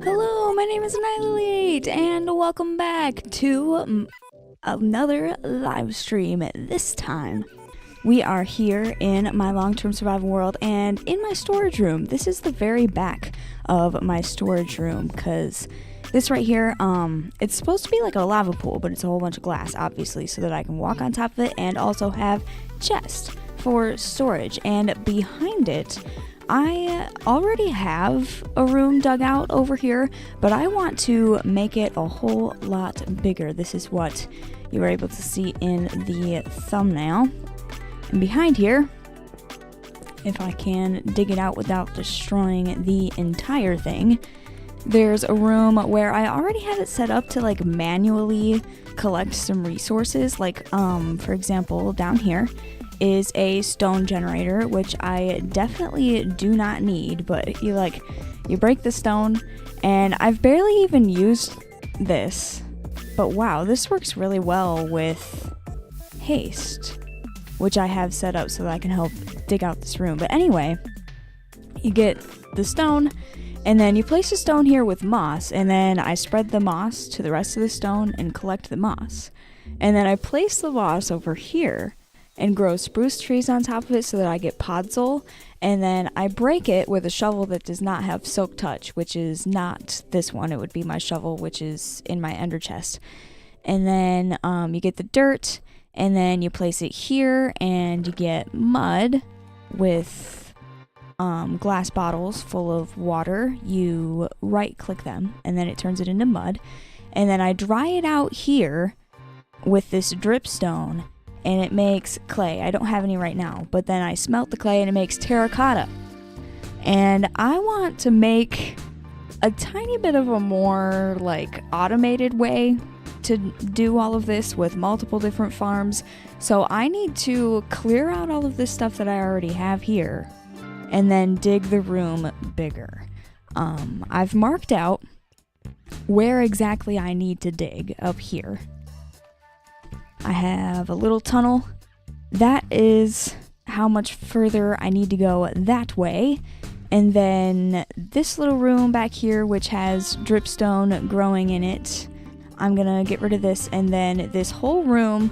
Hello, my name is Annihilate, and welcome back to another live stream. This time, we are here in my long-term survival world and in my storage room. This is the very back of my storage room, because this right here, it's supposed to be like a lava pool, but it's a whole bunch of glass, obviously, so that I can walk on top of it and also have chest for storage. And behind it, I already have a room dug out over here, but I want to make it a whole lot bigger. This is what you were able to see in the thumbnail. And behind here, if I can dig it out without destroying the entire thing, there's a room where I already have it set up to like manually collect some resources. Like, for example, down here is a stone generator, which I definitely do not need, but you break the stone, and I've barely even used this, but wow, this works really well with haste, which I have set up so that I can help dig out this room. But anyway, you get the stone, and then you place the stone here with moss, and then I spread the moss to the rest of the stone and collect the moss. And then I place the moss over here and grow spruce trees on top of it so that I get podzol, and then I break it with a shovel that does not have silk touch, which is not this one. It would be my shovel, which is in my ender chest. And then you get the dirt, and then you place it here, and you get mud with glass bottles full of water. You right click them, and then it turns it into mud. And then I dry it out here with this dripstone, and it makes clay. I don't have any right now, but then I smelt the clay and it makes terracotta. And I want to make a tiny bit of a more like automated way to do all of this with multiple different farms. So I need to clear out all of this stuff that I already have here and then dig the room bigger. I've marked out where exactly I need to dig up here. I have a little tunnel. That is how much further I need to go that way. And then this little room back here, which has dripstone growing in it, I'm gonna get rid of this. And then this whole room,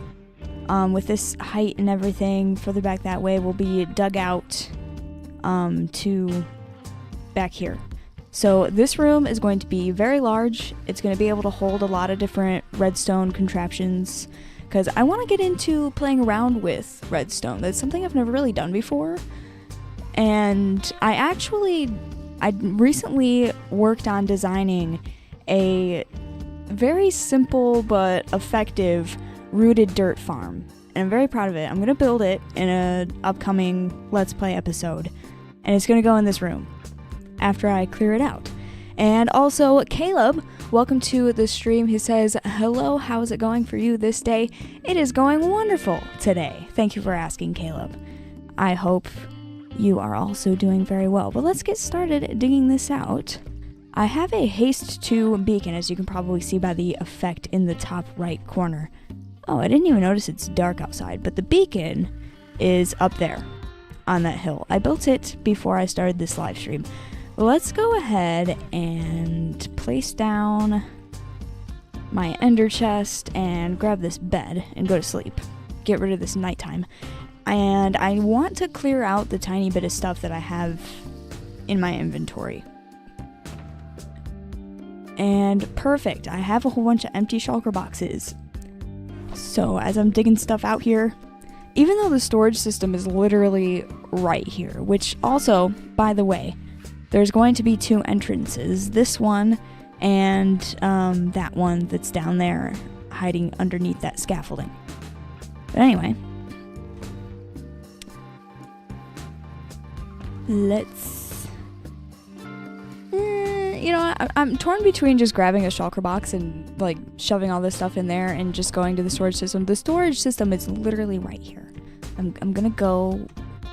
with this height and everything further back that way, will be dug out to back here. So this room is going to be very large. It's going to be able to hold a lot of different redstone contraptions, because I want to get into playing around with redstone. That's something I've never really done before. And I recently worked on designing a very simple but effective rooted dirt farm. And I'm very proud of it. I'm going to build it in an upcoming Let's Play episode. And it's going to go in this room after I clear it out. And also, Caleb, welcome to the stream. He says, hello, how's it going for you this day? It is going wonderful today. Thank you for asking, Caleb. I hope you are also doing very well. But let's get started digging this out. I have a haste 2 beacon, as you can probably see by the effect in the top right corner. Oh, I didn't even notice it's dark outside, but the beacon is up there on that hill. I built it before I started this live stream. Let's go ahead and place down my ender chest and grab this bed and go to sleep. Get rid of this nighttime. And I want to clear out the tiny bit of stuff that I have in my inventory. And perfect, I have a whole bunch of empty shulker boxes. So as I'm digging stuff out here, even though the storage system is literally right here, which also, by the way, there's going to be 2 entrances, this one and that one that's down there hiding underneath that scaffolding. But anyway, let's, I'm torn between just grabbing a shulker box and like shoving all this stuff in there and just going to the storage system. The storage system is literally right here. I'm gonna go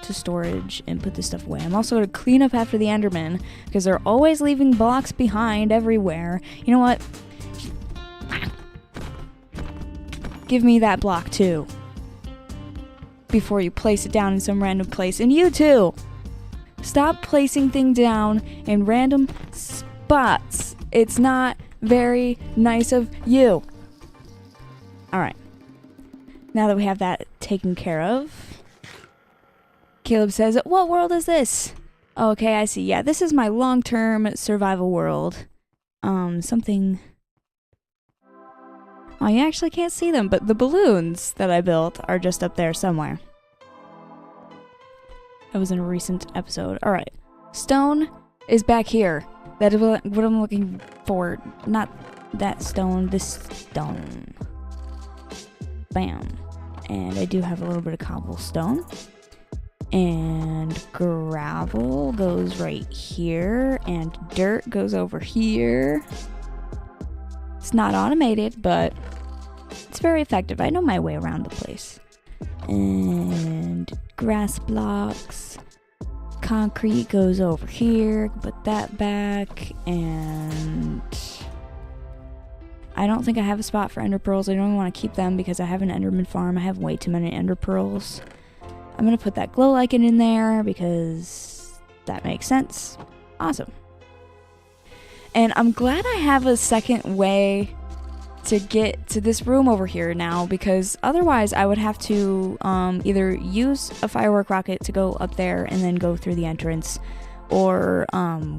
to storage and put this stuff away. I'm also going to clean up after the Endermen, because they're always leaving blocks behind everywhere. You know what? Give me that block too. before you place it down in some random place. And you too! Stop placing things down in random spots. It's not very nice of you. Alright. Now that we have that taken care of, Caleb says, what world is this? Okay, I see. Yeah, this is my long-term survival world. Something... Oh, you actually can't see them, but the balloons that I built are just up there somewhere. That was in a recent episode. Alright. Stone is back here. That is what I'm looking for. Not that stone, this stone. Bam. And I do have a little bit of cobblestone. And gravel goes right here. And dirt goes over here. It's not automated, but it's very effective. I know my way around the place. And grass blocks. Concrete goes over here. Put that back. And I don't think I have a spot for ender pearls. I don't want to keep them because I have an enderman farm. I have way too many ender pearls. I'm going to put that glow lichen in there because that makes sense. Awesome. And I'm glad I have a second way to get to this room over here now, because otherwise I would have to either use a firework rocket to go up there and then go through the entrance, or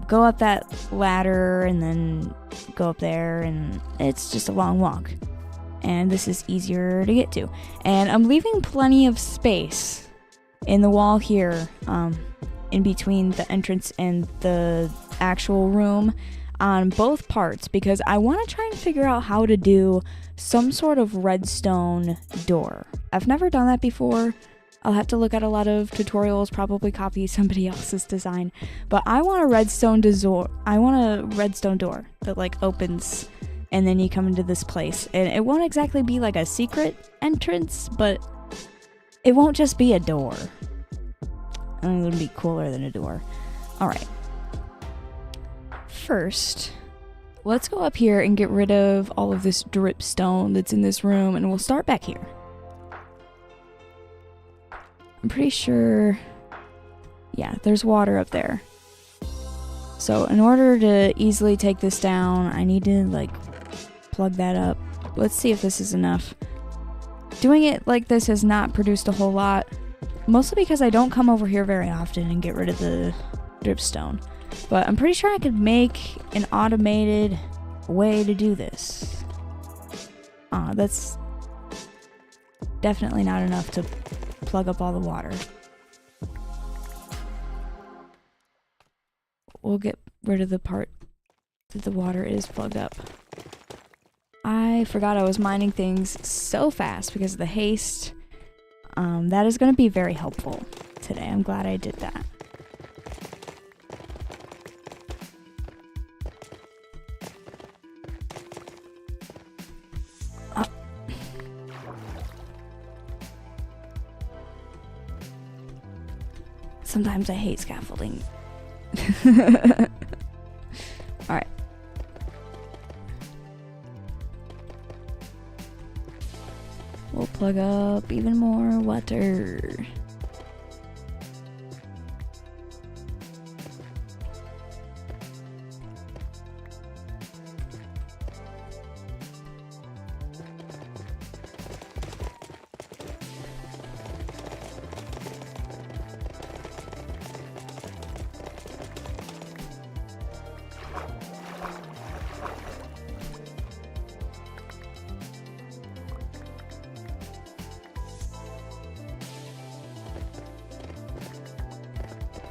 go up that ladder and then go up there, and it's just a long walk. And this is easier to get to. And I'm leaving plenty of space in the wall here, in between the entrance and the actual room, on both parts, because I want to try and figure out how to do some sort of redstone door. I've never done that before. I'll have to look at a lot of tutorials, probably copy somebody else's design, but I want a redstone door. I want a redstone door that like opens and then you come into this place, and it won't exactly be like a secret entrance, but it won't just be a door. I think it would be cooler than a door. All right. First, let's go up here and get rid of all of this dripstone that's in this room, and we'll start back here. I'm pretty sure, yeah, there's water up there. So in order to easily take this down, I need to like plug that up. Let's see if this is enough. Doing it like this has not produced a whole lot, mostly because I don't come over here very often and get rid of the dripstone. But I'm pretty sure I could make an automated way to do this. That's definitely not enough to plug up all the water. We'll get rid of the part that the water is plugged up. I forgot I was mining things so fast because of the haste. That is going to be very helpful today. I'm glad I did that. Sometimes I hate scaffolding. Alright. We'll plug up even more water.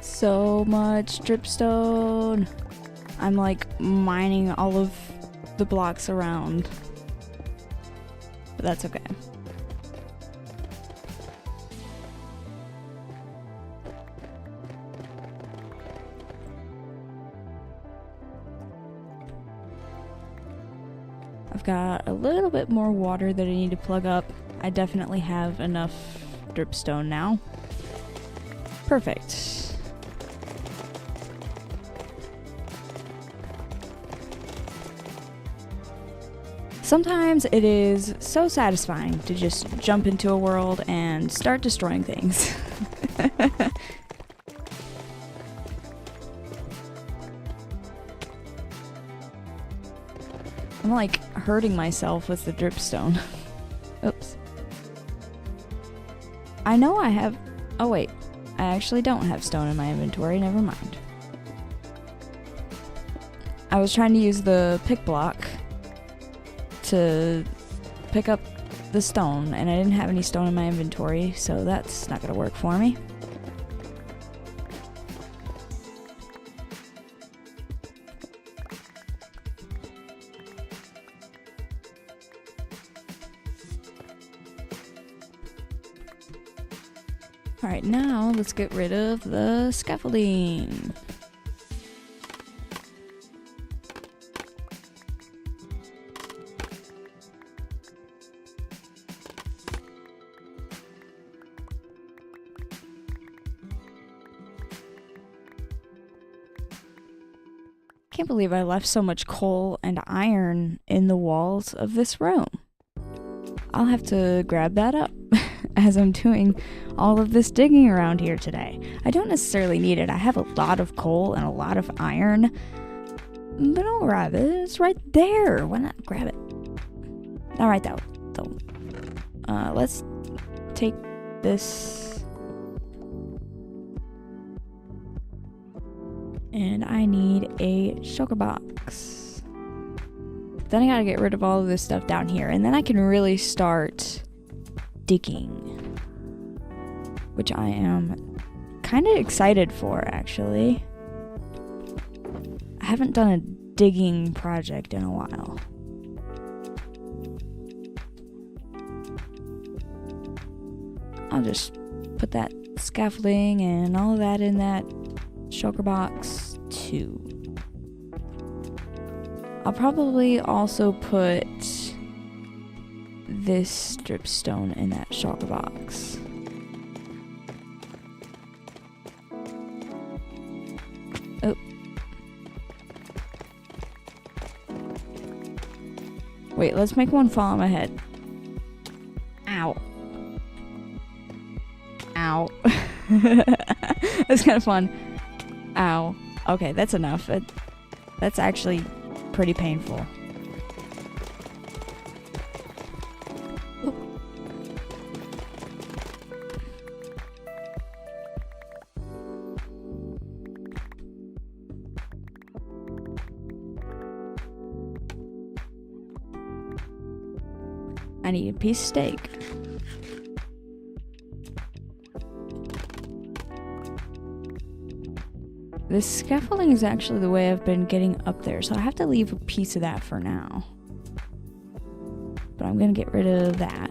So much dripstone. I'm like mining all of the blocks around. But that's okay. I've got a little bit more water that I need to plug up. I definitely have enough dripstone now. Perfect. Sometimes it is so satisfying to just jump into a world and start destroying things. I'm like hurting myself with the dripstone. Oops. I know I have... Oh wait, I actually don't have stone in my inventory, never mind. I was trying to use the pick block to pick up the stone, and I didn't have any stone in my inventory, so that's not gonna work for me. Alright, now let's get rid of the scaffolding. Can't believe I left so much coal and iron in the walls of this room. I'll have to grab that up as I'm doing all of this digging around here today. I don't necessarily need it. I have a lot of coal and a lot of iron, but I'll grab it. It's right there. Why not grab it? All right, though. Let's take this, and I need a shulker box. Then I gotta get rid of all of this stuff down here, and then I can really start digging, which I am kind of excited for, actually. I haven't done a digging project in a while. I'll just put that scaffolding and all of that in that shulker box too. I'll probably also put this dripstone in that shulker box. Oh. Wait, let's make one fall on my head. Ow. Ow. That's kind of fun. Ow. Okay, that's enough. That's actually pretty painful. I need a piece of steak. This scaffolding is actually the way I've been getting up there, so I have to leave a piece of that for now. But I'm gonna get rid of that.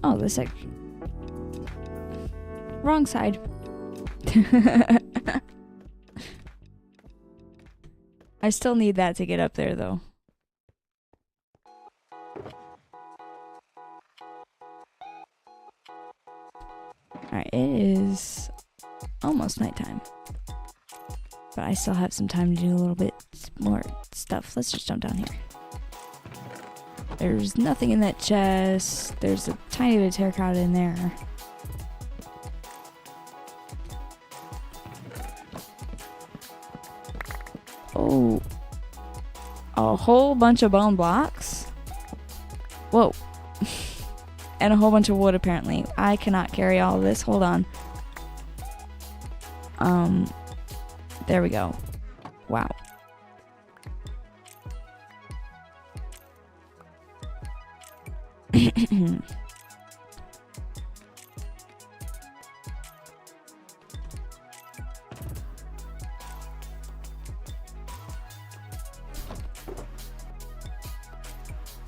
Oh, this section. Wrong side. I still need that to get up there, though. Alright, it is almost nighttime. But I still have some time to do a little bit more stuff. Let's just jump down here. There's nothing in that chest. There's a tiny bit of terracotta in there. Oh. A whole bunch of bone blocks? Whoa. And a whole bunch of wood, apparently. I cannot carry all of this. Hold on. There we go. Wow.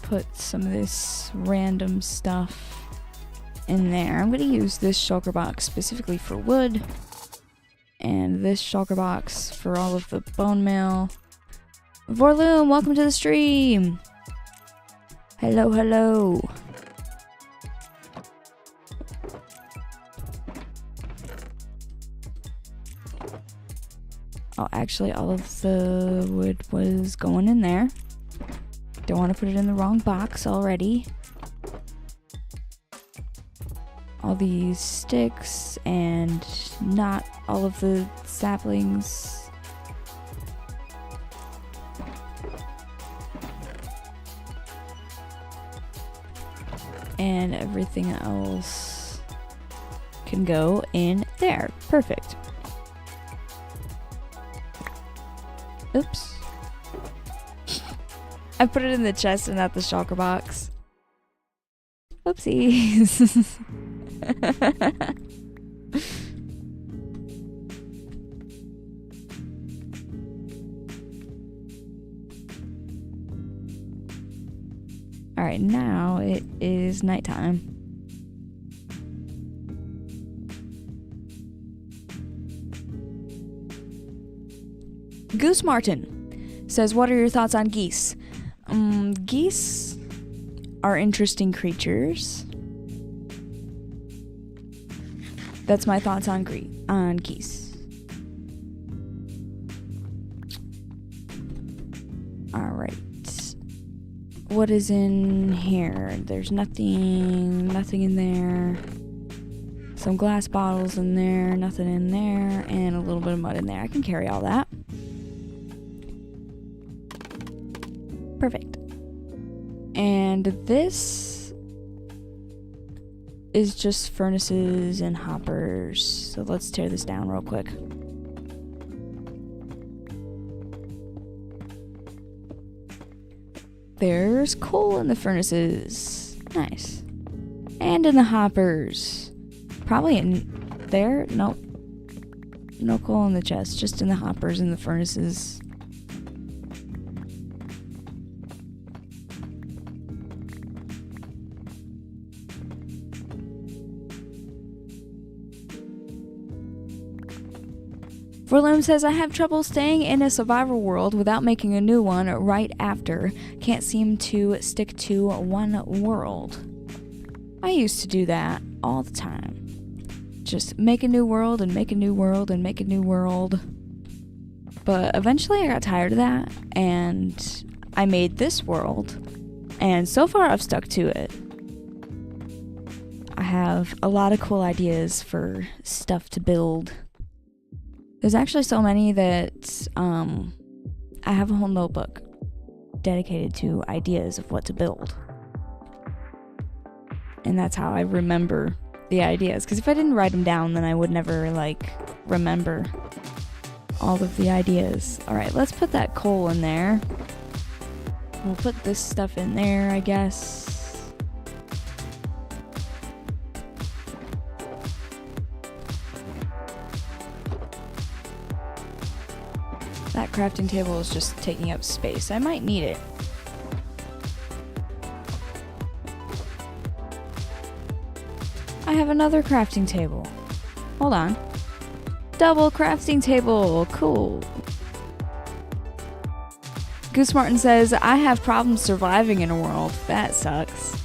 Put some of this random stuff in there. I'm going to use this shulker box specifically for wood, and this shulker box for all of the bone meal. Vorloom, welcome to the stream. Hello, hello. Actually, all of the wood was going in there. Don't want to put it in the wrong box already. All these sticks and not all of the saplings. And everything else can go in there. Perfect. Oops. I put it in the chest and not the shulker box. Oopsies. Alright, now it is nighttime. Goose Martin says, what are your thoughts on geese? Geese are interesting creatures. That's my thoughts on geese. Alright. What is in here? There's nothing in there. Some glass bottles in there, nothing in there, and a little bit of mud in there. I can carry all that. Perfect. And this is just furnaces and hoppers. So let's tear this down real quick. There's coal in the furnaces. Nice. And in the hoppers. Probably in there? Nope. No coal in the chest, just in the hoppers and the furnaces. Verloom says, I have trouble staying in a survival world without making a new one right after. Can't seem to stick to one world. I used to do that all the time. Just make a new world and make a new world and make a new world. But eventually I got tired of that and I made this world. And so far I've stuck to it. I have a lot of cool ideas for stuff to build. There's actually so many that I have a whole notebook dedicated to ideas of what to build. And that's how I remember the ideas. Because if I didn't write them down, then I would never, remember all of the ideas. Alright, let's put that coal in there. We'll put this stuff in there, I guess. That crafting table is just taking up space. I might need it. I have another crafting table. Hold on. Double crafting table. Cool. Goose Martin says, I have problems surviving in a world. That sucks.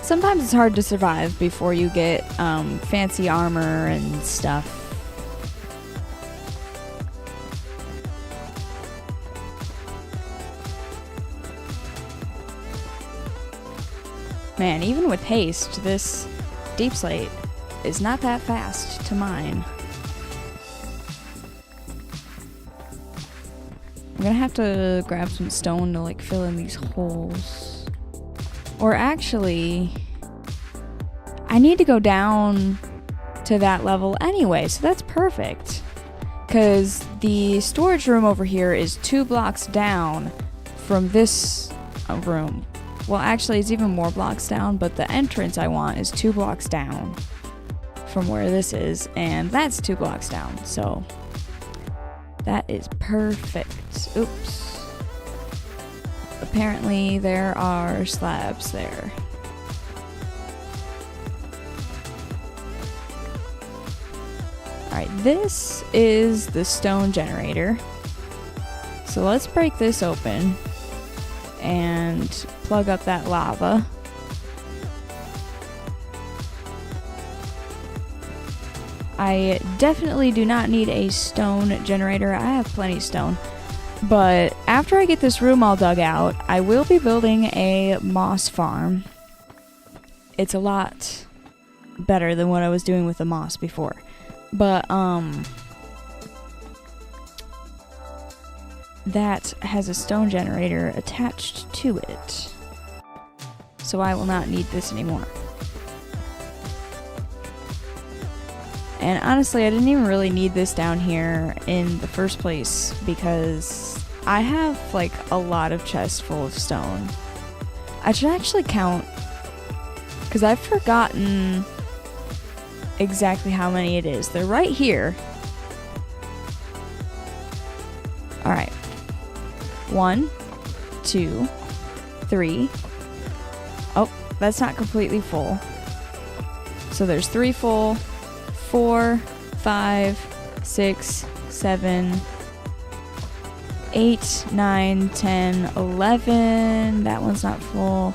Sometimes it's hard to survive before you get fancy armor and stuff. Man, even with haste, this deep slate is not that fast to mine. I'm gonna have to grab some stone to fill in these holes. Or actually, I need to go down to that level anyway, so that's perfect. Because the storage room over here is 2 blocks down from this room. Well, actually, it's even more blocks down, but the entrance I want is 2 blocks down from where this is, and that's 2 blocks down, so that is perfect. Oops. Apparently there are slabs there. Alright, this is the stone generator. So let's break this open and plug up that lava. I definitely do not need a stone generator. I have plenty of stone. But after I get this room all dug out, I will be building a moss farm. It's a lot better than what I was doing with the moss before. But, that has a stone generator attached to it. So I will not need this anymore. And honestly, I didn't even really need this down here in the first place because I have like a lot of chests full of stone. I should actually count because I've forgotten exactly how many it is. They're right here. Alright. 1, 2, 3. Oh, that's not completely full. So there's 3 full, 4, 5, 6, 7, 8, 9, 10, 11. That one's not full.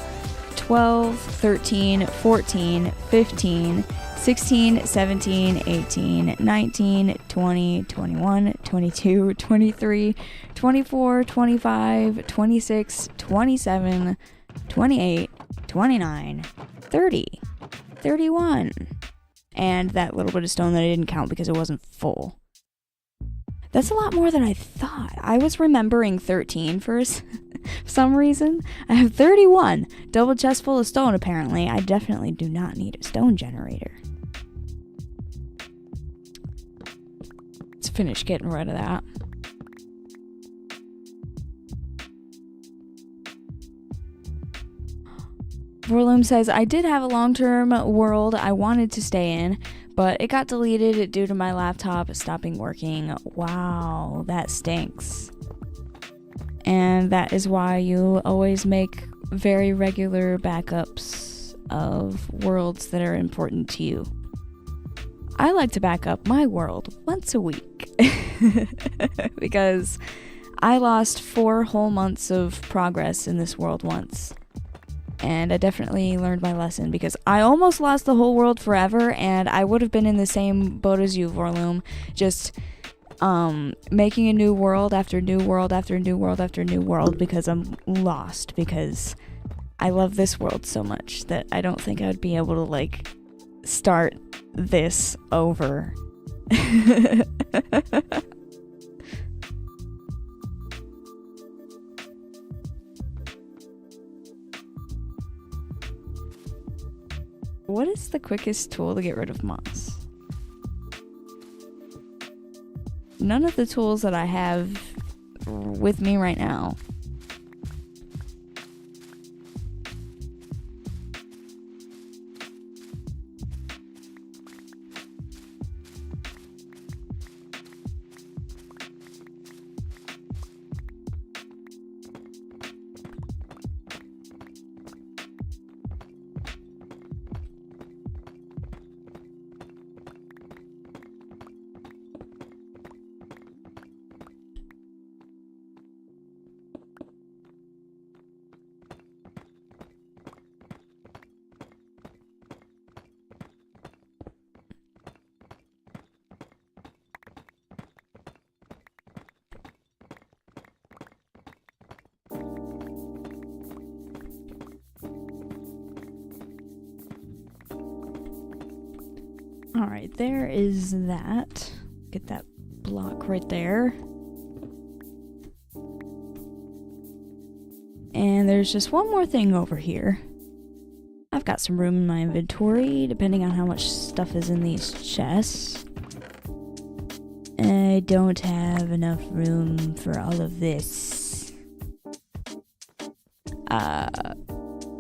12, 13, 14, 15, 16, 17, 18, 19, 20, 21, 22, 23, 24, 25, 26, 27, 28, 29, 30, 31. And that little bit of stone that I didn't count because it wasn't full. That's a lot more than I thought. I was remembering 13 for some reason. I have 31. Double chest full of stone, apparently. I definitely do not need a stone generator. Let's finish getting rid of that. Vorloom says, I did have a long-term world I wanted to stay in, but it got deleted due to my laptop stopping working. Wow, that stinks. And that is why you always make very regular backups of worlds that are important to you. I like to back up my world once a week because I lost 4 whole months of progress in this world once. And I definitely learned my lesson because I almost lost the whole world forever and I would have been in the same boat as you, Vorloom, just making a new world after new world after new world after new world because I'm lost, because I love this world so much that I don't think I would be able to like start this over. What is the quickest tool to get rid of moss? None of the tools that I have with me right now. Alright, there is that. Get that block right there. And there's just one more thing over here. I've got some room in my inventory, depending on how much stuff is in these chests. I don't have enough room for all of this. I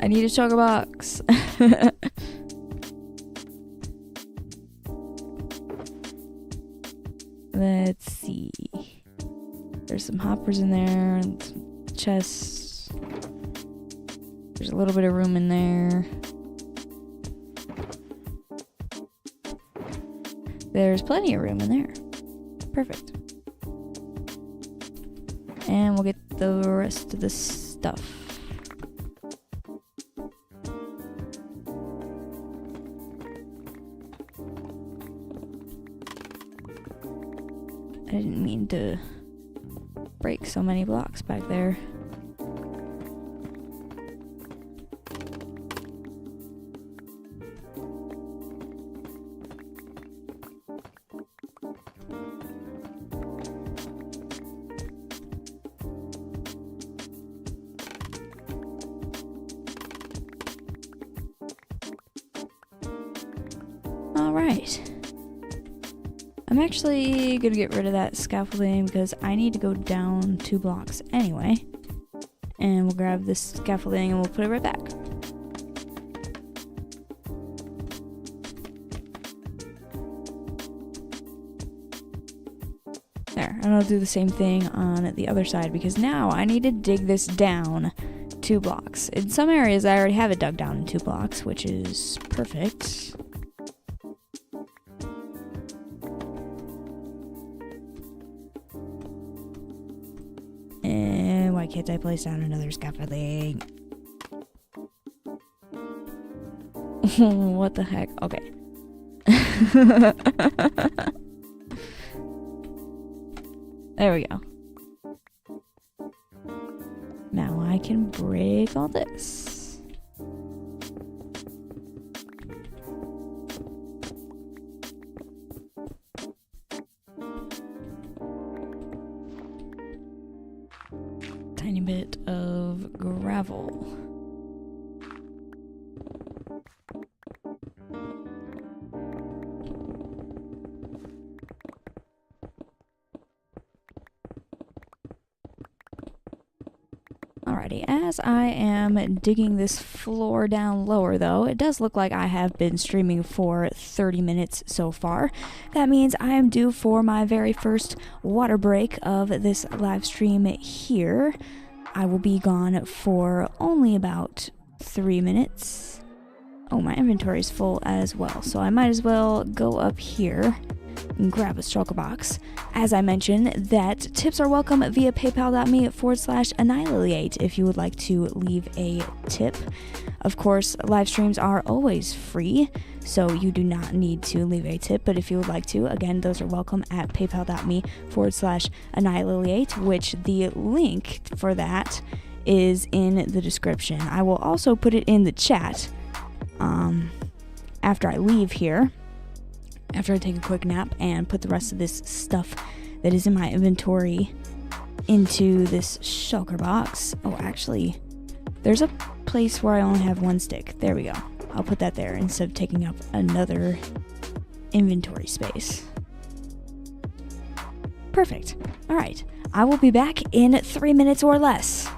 need a sugar box. Let's see. There's some hoppers in there, and some chests. There's a little bit of room in there. There's plenty of room in there. Perfect. And we'll get the rest of the stuff. I didn't mean to break so many blocks back there. Alright. I'm actually gonna get rid of that scaffolding because I need to go down 2 blocks anyway. And we'll grab this scaffolding and we'll put it right back. There, and I'll do the same thing on the other side because now I need to dig this down 2 blocks. In some areas I already have it dug down in 2 blocks, which is perfect. And why can't I place down another scaffolding? What the heck? Okay. There we go. Now I can break all this. Tiny bit of gravel. Alrighty, as I am digging this floor down lower though, it does look like I have been streaming for 30 minutes so far. That means I am due for my very first water break of this live stream here. I will be gone for only about 3 minutes. Oh, my inventory is full as well, so I might as well go up here and grab a shulker box. As I mentioned, that tips are welcome via paypal.me/Annihilate if you would like to leave a tip. Of course, live streams are always free, so you do not need to leave a tip, but if you would like to, again, those are welcome at paypal.me/Annihilate, which the link for that is in the description. I will also put it in the chat after I leave here. After I take a quick nap and put the rest of this stuff that is in my inventory into this shulker box. Oh, actually, there's a place where I only have 1 stick. There we go. I'll put that there instead of taking up another inventory space. Perfect. All right. I will be back in 3 minutes or less.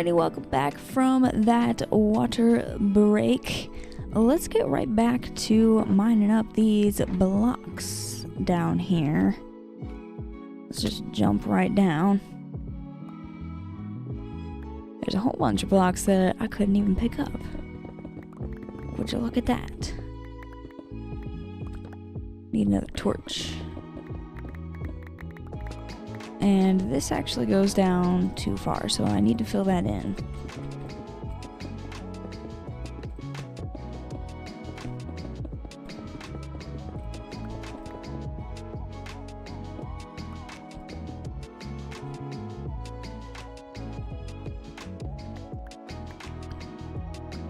Alrighty, welcome back from that water break. Let's get right back to mining up these blocks down here. Let's just jump right down. There's a whole bunch of blocks that I couldn't even pick up. Would you look at that? Need another torch. And this actually goes down too far, so I need to fill that in.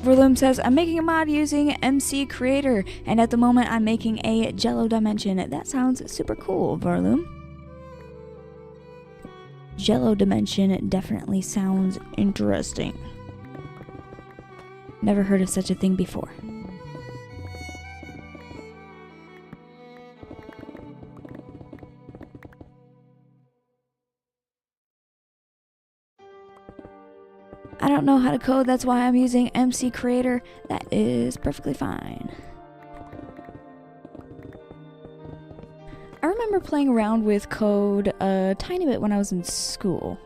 Verloom says, I'm making a mod using MC Creator, and at the moment I'm making a Jello dimension. That sounds super cool, Verloom. Jello dimension definitely sounds interesting. Never heard of such a thing before. I don't know how to code, that's why I'm using MC Creator. That is perfectly fine. I remember playing around with code a tiny bit when I was in school.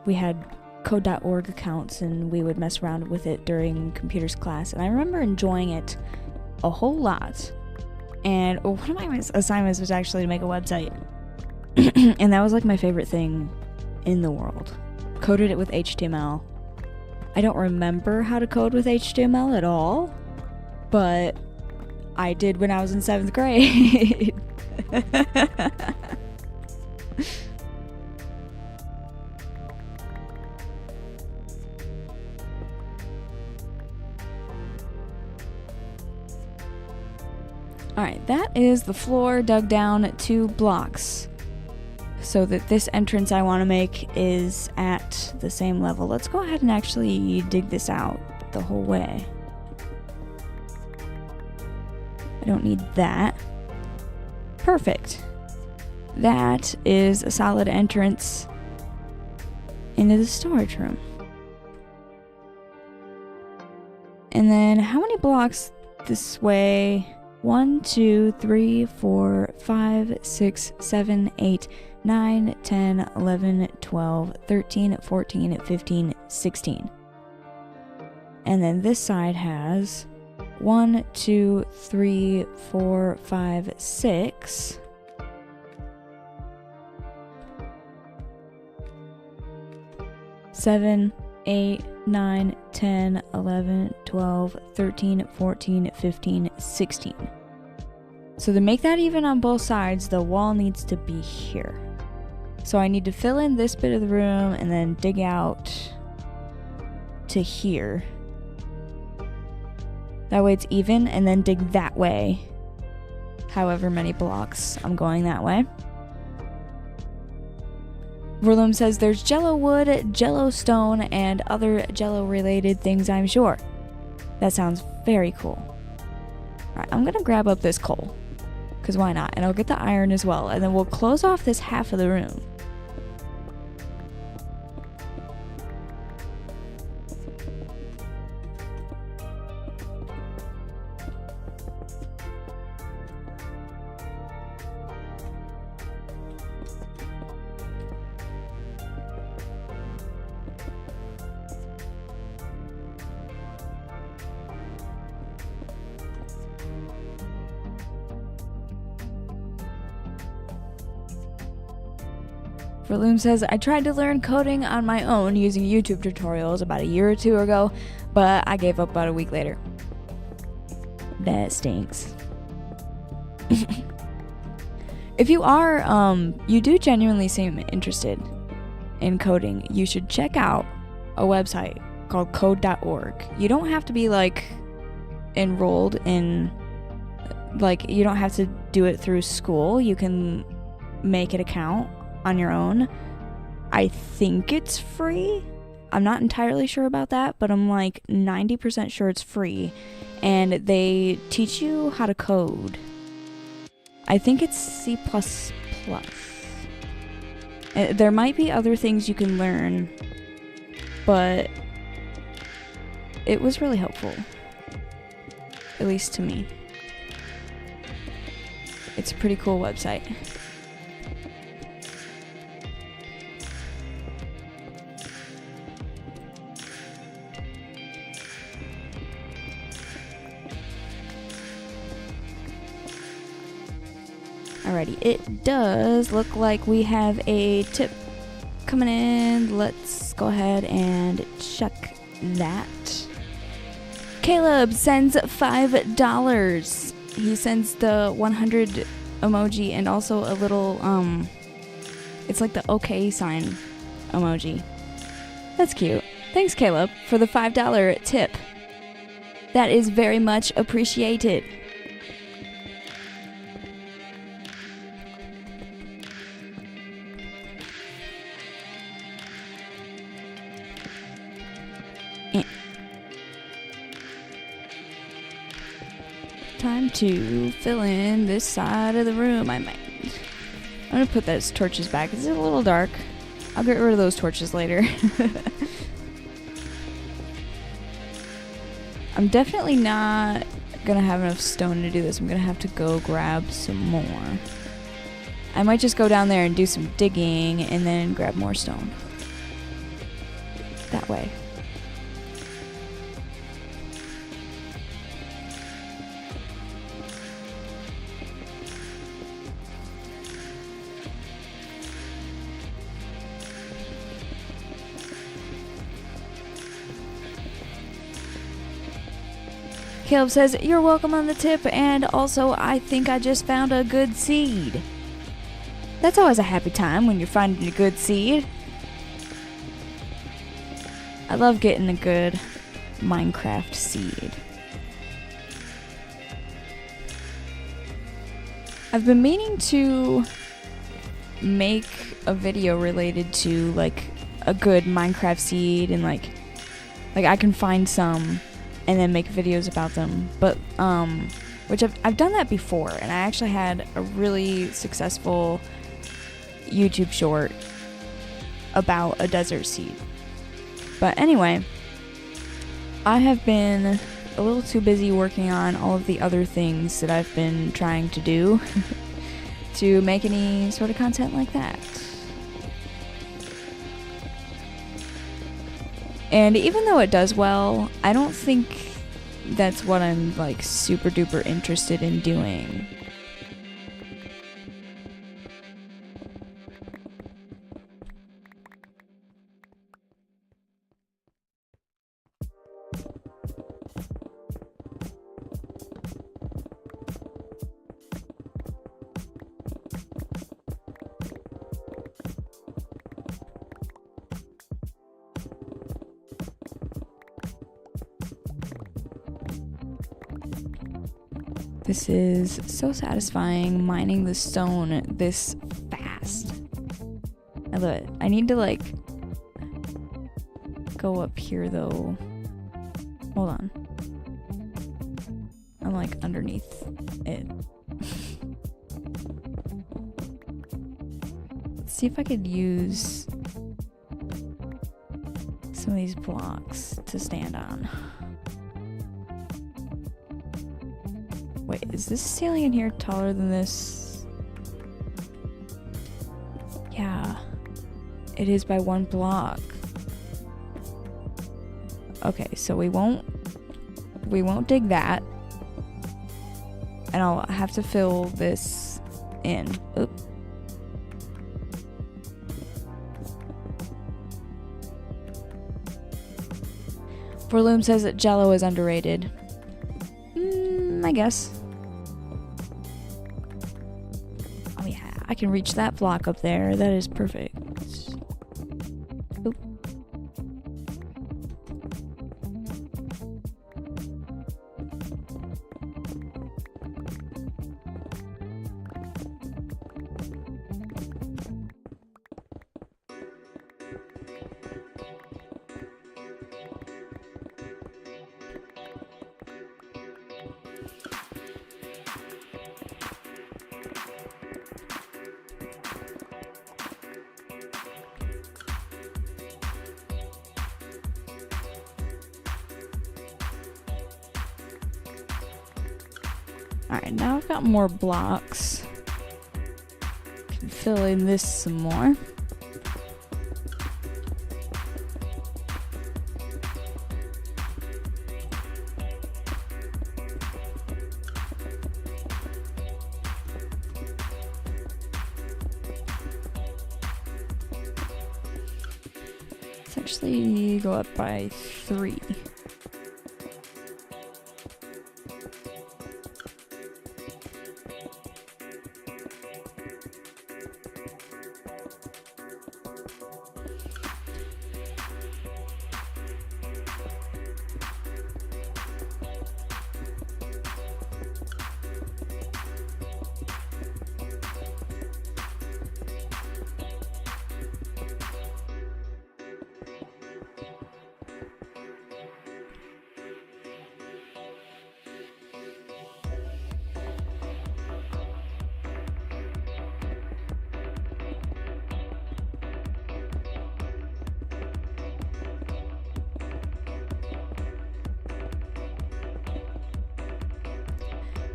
We had code.org accounts and we would mess around with it during computers class, and I remember enjoying it a whole lot. And one of my assignments was actually to make a website. And that was like my favorite thing in the world. Coded it with HTML. I don't remember how to code with HTML at all, but I did when I was in 7th grade. Alright, that is the floor dug down 2 blocks. So that this entrance I want to make is at the same level. Let's go ahead and actually dig this out the whole way. I don't need that. Perfect. That is a solid entrance into the storage room. And then how many blocks this way? 1, 2, 3, 4, 5, 6, 7, 8, 9, 10, 11, 12, 13, 14, 15, 16. And then this side has 1, 2, 3, 4, 5, 6. Seven, 8, 9, 10, 11, 12, 13, 14, 15, 16. So to make that even on both sides, the wall needs to be here. So I need to fill in this bit of the room and then dig out to here. That way it's even, and then dig that way. However many blocks I'm going that way. Verloom says there's Jello wood, Jello stone, and other Jello related things, I'm sure. That sounds very cool. Alright, I'm gonna grab up this coal. Because why not? And I'll get the iron as well. And then we'll close off this half of the room. Verloom says, I tried to learn coding on my own using YouTube tutorials about a year or 2 ago, but I gave up about a week later. That stinks. If you are, you do genuinely seem interested in coding, you should check out a website called code.org. You don't have to be, like, enrolled in, like, you don't have to do it through school. You can make an account on your own. I think it's free. I'm not entirely sure about that, but I'm like 90% sure it's free. And they teach you how to code. I think it's C++. There might be other things you can learn but it was really helpful, at least to me. It's a pretty cool website. Alrighty, it does look like we have a tip coming in. Let's go ahead and check that. Caleb sends $5. He sends the 100 emoji and also a little, it's like the okay sign emoji. That's cute. Thanks, Caleb, for the $5 tip. That is very much appreciated. Time to fill in this side of the room. I'm gonna put those torches back. It's a little dark. I'll get rid of those torches later. I'm definitely not gonna have enough stone to do this. I'm gonna have to go grab some more. I might just go down there and do some digging and then grab more stone. That way. Caleb says, "You're welcome on the tip, and also I think I just found a good seed." That's always a happy time when you're finding a good seed. I love getting a good Minecraft seed. I've been meaning to make a video related to like a good Minecraft seed and like I can find some and then make videos about them, but which I've done that before, and I actually had a really successful YouTube short about a desert seed. But anyway, I have been a little too busy working on all of the other things that I've been trying to do to make any sort of content like that. And even though it does well, I don't think that's what I'm like super duper interested in doing. This is so satisfying, mining the stone this fast. I love it. I need to like go up here though. Hold on. I'm like underneath it. Let's see if I could use some of these blocks to stand on. Wait, is this ceiling in here taller than this? Yeah, it is by one block. Okay, so we won't dig that. And I'll have to fill this in. Oop. Forloom says that Jello is underrated. I guess. Oh yeah, I can reach that block up there. That is perfect. Oop. Alright, now I've got more blocks. Can fill in this some more. Let's actually go up by 3.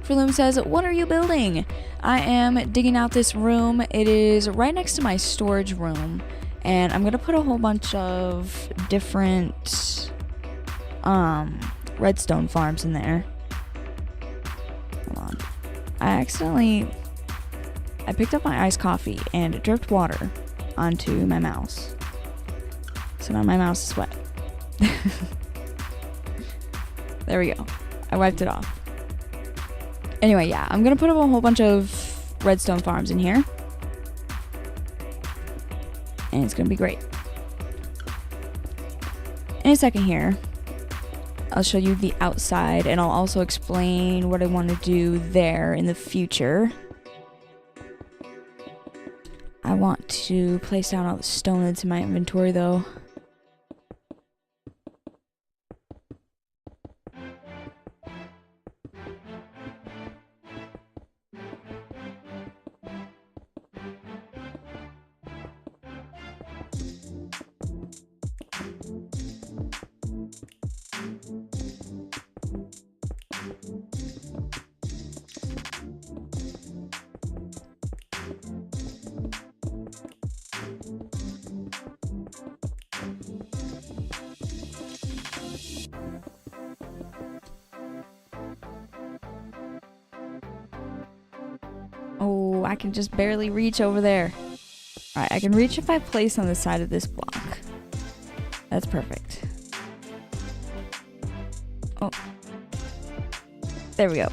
Fruloom says, what are you building? I am digging out this room. It is right next to my storage room. And I'm going to put a whole bunch of different redstone farms in there. Hold on. I picked up my iced coffee and it dripped water onto my mouse. So now my mouse is wet. There we go. I wiped it off. Anyway, yeah, I'm going to put up a whole bunch of redstone farms in here. And it's going to be great. In a second here, I'll show you the outside, and I'll also explain what I want to do there in the future. I want to place down all the stone that's in my inventory, though. Oh, I can just barely reach over there. Alright, I can reach if I place on the side of this block. That's perfect. Oh. There we go.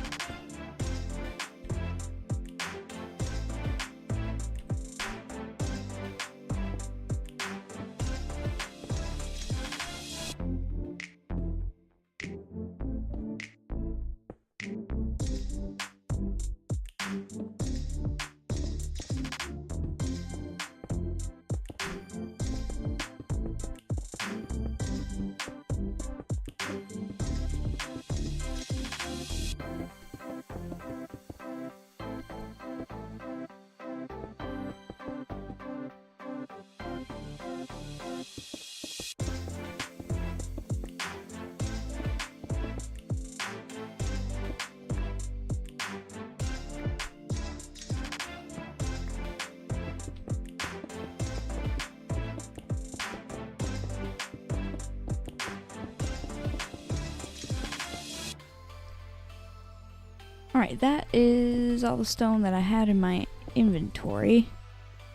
Alright, that is all the stone that I had in my inventory.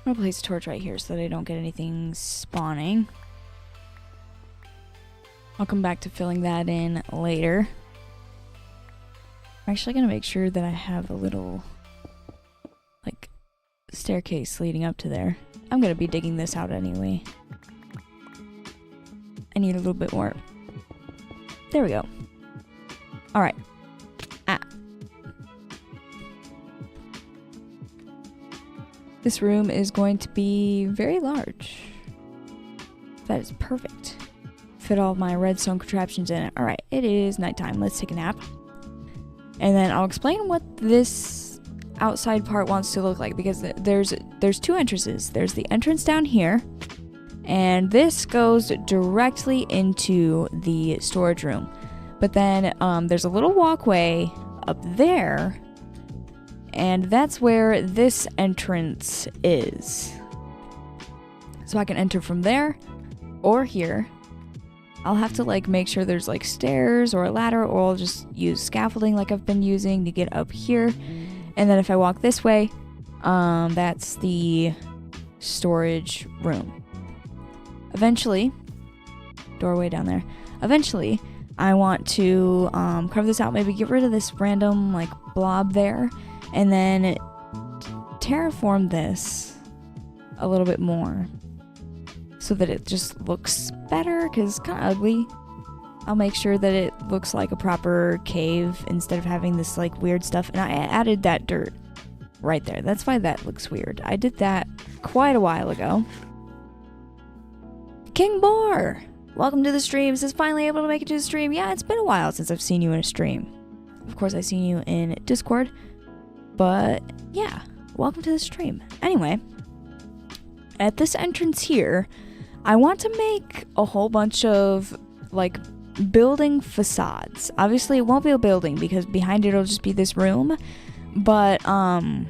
I'm gonna place a torch right here so that I don't get anything spawning. I'll come back to filling that in later. I'm actually gonna make sure that I have a little, like, staircase leading up to there. I'm gonna be digging this out anyway. I need a little bit more. There we go. Alright. This room is going to be very large. That is perfect. Fit all of my redstone contraptions in it. Alright, it is nighttime. Let's take a nap. And then I'll explain what this outside part wants to look like, because there's two entrances. There's the entrance down here, and this goes directly into the storage room. But then there's a little walkway up there and that's where this entrance is. So I can enter from there or here. I'll have to like make sure there's like stairs or a ladder, or I'll just use scaffolding like I've been using to get up here. And then if I walk this way, that's the storage room. Eventually, doorway down there. Eventually, I want to carve this out, maybe get rid of this random like blob there, and then terraform this a little bit more so that it just looks better, because it's kind of ugly. I'll make sure that it looks like a proper cave instead of having this like weird stuff. And I added that dirt right there. That's why that looks weird. I did that quite a while ago. King Boar! Welcome to the stream. Says finally able to make it to the stream. Yeah, it's been a while since I've seen you in a stream. Of course, I've seen you in Discord. But yeah, welcome to the stream. Anyway, at this entrance here, I want to make a whole bunch of like building facades. Obviously, it won't be a building because behind it will just be this room. But I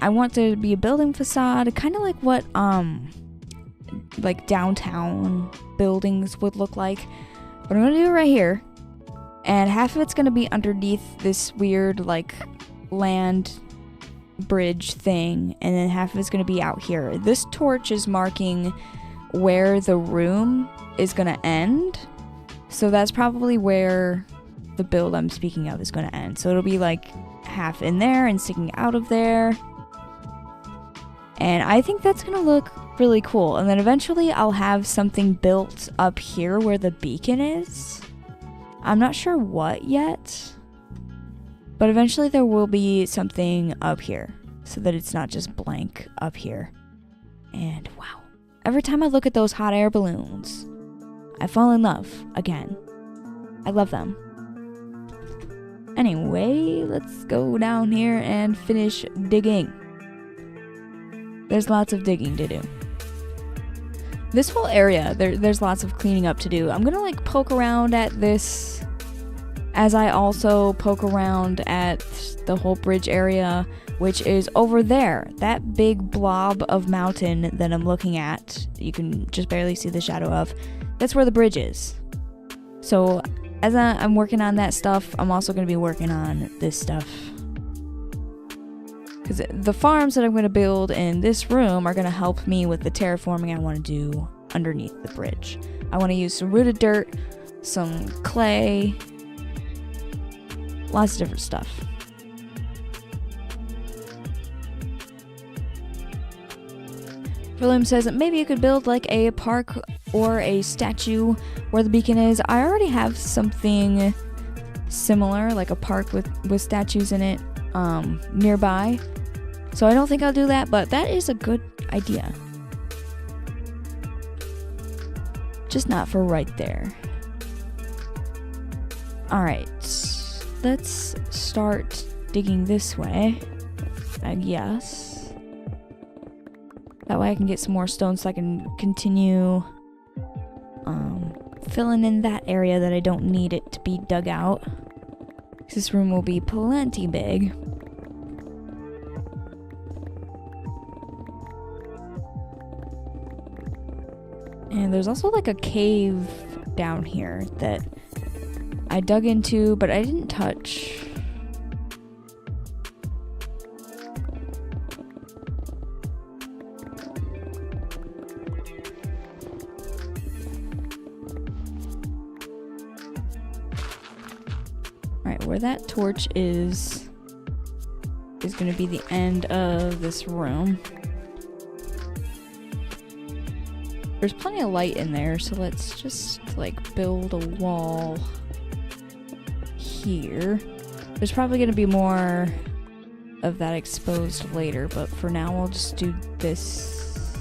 want there to be a building facade, kind of like what like downtown buildings would look like. But I'm gonna do it right here, and half of it's gonna be underneath this weird like land bridge thing, and then half of it's gonna be out here. This torch is marking where the room is gonna end, so that's probably where the build I'm speaking of is gonna end. So it'll be like half in there and sticking out of there, and I think that's gonna look really cool. And then eventually I'll have something built up here where the beacon is. I'm not sure what yet, but eventually there will be something up here so that it's not just blank up here. And wow, every time I look at those hot air balloons, I fall in love again. I love them. Anyway, let's go down here and finish digging. There's lots of digging to do. This whole area, there's lots of cleaning up to do. I'm gonna like poke around at this as I also poke around at the whole bridge area, which is over there. That big blob of mountain that I'm looking at, you can just barely see the shadow of, that's where the bridge is. So as I'm working on that stuff, I'm also gonna be working on this stuff. Because the farms that I'm going to build in this room are going to help me with the terraforming I want to do underneath the bridge. I want to use some rooted dirt, some clay, lots of different stuff. William says that maybe you could build like a park or a statue where the beacon is. I already have something similar, like a park with statues in it nearby. So I don't think I'll do that, but that is a good idea. Just not for right there. Alright, let's start digging this way, I guess. That way I can get some more stone so I can continue filling in that area that I don't need it to be dug out. This room will be plenty big. And there's also like a cave down here that I dug into, but I didn't touch. Alright, where that torch is going to be the end of this room. There's plenty of light in there, so let's just like build a wall here. There's probably going to be more of that exposed later, but for now we'll just do this.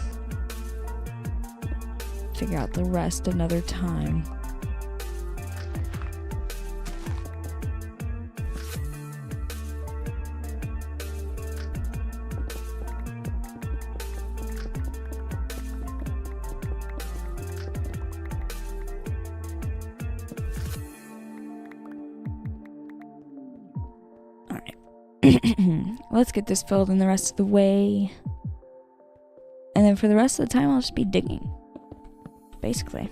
Figure out the rest another time. Alright. Let's get this filled in the rest of the way. And then for the rest of the time, I'll just be digging. Basically.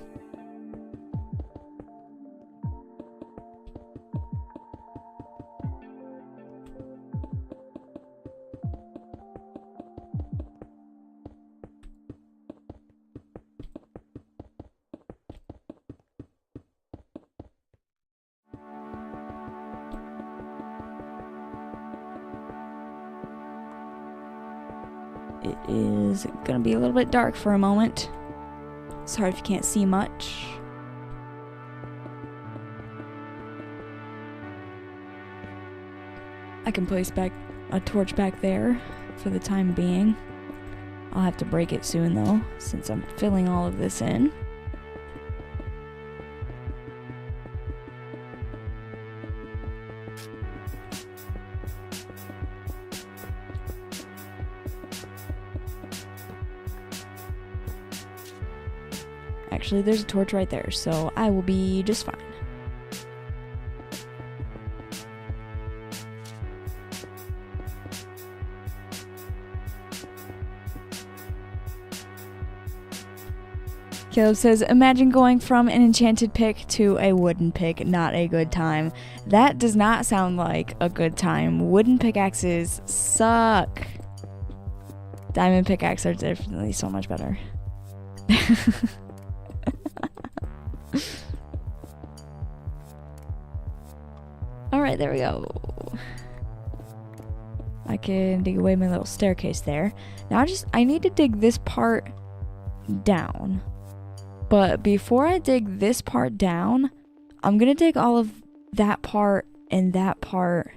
It is gonna be a little bit dark for a moment. Sorry if you can't see much. I can place back a torch back there for the time being. I'll have to break it soon though, since I'm filling all of this in. Actually, there's a torch right there, so I will be just fine. Caleb says, imagine going from an enchanted pick to a wooden pick, not a good time. That does not sound like a good time. Wooden pickaxes suck. Diamond pickaxes are definitely so much better. Alright, there we go. I can dig away my little staircase there. Now I need to dig this part down. But before I dig this part down, I'm gonna dig all of that part and that part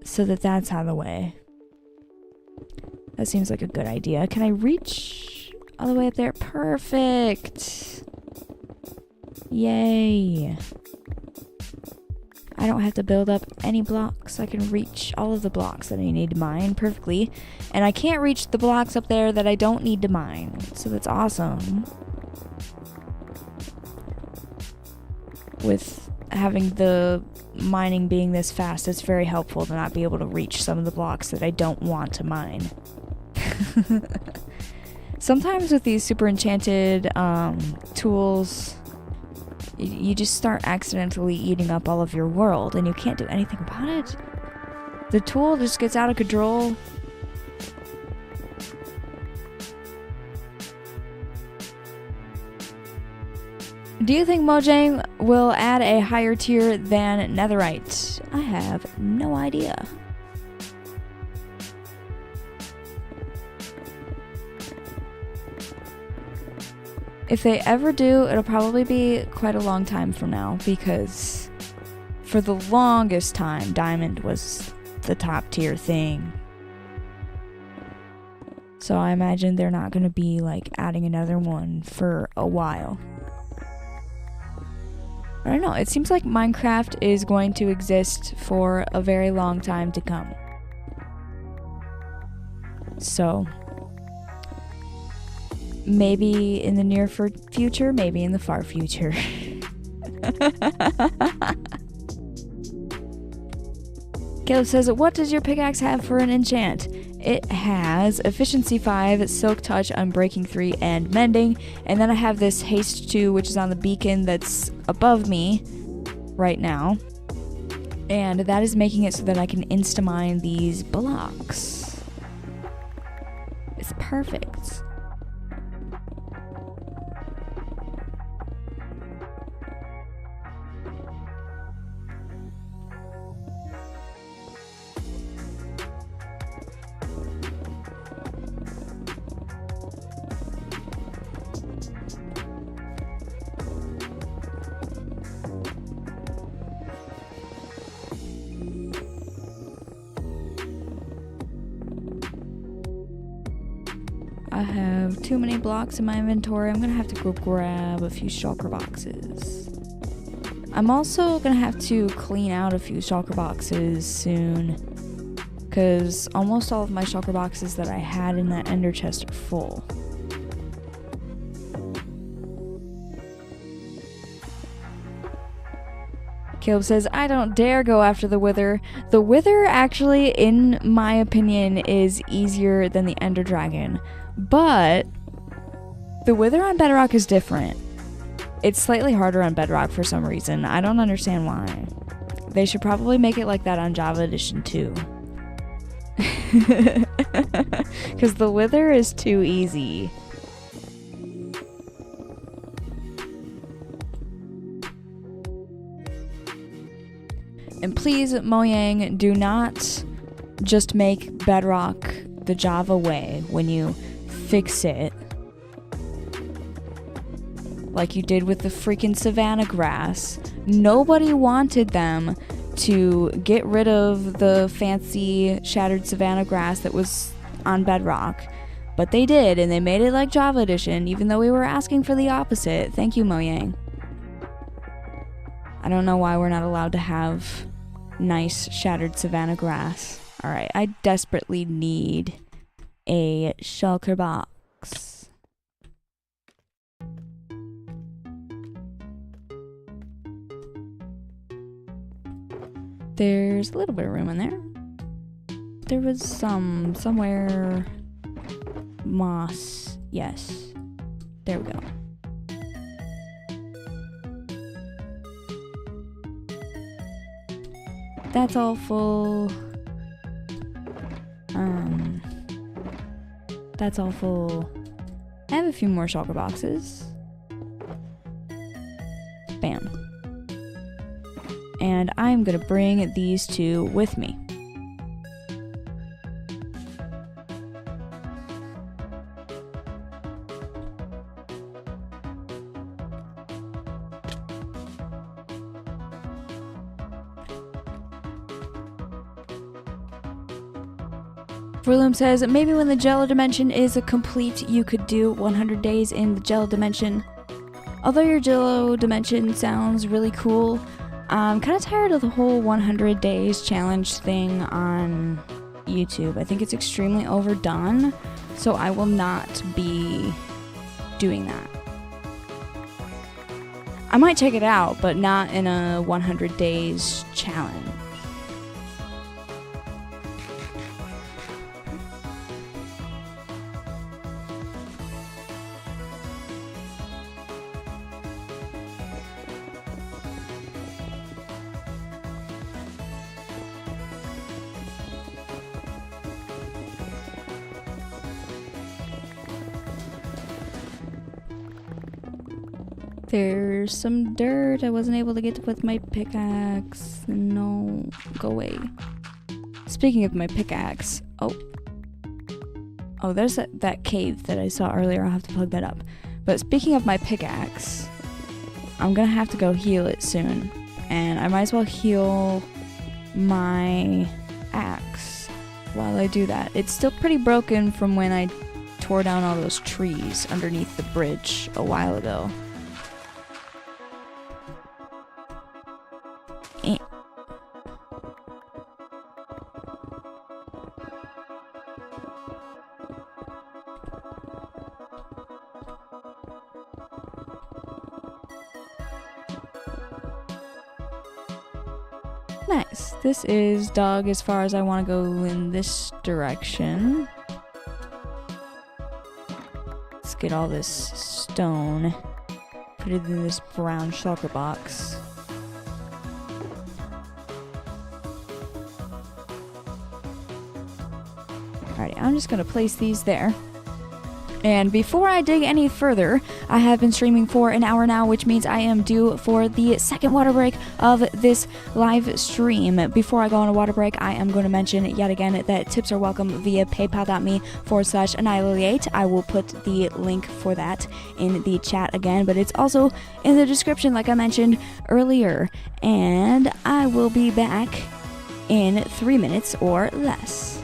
so that that's out of the way. That seems like a good idea. Can I reach all the way up there? Perfect! Yay! I don't have to build up any blocks. I can reach all of the blocks that I need to mine perfectly. And I can't reach the blocks up there that I don't need to mine. So that's awesome. With having the mining being this fast, it's very helpful to not be able to reach some of the blocks that I don't want to mine. Sometimes with these super enchanted tools, you just start accidentally eating up all of your world and you can't do anything about it. The tool just gets out of control. Do you think Mojang will add a higher tier than Netherite? I have no idea. If they ever do, it'll probably be quite a long time from now, because for the longest time, Diamond was the top tier thing. So I imagine they're not going to be like adding another one for a while. I don't know, it seems like Minecraft is going to exist for a very long time to come. So maybe in the near future, maybe in the far future. Caleb says, what does your pickaxe have for an enchant? It has Efficiency 5, Silk Touch, Unbreaking 3, and Mending. And then I have this Haste 2, which is on the beacon that's above me right now. And that is making it so that I can insta-mine these blocks. It's perfect. I have too many blocks in my inventory. I'm gonna have to go grab a few shulker boxes. I'm also gonna have to clean out a few shulker boxes soon, because almost all of my shulker boxes that I had in that ender chest are full. Caleb says, I don't dare go after the Wither. The Wither actually, in my opinion, is easier than the Ender Dragon. But the Wither on Bedrock is different. It's slightly harder on Bedrock for some reason. I don't understand why. They should probably make it like that on Java Edition too. Because the Wither is too easy. And please, Mojang, do not just make Bedrock the Java way when you fix it. Like you did with the freaking Savannah grass. Nobody wanted them to get rid of the fancy shattered Savannah grass that was on Bedrock. But they did, and they made it like Java Edition, even though we were asking for the opposite. Thank you, Mojang. I don't know why we're not allowed to have nice shattered Savannah grass. Alright, I desperately need a shulker box. There's a little bit of room in there. There was somewhere moss. Yes. There we go. That's all full. That's all full. I have a few more shulker boxes. Bam. And I'm gonna bring these two with me. Verloom says, maybe when the Jello Dimension is complete, you could do 100 days in the Jello Dimension. Although your Jello Dimension sounds really cool, I'm kind of tired of the whole 100 days challenge thing on YouTube. I think it's extremely overdone, so I will not be doing that. I might check it out, but not in a 100 days challenge. There's some dirt I wasn't able to get with my pickaxe. No, go away. Speaking of my pickaxe, oh, there's that cave that I saw earlier. I'll have to plug that up. But speaking of my pickaxe, I'm gonna have to go heal it soon. And I might as well heal my axe while I do that. It's still pretty broken from when I tore down all those trees underneath the bridge a while ago. Nice. This is dug as far as I want to go in this direction. Let's get all this stone. Put it in this brown shulker box. Alrighty, I'm just going to place these there. And before I dig any further, I have been streaming for an hour now, which means I am due for the second water break of this live stream. Before I go on a water break, I am going to mention yet again that tips are welcome via paypal.me/Annihilate. I will put the link for that in the chat again, but it's also in the description like I mentioned earlier. And I will be back in 3 minutes or less.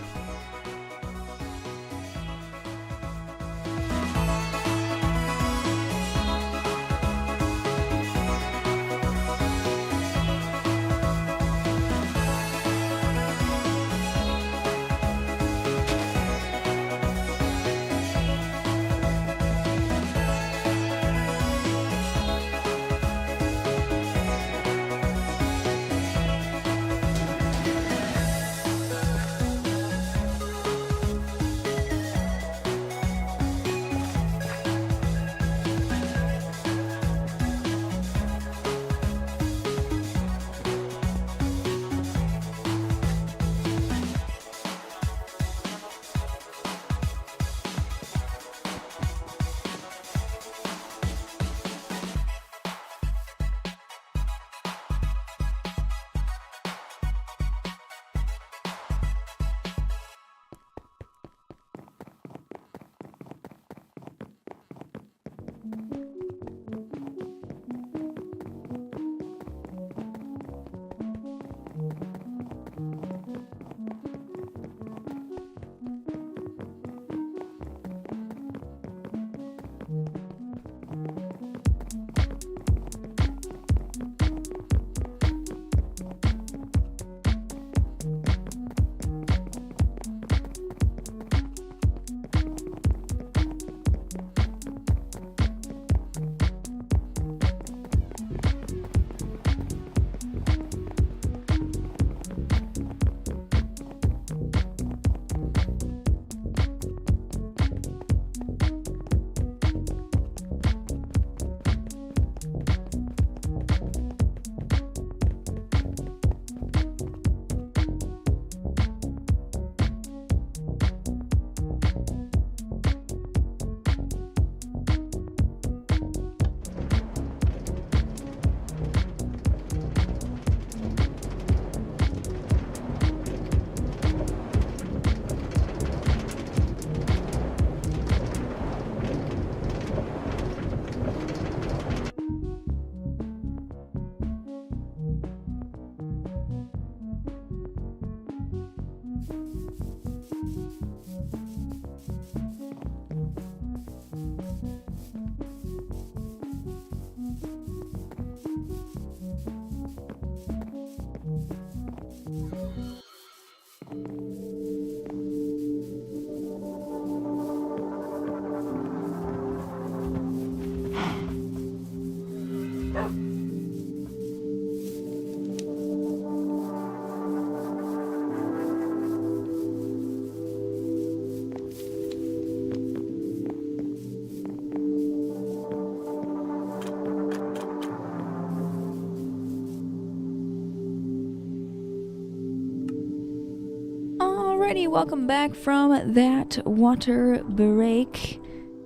Alrighty, welcome back from that water break.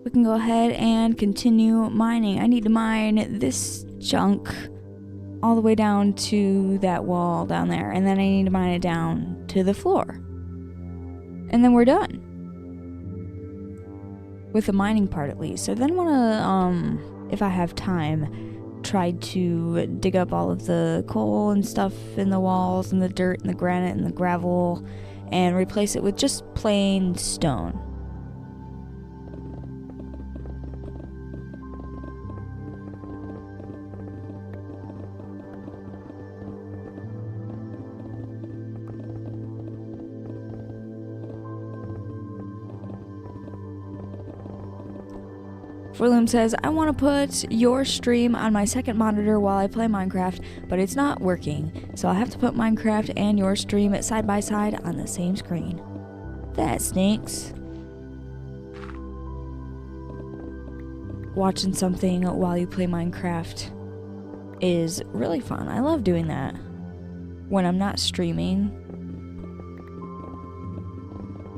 We can go ahead and continue mining. I need to mine this chunk all the way down to that wall down there, and then I need to mine it down to the floor. And then we're done. With the mining part at least. So then I wanna, if I have time, try to dig up all of the coal and stuff in the walls and the dirt and the granite and the gravel and replace it with just plain stone. Forloom says, I want to put your stream on my second monitor while I play Minecraft, but it's not working, so I have to put Minecraft and your stream side by side on the same screen. That stinks. Watching something while you play Minecraft is really fun. I love doing that when I'm not streaming.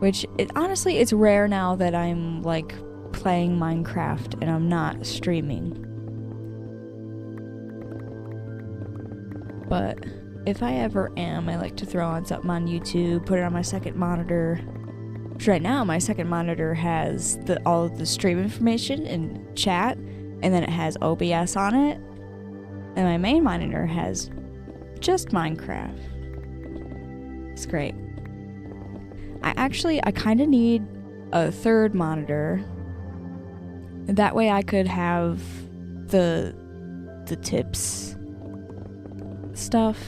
Which, honestly, it's rare now that I'm, like, playing Minecraft and I'm not streaming. But if I ever am, I like to throw on something on YouTube, put it on my second monitor. Which right now my second monitor has all of the stream information and chat, and then it has OBS on it. And my main monitor has just Minecraft. It's great. I kind of need a third monitor. That way I could have the tips stuff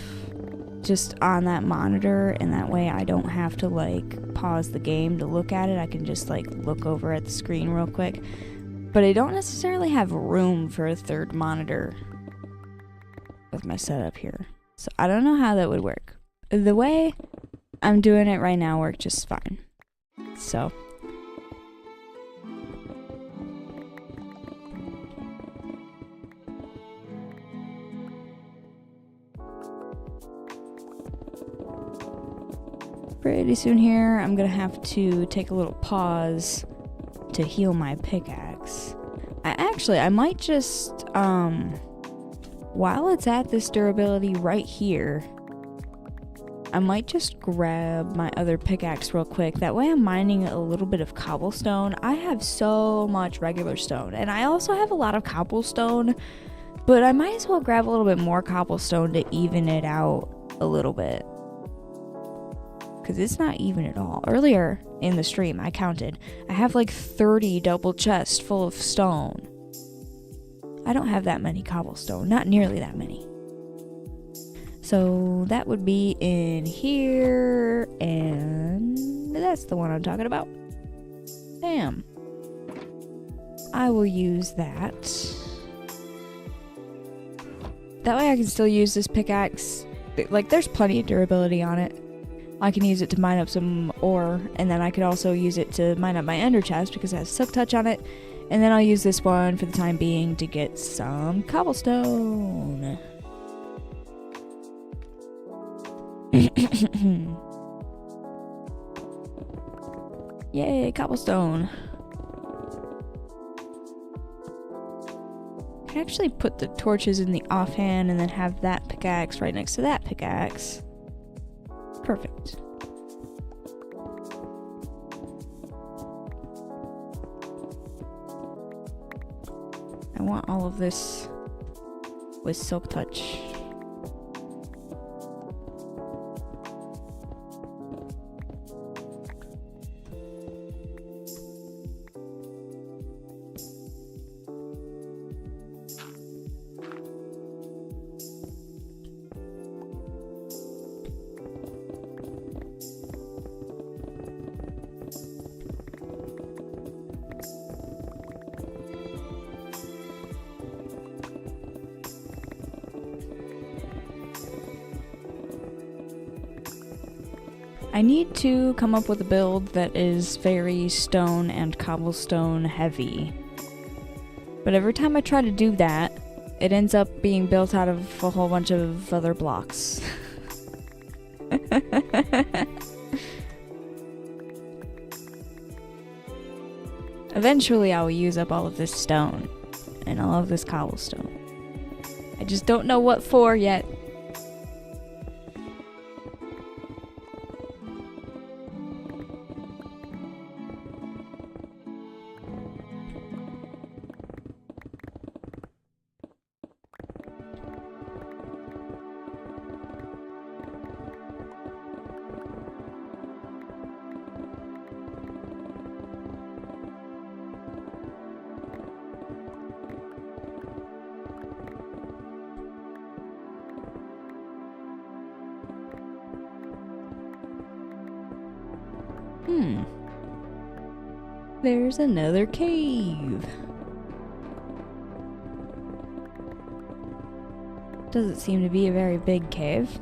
just on that monitor, and that way I don't have to like pause the game to look at it. I can just like look over at the screen real quick. But I don't necessarily have room for a third monitor with my setup here. So I don't know how that would work. The way I'm doing it right now works just fine. So pretty soon here, I'm gonna have to take a little pause to heal my pickaxe. I might just, while it's at this durability right here, I might just grab my other pickaxe real quick. That way I'm mining a little bit of cobblestone. I have so much regular stone, and I also have a lot of cobblestone, but I might as well grab a little bit more cobblestone to even it out a little bit. Because it's not even at all. Earlier in the stream, I counted. I have like 30 double chests full of stone. I don't have that many cobblestone. Not nearly that many. So that would be in here. And that's the one I'm talking about. Bam. I will use that. That way I can still use this pickaxe. Like, there's plenty of durability on it. I can use it to mine up some ore, and then I could also use it to mine up my ender chest because it has silk touch on it. And then I'll use this one for the time being to get some cobblestone. Yay, cobblestone. I can actually put the torches in the offhand and then have that pickaxe right next to that pickaxe. Perfect. I want all of this with silk touch. I need to come up with a build that is very stone and cobblestone heavy. But every time I try to do that, it ends up being built out of a whole bunch of other blocks. Eventually I will use up all of this stone and all of this cobblestone. I just don't know what for yet. There's another cave. Doesn't seem to be a very big cave.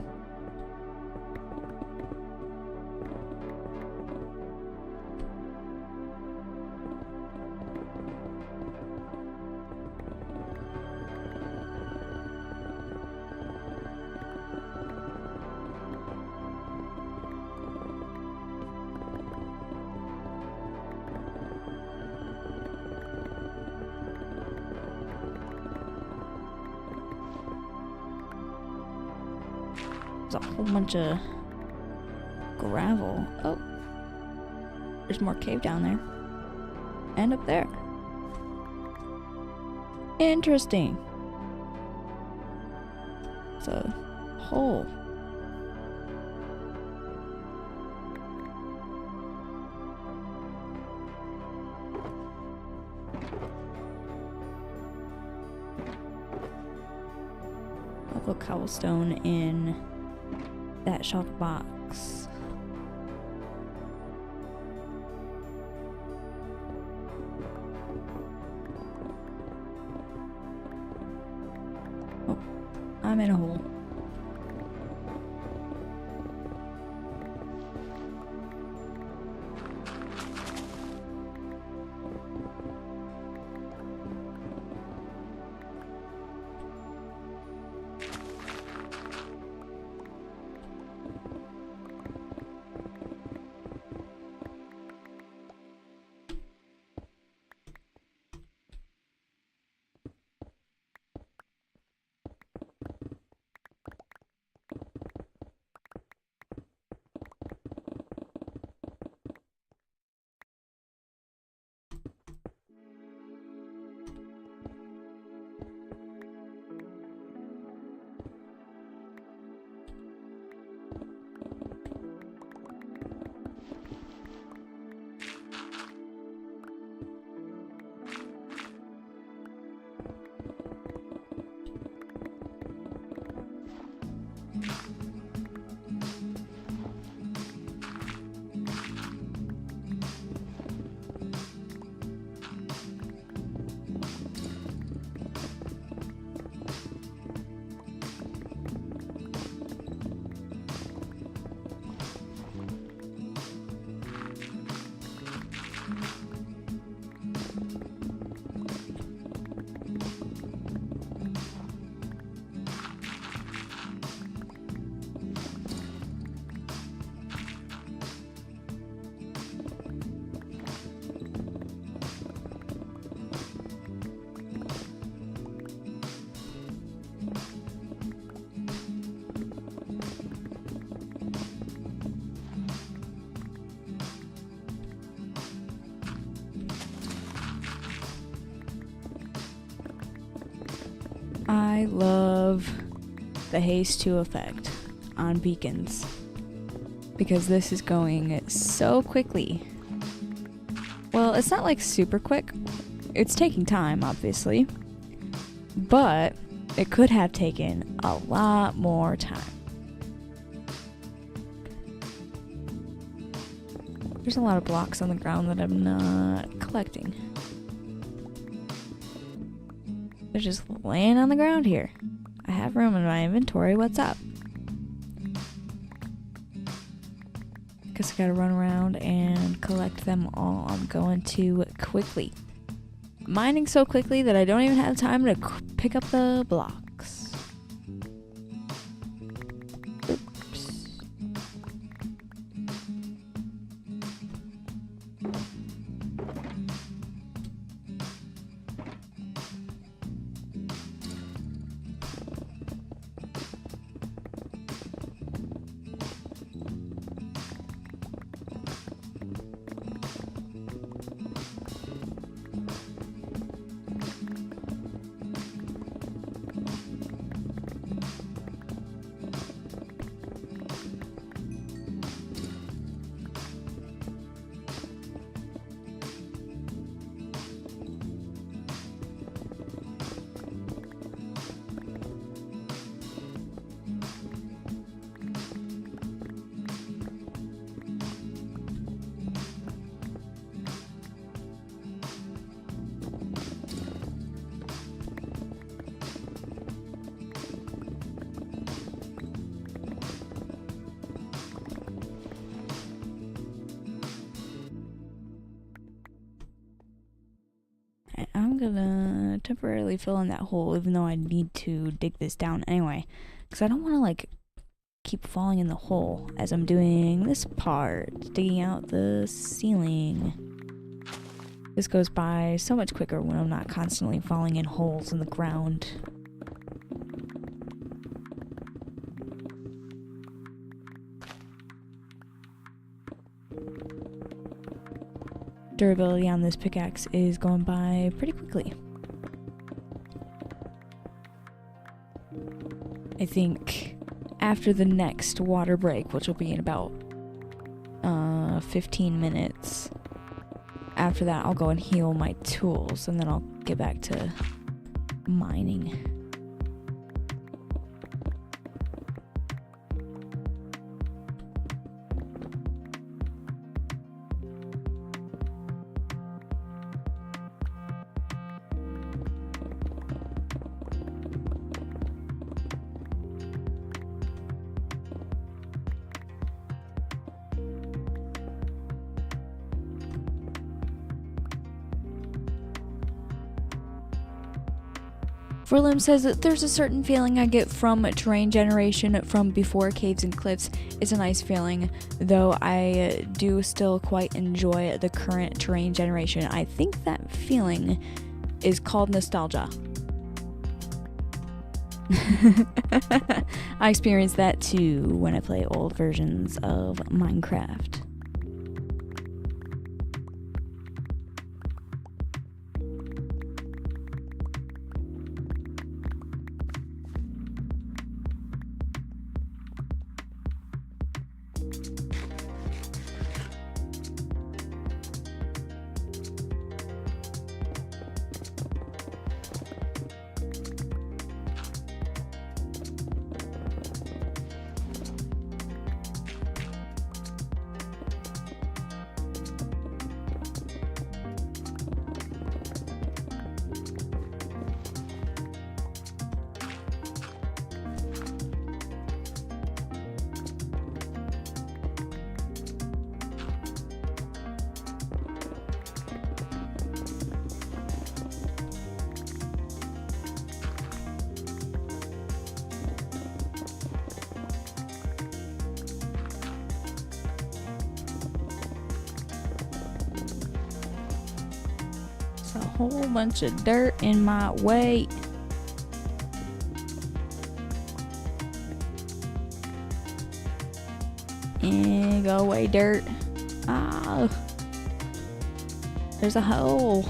There's a whole bunch of gravel. Oh, there's more cave down there. And up there. Interesting. It's a hole. I'll put cobblestone in that shop box. Oh, I'm in a hole. I love the haste 2 effect on beacons because this is going so quickly. Well, it's not like super quick. It's taking time, obviously, but it could have taken a lot more time. There's a lot of blocks on the ground that I'm not collecting. They're just laying on the ground here. I have room in my inventory. What's up? Guess I gotta run around and collect them all. I'm going to quickly. Mining so quickly that I don't even have time to pick up the blocks. Oops. I'm gonna temporarily fill in that hole, even though I need to dig this down anyway. Because I don't want to, like, keep falling in the hole as I'm doing this part, digging out the ceiling. This goes by so much quicker when I'm not constantly falling in holes in the ground. Durability on this pickaxe is going by pretty quickly. I think after the next water break, which will be in about 15 minutes, after that I'll go and heal my tools, and then I'll get back to mining. Forlim says that there's a certain feeling I get from terrain generation from before Caves and Cliffs. It's a nice feeling, though I do still quite enjoy the current terrain generation. I think that feeling is called nostalgia. I experience that too when I play old versions of Minecraft. A whole bunch of dirt in my way. And go away, dirt. Ah, there's a hole.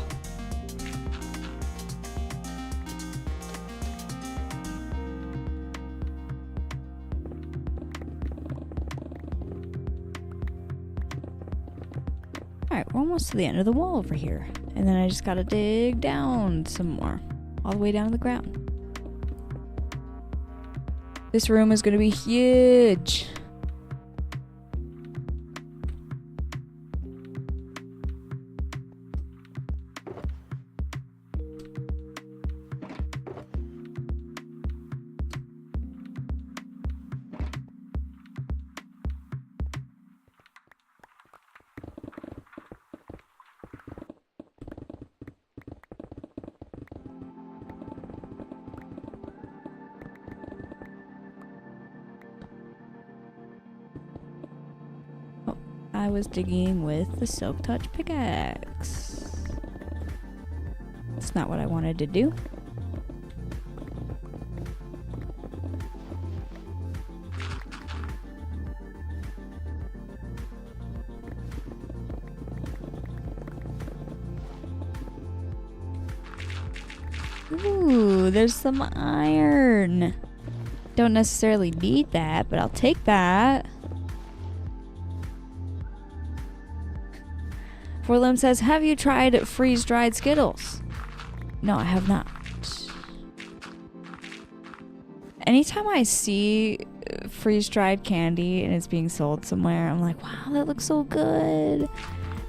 Alright, we're almost to the end of the wall over here. And then I just gotta dig down some more. All the way down to the ground. This room is gonna be huge. I was digging with the Silk Touch pickaxe. That's not what I wanted to do. Ooh, there's some iron. Don't necessarily need that, but I'll take that. Forlim says, have you tried freeze-dried Skittles? No, I have not. Anytime I see freeze-dried candy and it's being sold somewhere, I'm like, wow, that looks so good.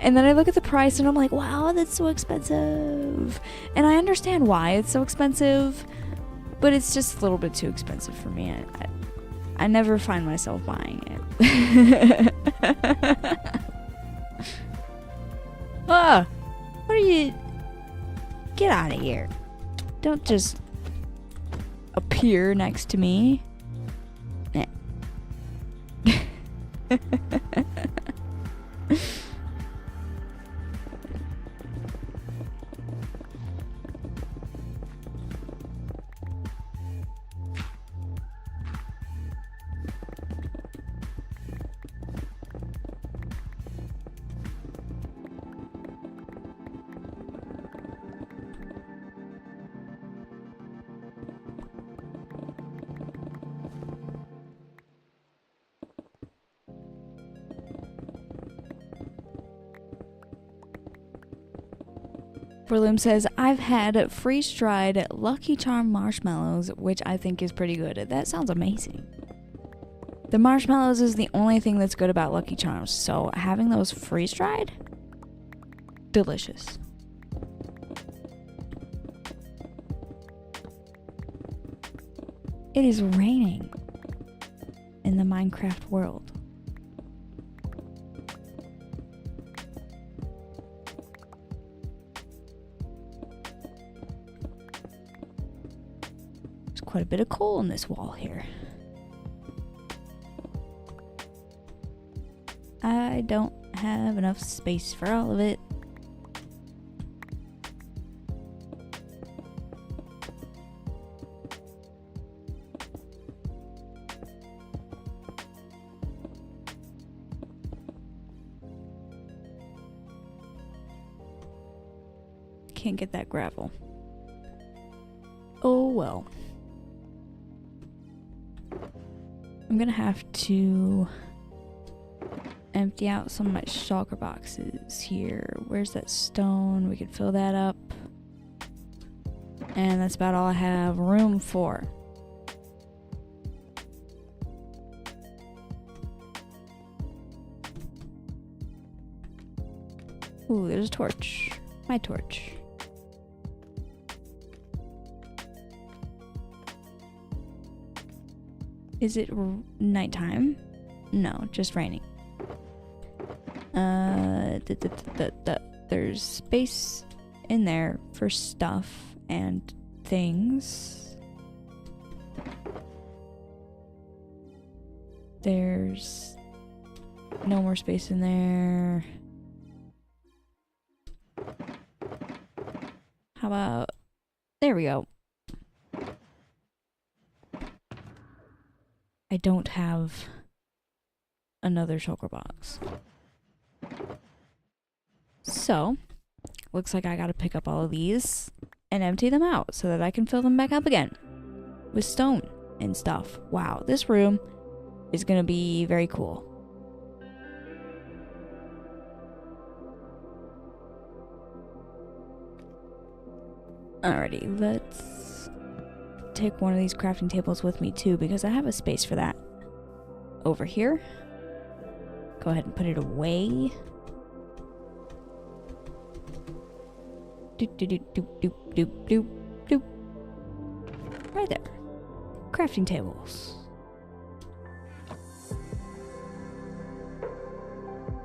And then I look at the price and I'm like, wow, that's so expensive. And I understand why it's so expensive, but it's just a little bit too expensive for me. I never find myself buying it. Ah, what are you? Get out of here. Don't just appear next to me. Eh. Verloom says, I've had freeze-dried Lucky Charm marshmallows, which I think is pretty good. That sounds amazing. The marshmallows is the only thing that's good about Lucky Charms, so having those freeze-dried? Delicious. It is raining in the Minecraft world. Quite a bit of coal in this wall here. I don't have enough space for all of it. Can't get that gravel. Oh well. I'm gonna have to empty out some of my shulker boxes here. Where's that stone? We could fill that up. And that's about all I have room for. Ooh, there's a torch. My torch. Is it nighttime? No, just raining. There's space in there for stuff and things. There's no more space in there. How about... There we go. I don't have another shulker box. So, looks like I gotta pick up all of these and empty them out so that I can fill them back up again with stone and stuff. Wow, this room is gonna be very cool. Alrighty, let's take one of these crafting tables with me too, because I have a space for that over here. Go ahead and put it away. Doop, doop, doop, doop, doop, doop, doop. Right there. Crafting tables.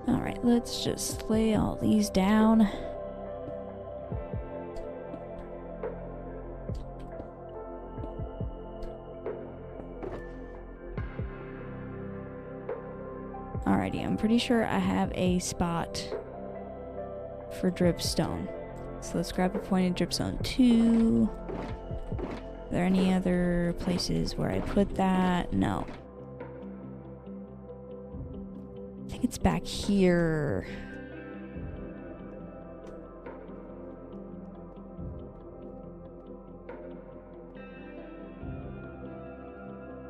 Alright, let's just lay all these down. Alrighty, I'm pretty sure I have a spot for dripstone. So let's grab a pointed dripstone 2. Are there any other places where I put that? No. I think it's back here.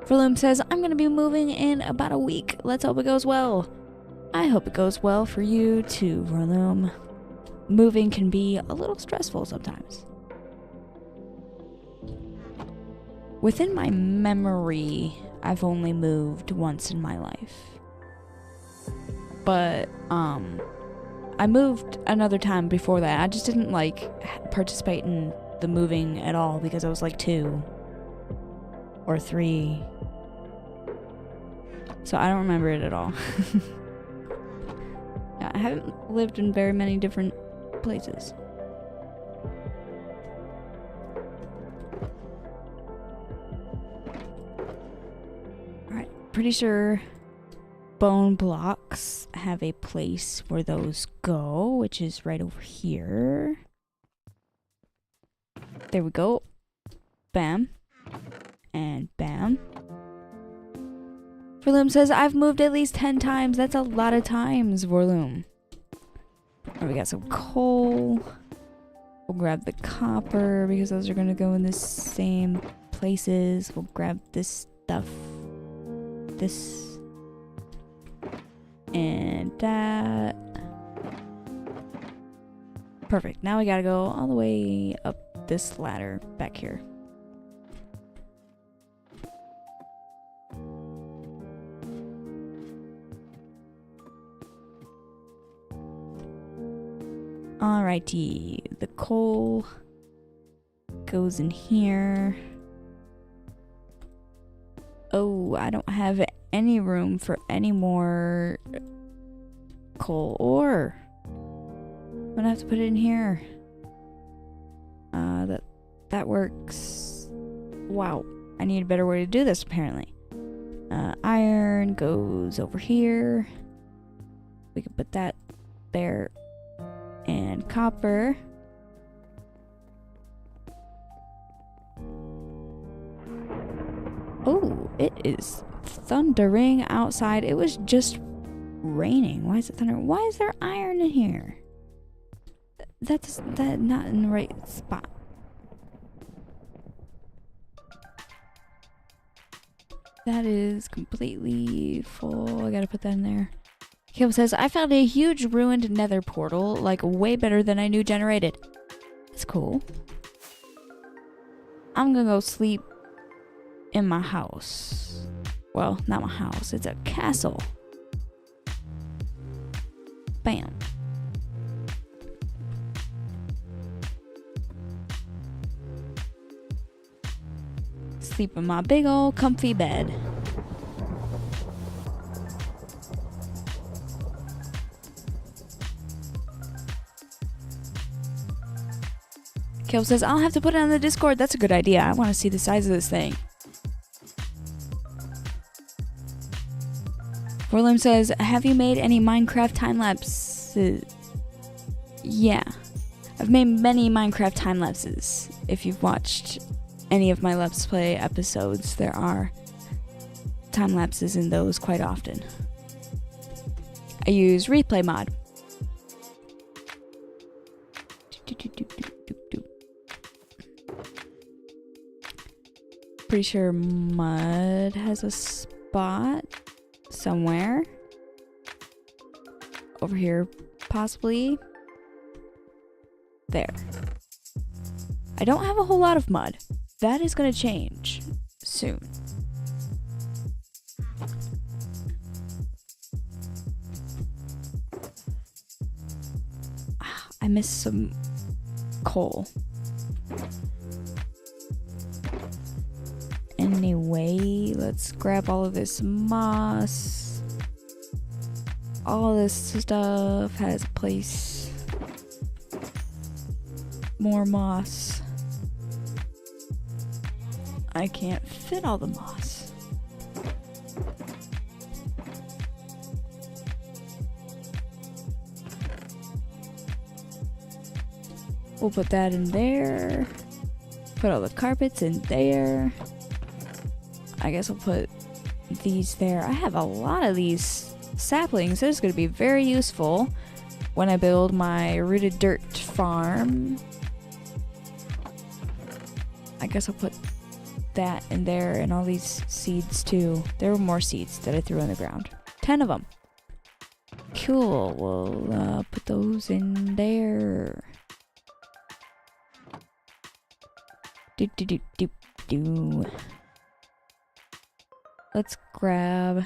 Verloom says, I'm going to be moving in about a week. Let's hope it goes well. I hope it goes well for you too, Verloom. Moving can be a little stressful sometimes. Within my memory, I've only moved once in my life. But, I moved another time before that. I just didn't, participate in the moving at all because I was, 2 or 3. So I don't remember it at all. I haven't lived in very many different places. pretty sure bone blocks have a place where those go, which is right over here. There we go. Bam. And bam. Vorloom says, I've moved at least 10 times. That's a lot of times, Vorloom. Alright, we got some coal. We'll grab the copper because those are going to go in the same places. We'll grab this stuff. This. And that. Perfect. Now we gotta go all the way up this ladder back here. Alrighty, the coal goes in here. Oh, I don't have any room for any more coal ore. I'm gonna have to put it in here. That works. Wow, I need a better way to do this apparently. Iron goes over here. We can put that there. And copper. Oh, it is thundering outside. It was just raining. Why is it thundering? Why is there iron in here? That's not in the right spot. That is completely full. I gotta put that in there. Caleb says, I found a huge ruined nether portal, like way better than I knew generated. That's cool. I'm gonna go sleep in my house. Well, not my house, it's a castle. Bam. Sleep in my big old comfy bed. Caleb says, I'll have to put it on the Discord. That's a good idea. I want to see the size of this thing. Vorloom says, have you made any Minecraft time lapses? Yeah. I've made many Minecraft time lapses. If you've watched any of my Let's Play episodes, there are time lapses in those quite often. I use Replay Mod. Pretty sure mud has a spot somewhere. Over here, possibly. There. I don't have a whole lot of mud. That is going to change soon. I missed some coal. Anyway, let's grab all of this moss. All this stuff has a place. More moss. I can't fit all the moss. We'll put that in there. Put all the carpets in there. I guess I'll put these there. I have a lot of these saplings. This is going to be very useful when I build my rooted dirt farm. I guess I'll put that in there and all these seeds too. There were more seeds that I threw on the ground. 10 of them. Cool. We'll put those in there. Do. Let's grab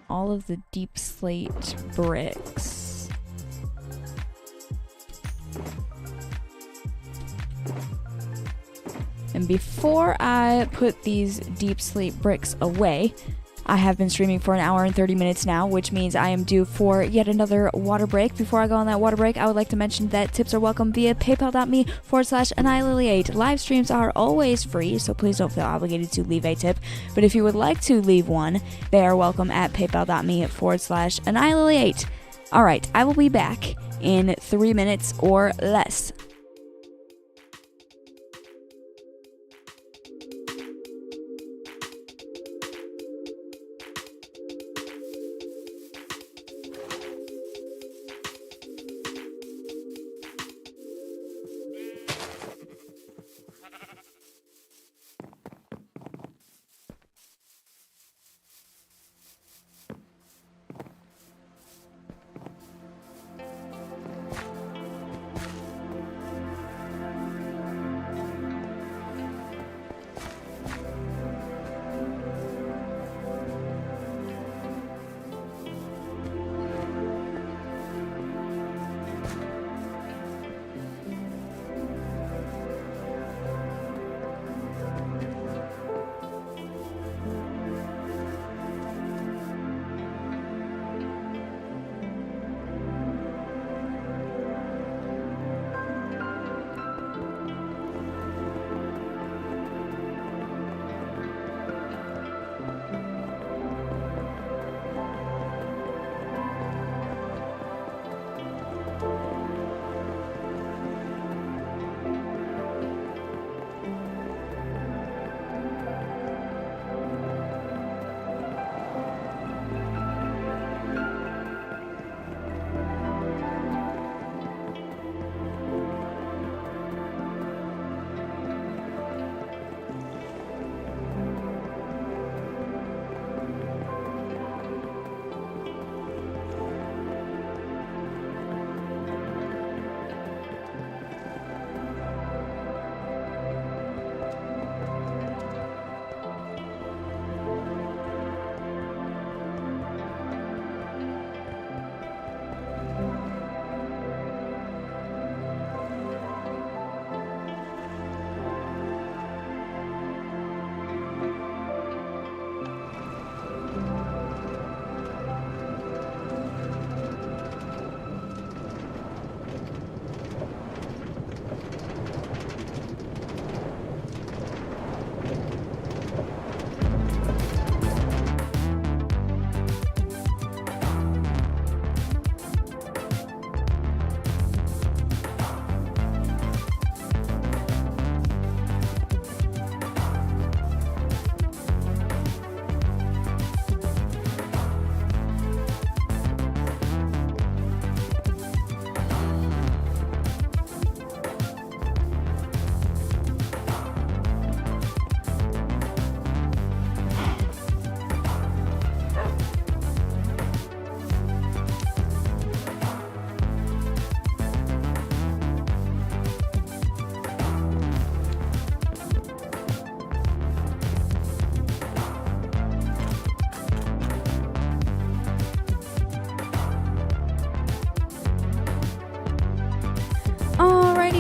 all of the deep slate bricks. And before I put these deep slate bricks away, I have been streaming for an hour and 30 minutes now, which means I am due for yet another water break. Before I go on that water break, I would like to mention that tips are welcome via paypal.me/AnniLily8. Live streams are always free, so please don't feel obligated to leave a tip. But if you would like to leave one, they are welcome at paypal.me/AnniLily8. Alright, I will be back in 3 minutes or less.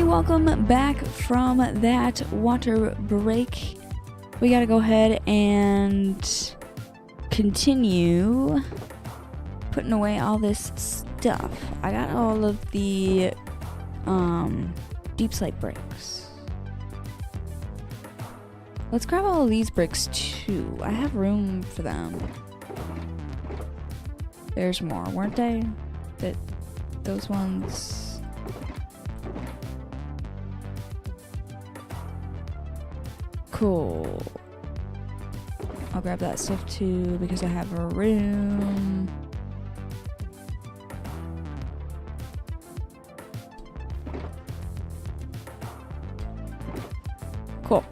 Welcome back from that water break. We gotta go ahead and continue putting away all this stuff. I got all of the deep slate bricks. Let's grab all of these bricks too. I have room for them. There's more, weren't they? Those ones. Cool. I'll grab that stuff too because I have a room. Cool.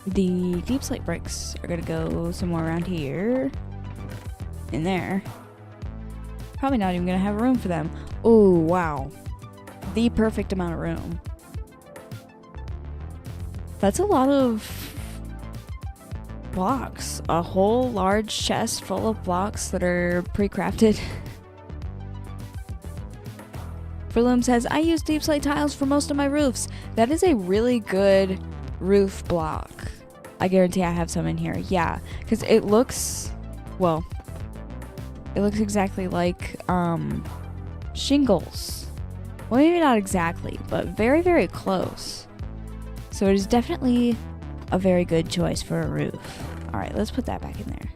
The deep slate bricks are gonna go somewhere around here. In there. Probably not even gonna have room for them. Oh, wow. The perfect amount of room. That's a lot of blocks. A whole large chest full of blocks that are pre-crafted. Verloom says, I use deep slate tiles for most of my roofs. That is a really good roof block. I guarantee I have some in here. Yeah, because it looks, well, it looks exactly like shingles. Well, maybe not exactly, but very, very close. So it is definitely a very good choice for a roof. All right, let's put that back in there.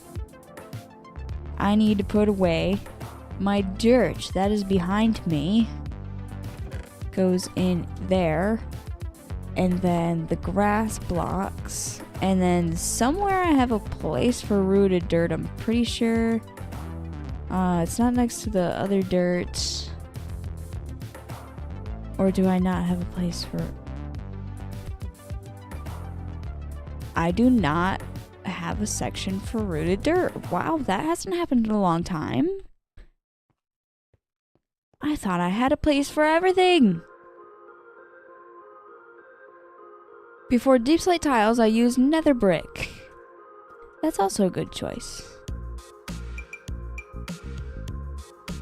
I need to put away my dirt that is behind me. Goes in there. And then the grass blocks. And then somewhere I have a place for rooted dirt, I'm pretty sure. It's not next to the other dirt. Or do I not have a place for... I do not have a section for rooted dirt. Wow, that hasn't happened in a long time. I thought I had a place for everything. Before deep slate tiles, I use nether brick. That's also a good choice.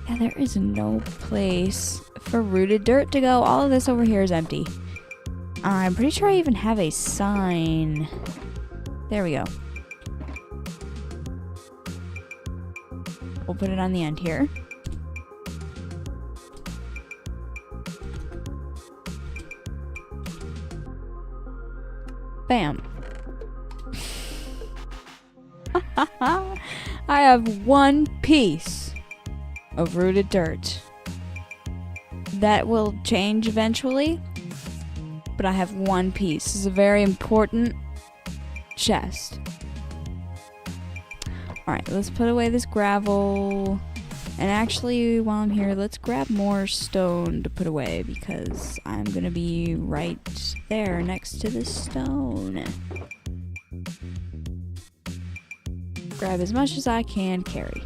Yeah, there is no place for rooted dirt to go. All of this over here is empty. I'm pretty sure I even have a sign. There we go. We'll put it on the end here. Bam. I have one piece of rooted dirt. That will change eventually, but I have one piece. This is a very important chest. Alright, let's put away this gravel. And actually, while I'm here, let's grab more stone to put away because I'm gonna be right there next to the stone. Grab as much as I can carry.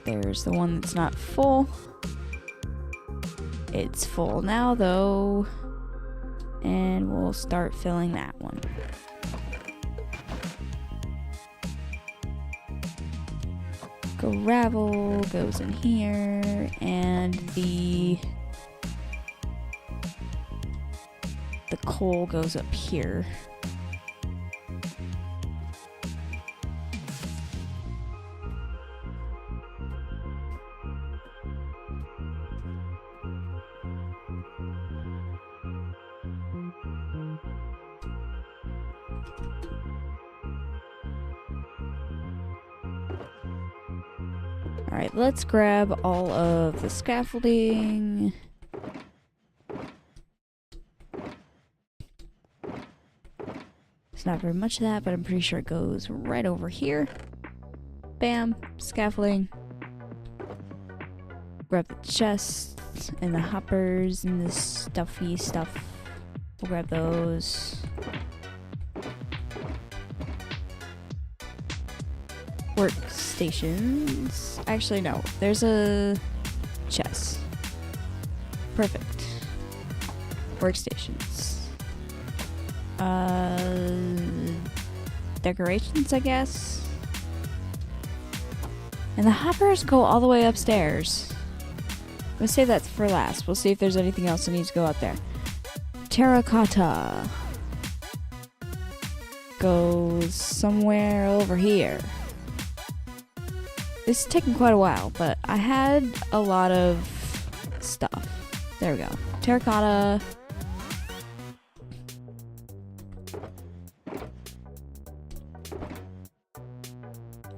There's the one that's not full. It's full now though. And we'll start filling that one. Gravel goes in here, and the coal goes up here. Alright, let's grab all of the scaffolding. It's not very much of that, but I'm pretty sure it goes right over here. Bam, scaffolding. Grab the chests and the hoppers and the stuffy stuff. We'll grab those. Workstations. Actually, no. There's a chest. Perfect. Workstations. Decorations, I guess. And the hoppers go all the way upstairs. I'm gonna save that for last. We'll see if there's anything else that needs to go up there. Terracotta goes somewhere over here. This is taking quite a while, but I had a lot of stuff. There we go. Terracotta.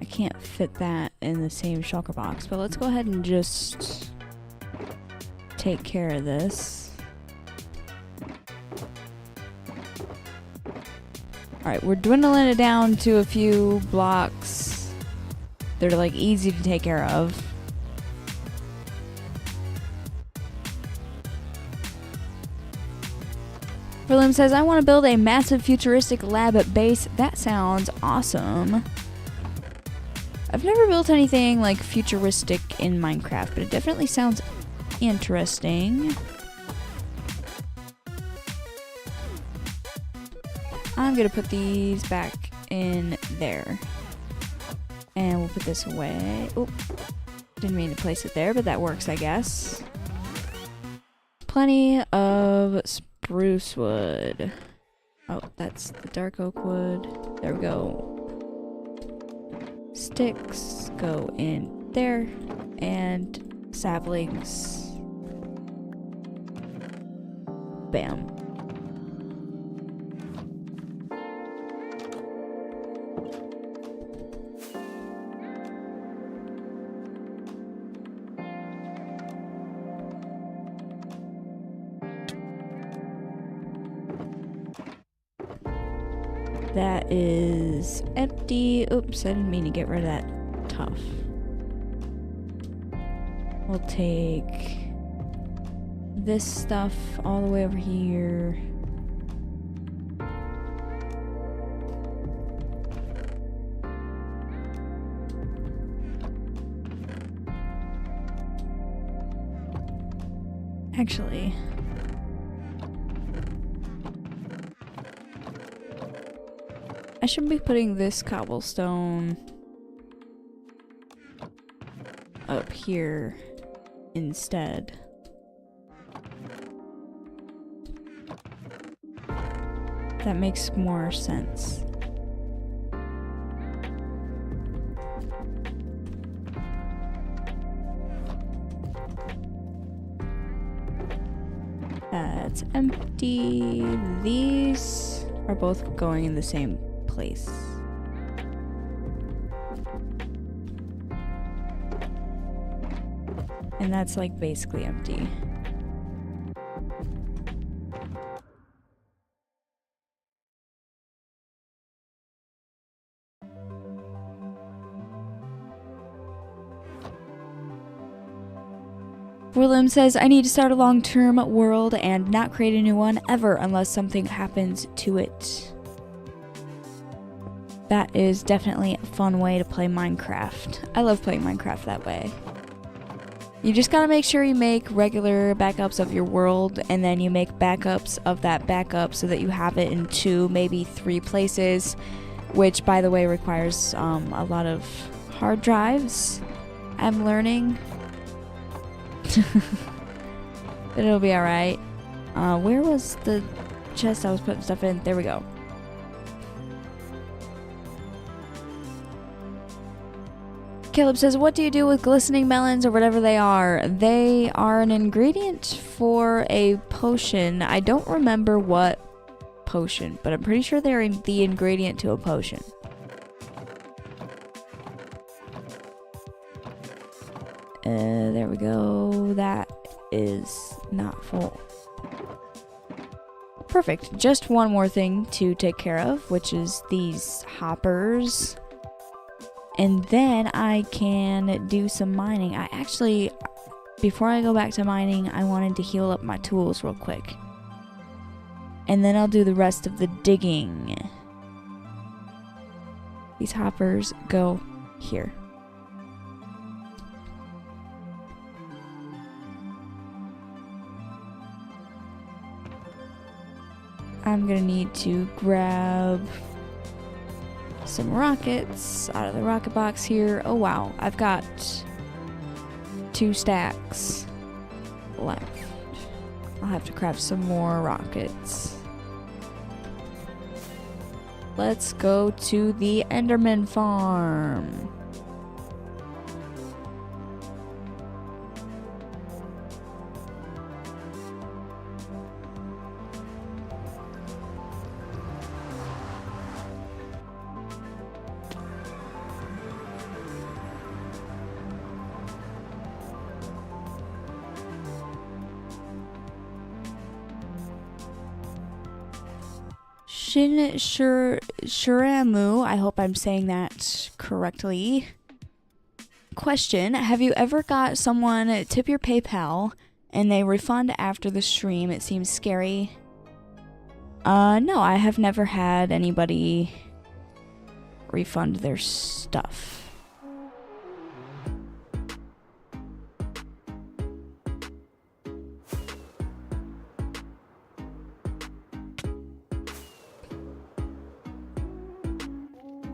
I can't fit that in the same shulker box, but let's go ahead and just take care of this. Alright, we're dwindling it down to a few blocks. They're like easy to take care of. Berlim says, I want to build a massive futuristic lab at base. That sounds awesome. I've never built anything like futuristic in Minecraft, but it definitely sounds interesting. I'm gonna put these back in there. And we'll put this away. Oop. Didn't mean to place it there, but that works, I guess. Plenty of spruce wood. Oh, that's the dark oak wood. There we go. Sticks go in there. And saplings. Bam. That is empty. Oops, I didn't mean to get rid of that tough. We'll take this stuff all the way over here. Actually, I should be putting this cobblestone up here instead. That makes more sense. That's empty. These are both going in the same place. And that's like basically empty. William says, I need to start a long-term world and not create a new one ever unless something happens to it. That is definitely a fun way to play Minecraft. I love playing Minecraft that way. You just gotta make sure you make regular backups of your world, and then you make backups of that backup so that you have it in 2, maybe 3 places, which, by the way, requires a lot of hard drives. I'm learning. But it'll be alright. Where was the chest I was putting stuff in? There we go. Caleb says, what do you do with glistening melons or whatever they are? They are an ingredient for a potion. I don't remember what potion, but I'm pretty sure they're the ingredient to a potion. There we go. That is not full. Perfect. Just one more thing to take care of, which is these hoppers. And then I can do some mining. I actually, before I go back to mining, I wanted to heal up my tools real quick. And then I'll do the rest of the digging. These hoppers go here. I'm gonna need to grab some rockets out of the rocket box here. Oh wow, I've got 2 stacks left. I'll have to craft some more rockets. Let's go to the Enderman farm. Shuramu, I hope I'm saying that correctly. Question, have you ever got someone tip your PayPal and they refund after the stream? It seems scary. No, I have never had anybody refund their stuff.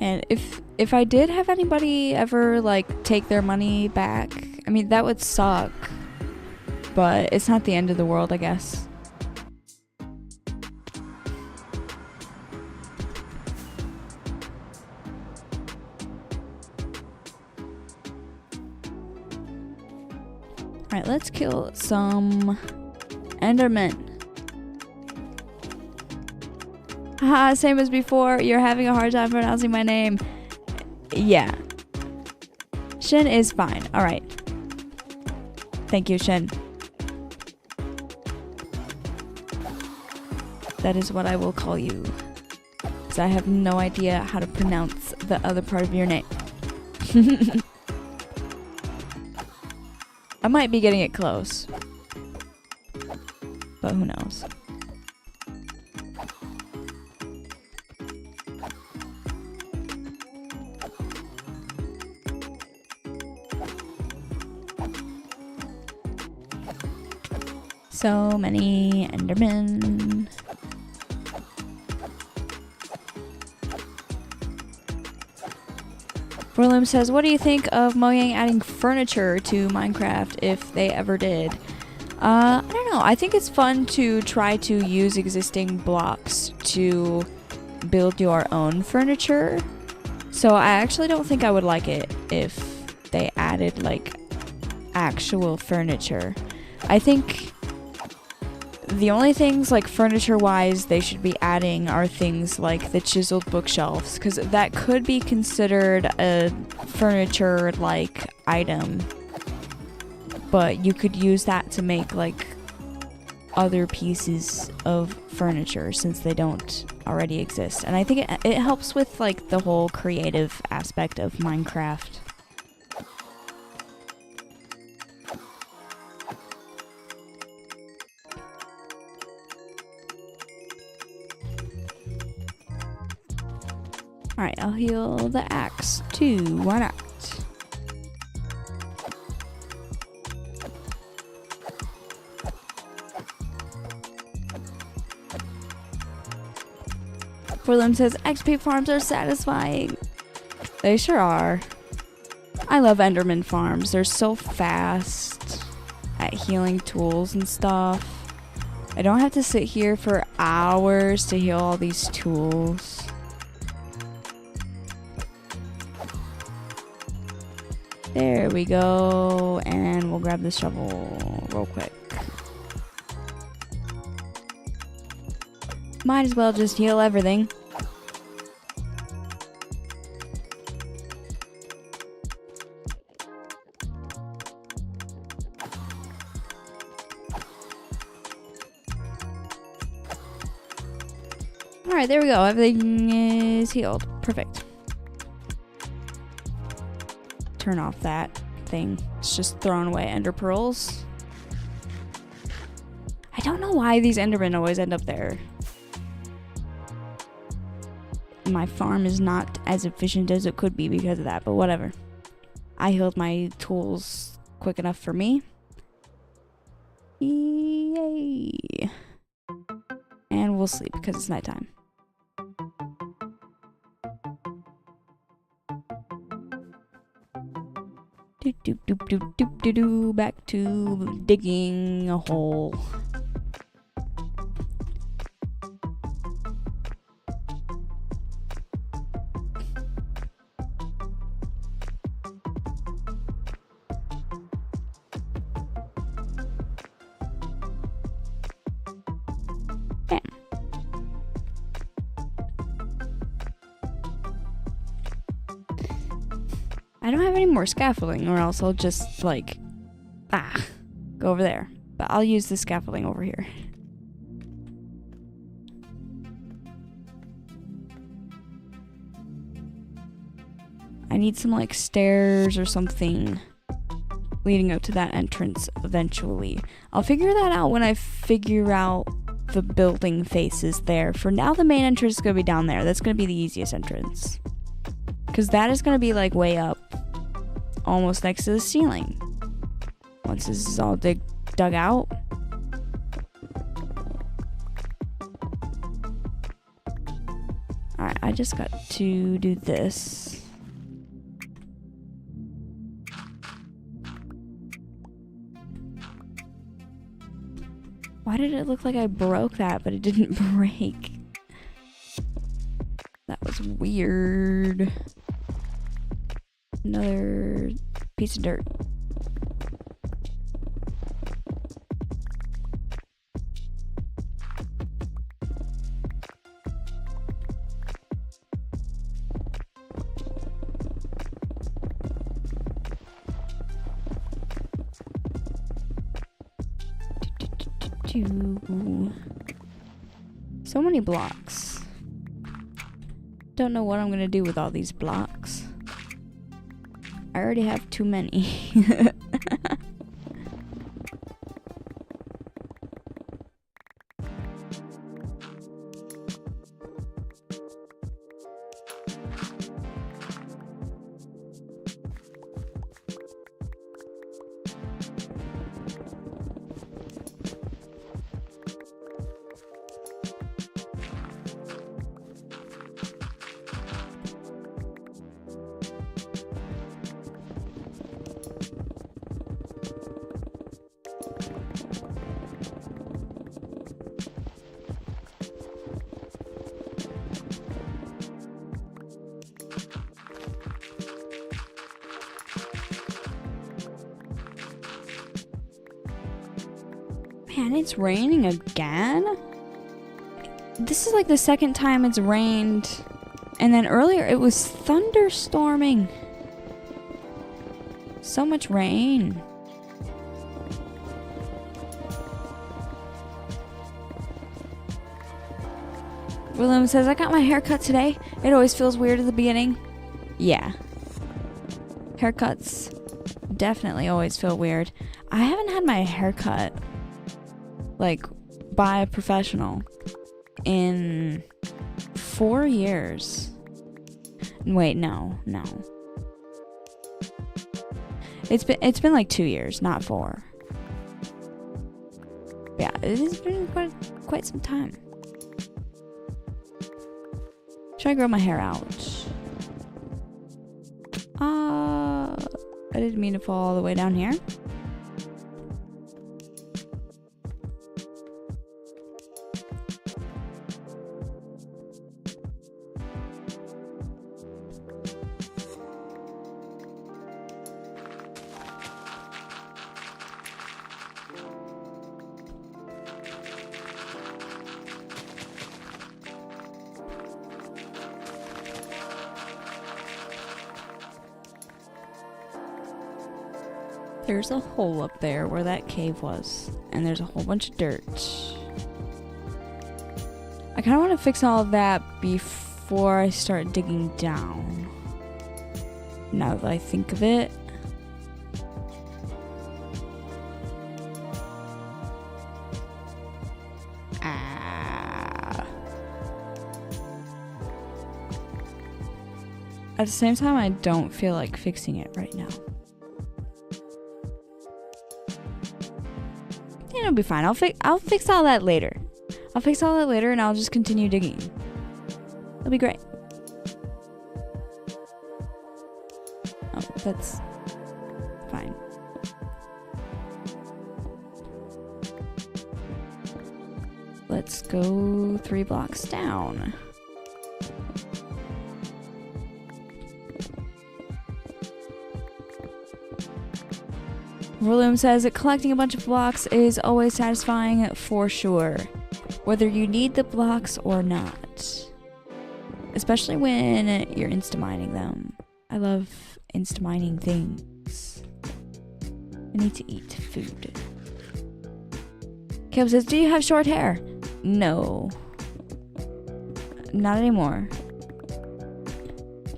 And if I did have anybody ever like take their money back I mean, that would suck, but it's not the end of the world, I guess. Alright, let's kill some Endermen. Haha, same as before. You're having a hard time pronouncing my name. Yeah. Shin is fine. Alright. Thank you, Shin. That is what I will call you. Because I have no idea how to pronounce the other part of your name. I might be getting it close. But who knows? So many Endermen. Berlim says, what do you think of Mojang adding furniture to Minecraft if they ever did? I don't know. I think it's fun to try to use existing blocks to build your own furniture. So I actually don't think I would like it if they added like actual furniture. I think the only things like furniture wise they should be adding are things like the chiseled bookshelves, because that could be considered a furniture like item, but you could use that to make like other pieces of furniture since they don't already exist. And I think it helps with like the whole creative aspect of Minecraft. Alright, I'll heal the axe too. Why not? Berlim says XP farms are satisfying. They sure are. I love Enderman farms. They're so fast at healing tools and stuff. I don't have to sit here for hours to heal all these tools. There we go, and we'll grab the shovel real quick. Might as well just heal everything. Alright, there we go. Everything is healed. Perfect. Turn off that thing. It's just throwing away ender pearls. I don't know why these endermen always end up there. My farm is not as efficient as it could be because of that, but whatever. I healed my tools quick enough for me. Yay. And we'll sleep because it's nighttime. Back to digging a hole. Bam. I don't have any more scaffolding, or else I'll just, like, go over there. But I'll use the scaffolding over here. I need some, like, stairs or something leading up to that entrance eventually. I'll figure that out when I figure out the building faces there. For now, the main entrance is going to be down there. That's going to be the easiest entrance. Because that is going to be, like, way up. Almost next to the ceiling. Once this is all dug out. Alright, I just got to do this. Why did it look like I broke that, but it didn't break? That was weird. Another piece of dirt. So many blocks. Don't know what I'm gonna do with all these blocks. I already have too many. Man, it's raining again? This is like the second time it's rained. And then earlier it was thunderstorming. So much rain. William says, I got my hair cut today. It always feels weird at the beginning. Yeah. Haircuts definitely always feel weird. I haven't had my hair cut like by a professional in 4 years. Wait, no. It's been like 2 years, not 4. Yeah, it has been quite some time. Should I grow my hair out? I didn't mean to fall all the way down here. There's a hole up there where that cave was, and there's a whole bunch of dirt. I kind of want to fix all of that before I start digging down. Now that I think of it. At the same time, I don't feel like fixing it right now. It'll be fine. I'll fix all that later. I'll fix all that later and I'll just continue digging. It'll be great. Oh, that's fine. Let's go 3 blocks down. William says that collecting a bunch of blocks is always satisfying for sure, whether you need the blocks or not. Especially when you're insta-mining them. I love insta-mining things. I need to eat food. Caleb says, do you have short hair? No. Not anymore.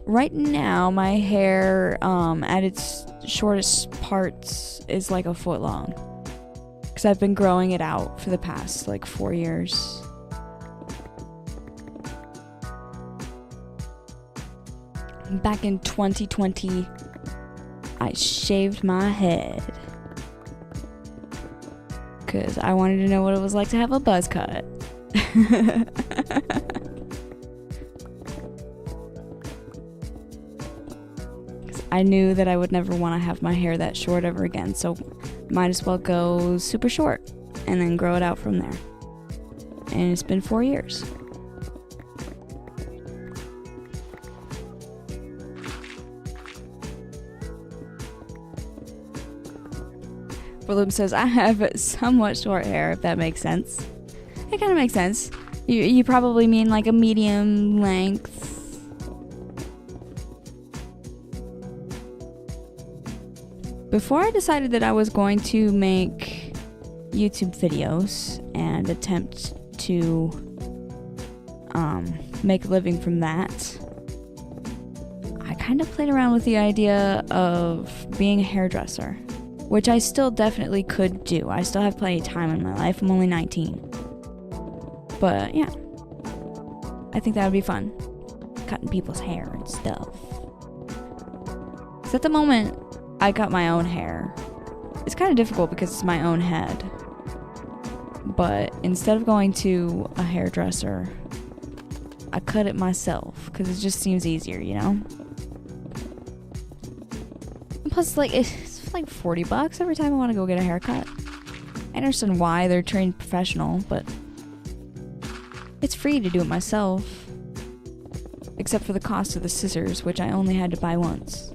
Right now, my hair at its shortest parts is like a foot long. Because I've been growing it out for the past like 4 years. Back in 2020, I shaved my head. Because I wanted to know what it was like to have a buzz cut. I knew that I would never want to have my hair that short ever again, so might as well go super short. and then grow it out from there. And it's been 4 years. Bloom says, I have somewhat short hair, if that makes sense. It kind of makes sense. You probably mean like a medium length. Before I decided that I was going to make YouTube videos and attempt to make a living from that, I kind of played around with the idea of being a hairdresser, which I still definitely could do. I still have plenty of time in my life. I'm only 19. But yeah, I think that would be fun. Cutting people's hair and stuff. So at the moment, I cut my own hair. It's kind of difficult because it's my own head. But instead of going to a hairdresser, I cut it myself because it just seems easier, you know? And plus, like, it's like $40 every time I want to go get a haircut. I understand why they're trained professional, but it's free to do it myself. Except for the cost of the scissors, which I only had to buy once.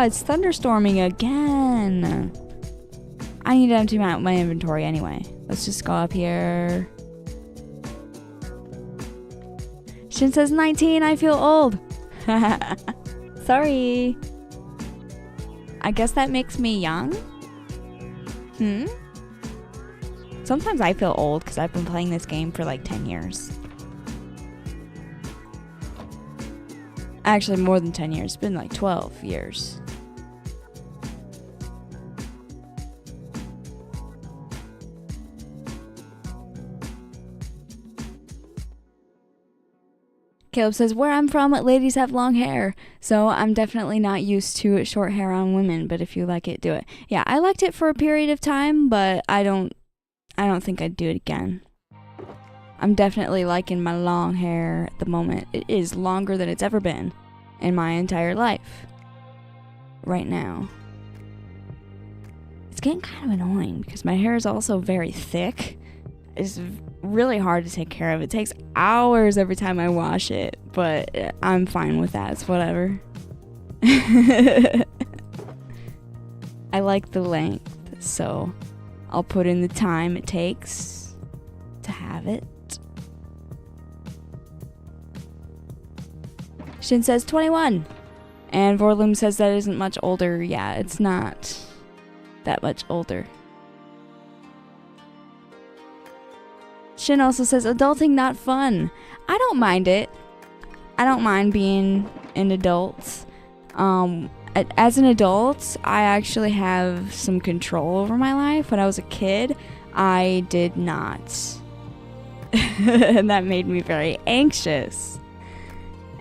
It's thunderstorming again. I need to empty my inventory anyway. Let's just go up here. Shin says 19, I feel old. Sorry. I guess that makes me young? Sometimes I feel old because I've been playing this game for like 10 years. Actually, more than 10 years. It's been like 12 years. Caleb says, where I'm from, ladies have long hair. So I'm definitely not used to short hair on women, but if you like it, do it. Yeah, I liked it for a period of time, but I don't think I'd do it again. I'm definitely liking my long hair at the moment. It is longer than it's ever been in my entire life. Right now. It's getting kind of annoying because my hair is also very thick. It's really hard to take care of. It takes hours every time I wash it, but I'm fine with that. It's whatever. I like the length, so I'll put in the time it takes to have it. Shin says 21. And Vorloom says that isn't much older. Yeah, it's not that much older. Shin also says adulting not fun. I don't mind it. I don't mind being an adult. As an adult, I actually have some control over my life. When I was a kid, I did not. And that made me very anxious.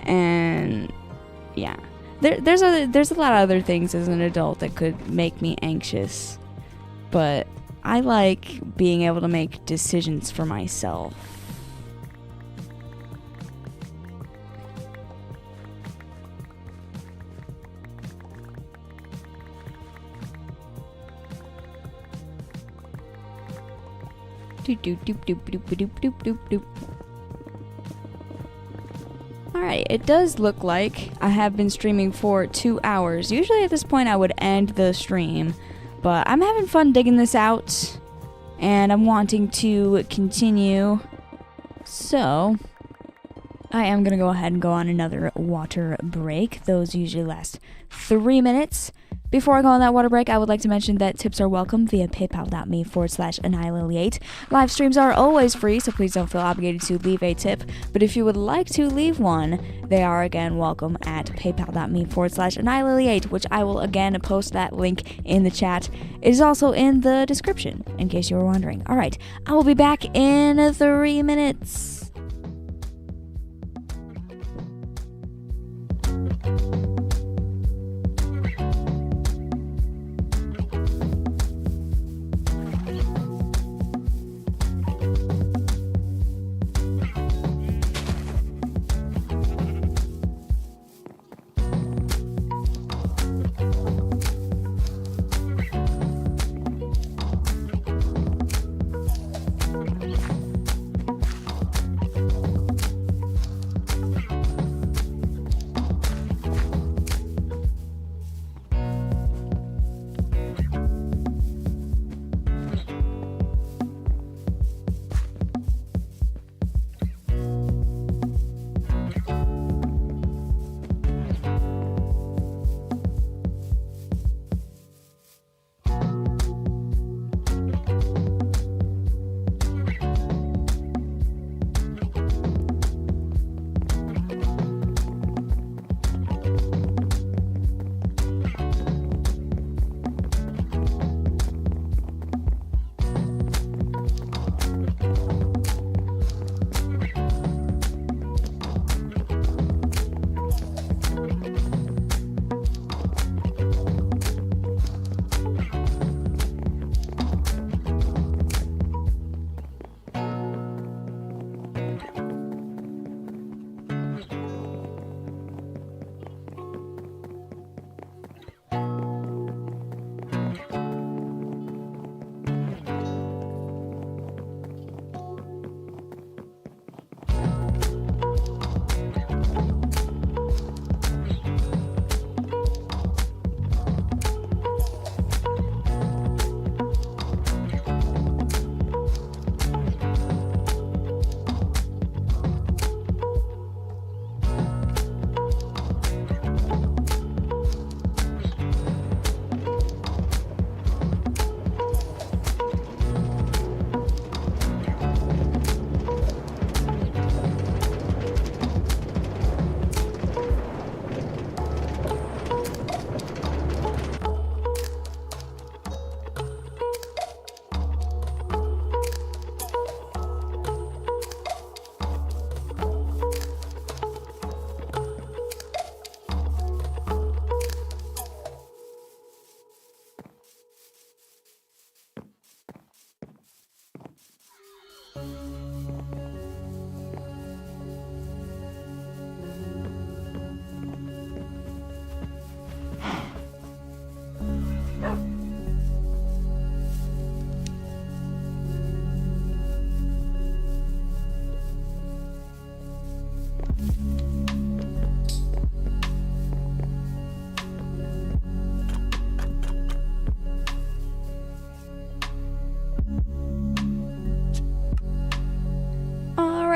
And yeah, there's a lot of other things as an adult that could make me anxious, but I like being able to make decisions for myself. Doop doop doop doop doop doop doop doop doop. Alright, it does look like I have been streaming for 2 hours. Usually at this point I would end the stream, but I'm having fun digging this out, and I'm wanting to continue. So, I am going to go ahead and go on another water break. Those usually last 3 minutes. Before I go on that water break, I would like to mention that tips are welcome via paypal.me/AnniLily8. Live streams are always free, so please don't feel obligated to leave a tip. But if you would like to leave one, they are again welcome at paypal.me/AnniLily8, which I will again post that link in the chat. It is also in the description, in case you were wondering. Alright, I will be back in 3 minutes.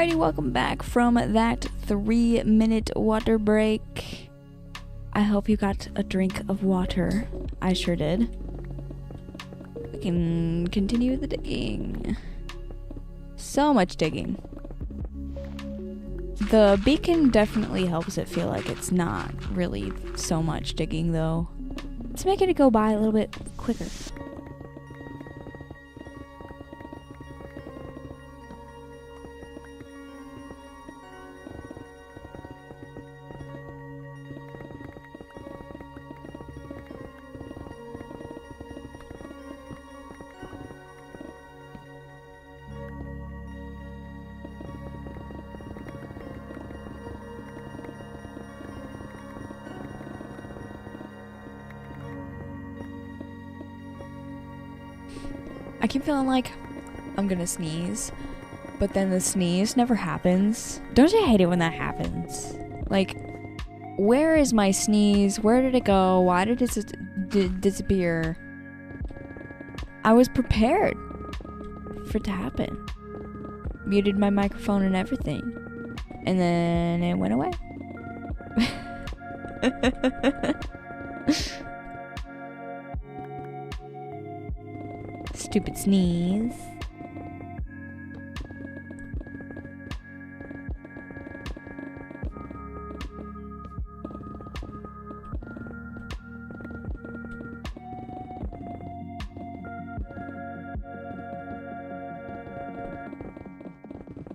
Alrighty, welcome back from that 3-minute water break. I hope you got a drink of water. I sure did. We can continue the digging. So much digging. The beacon definitely helps it feel like it's not really so much digging though. Let's make it go by a little bit quicker. I keep feeling like I'm gonna sneeze, but then the sneeze never happens. Don't you hate it when that happens? Like, where is my sneeze? Where did it go? Why did it disappear? I was prepared for it to happen. Muted my microphone and everything. And then it went away. Stupid sneeze.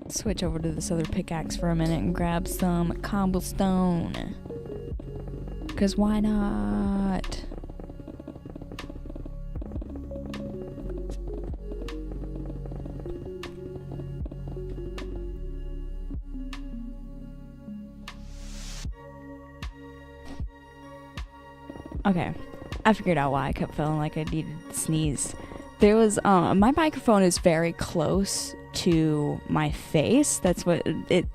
Switch over to this other pickaxe for a minute and grab some cobblestone. 'Cause why not? Okay, I figured out why I kept feeling like I needed to sneeze. There was, my microphone is very close to my face. That's what it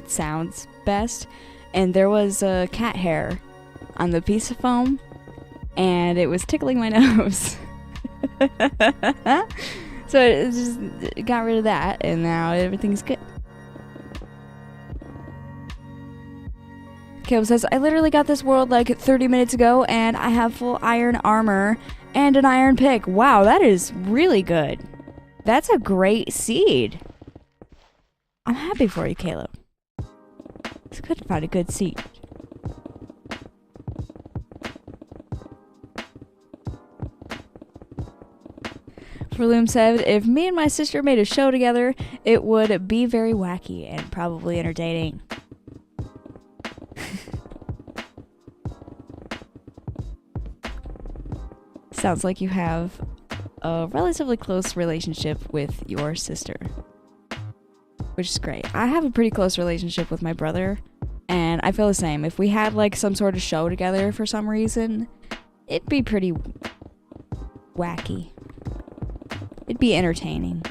sounds best. And there was a cat hair on the piece of foam, and it was tickling my nose. So it just got rid of that, and now everything's good. Caleb says, I literally got this world like 30 minutes ago and I have full iron armor and an iron pick. Wow, that is really good. That's a great seed. I'm happy for you, Caleb. It's good to find a good seed. Verloom said, if me and my sister made a show together, it would be very wacky and probably entertaining. Sounds like you have a relatively close relationship with your sister, which is great. I have a pretty close relationship with my brother, and I feel the same. If we had like some sort of show together for some reason, it'd be pretty wacky. It'd be entertaining.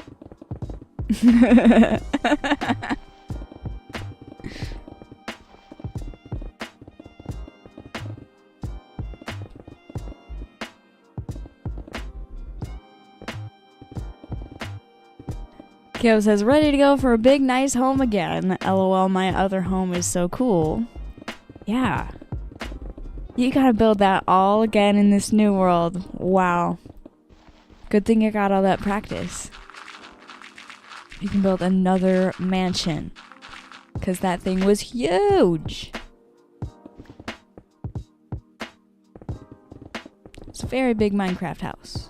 Kyo says, ready to go for a big, nice home again. LOL, my other home is so cool. Yeah. You gotta build that all again in this new world. Wow. Good thing you got all that practice. You can build another mansion. 'Cause that thing was huge. It's a very big Minecraft house.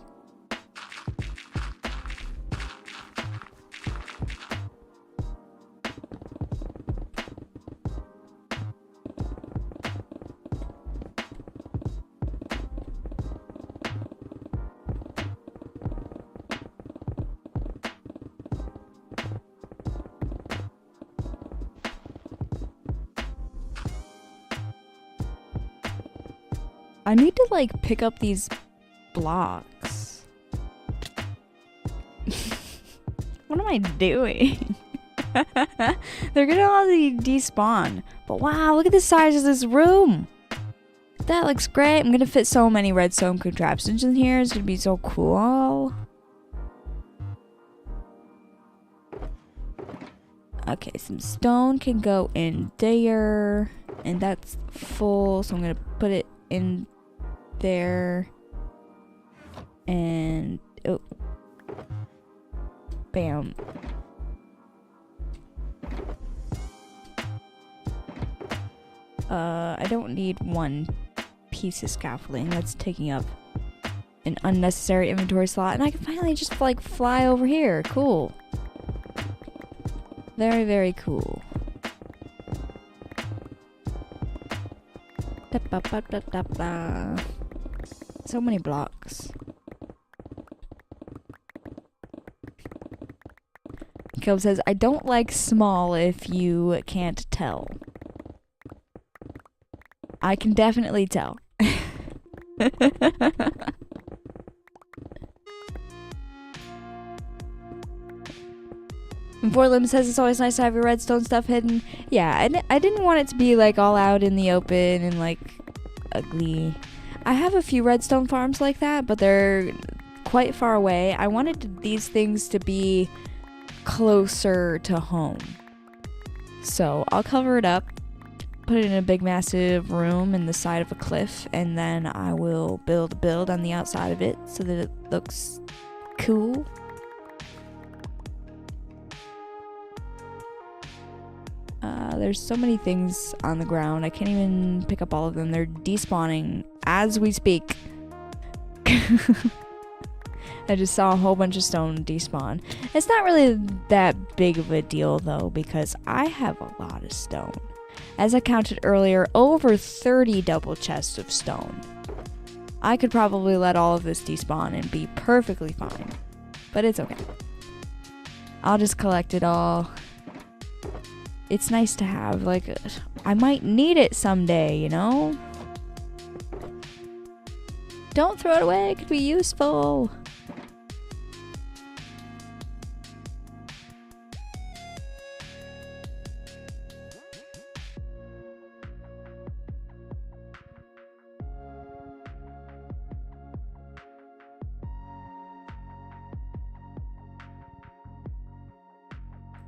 I need to like pick up these blocks. What am I doing? They're gonna all despawn. But wow, look at the size of this room. That looks great. I'm gonna fit so many redstone contraptions in here. It's gonna be so cool. Okay, some stone can go in there. And that's full, so I'm gonna put it in there. And oh, bam. I don't need one piece of scaffolding. That's taking up an unnecessary inventory slot, and I can finally just like fly over here. Cool. Very, very cool. So many blocks. Caleb says, I don't like small if you can't tell. I can definitely tell. And Four Limbs says it's always nice to have your redstone stuff hidden. Yeah, I didn't want it to be like all out in the open and like ugly. I have a few redstone farms like that, but they're quite far away. I wanted these things to be closer to home. So I'll cover it up, put it in a big massive room in the side of a cliff, and then I will build a build on the outside of it so that it looks cool. There's so many things on the ground. I can't even pick up all of them. They're despawning as we speak. I just saw a whole bunch of stone despawn. It's not really that big of a deal though, because I have a lot of stone. As I counted earlier, over 30 double chests of stone. I could probably let all of this despawn and be perfectly fine. But it's okay. I'll just collect it all. It's nice to have, like, I might need it someday, you know? Don't throw it away, it could be useful.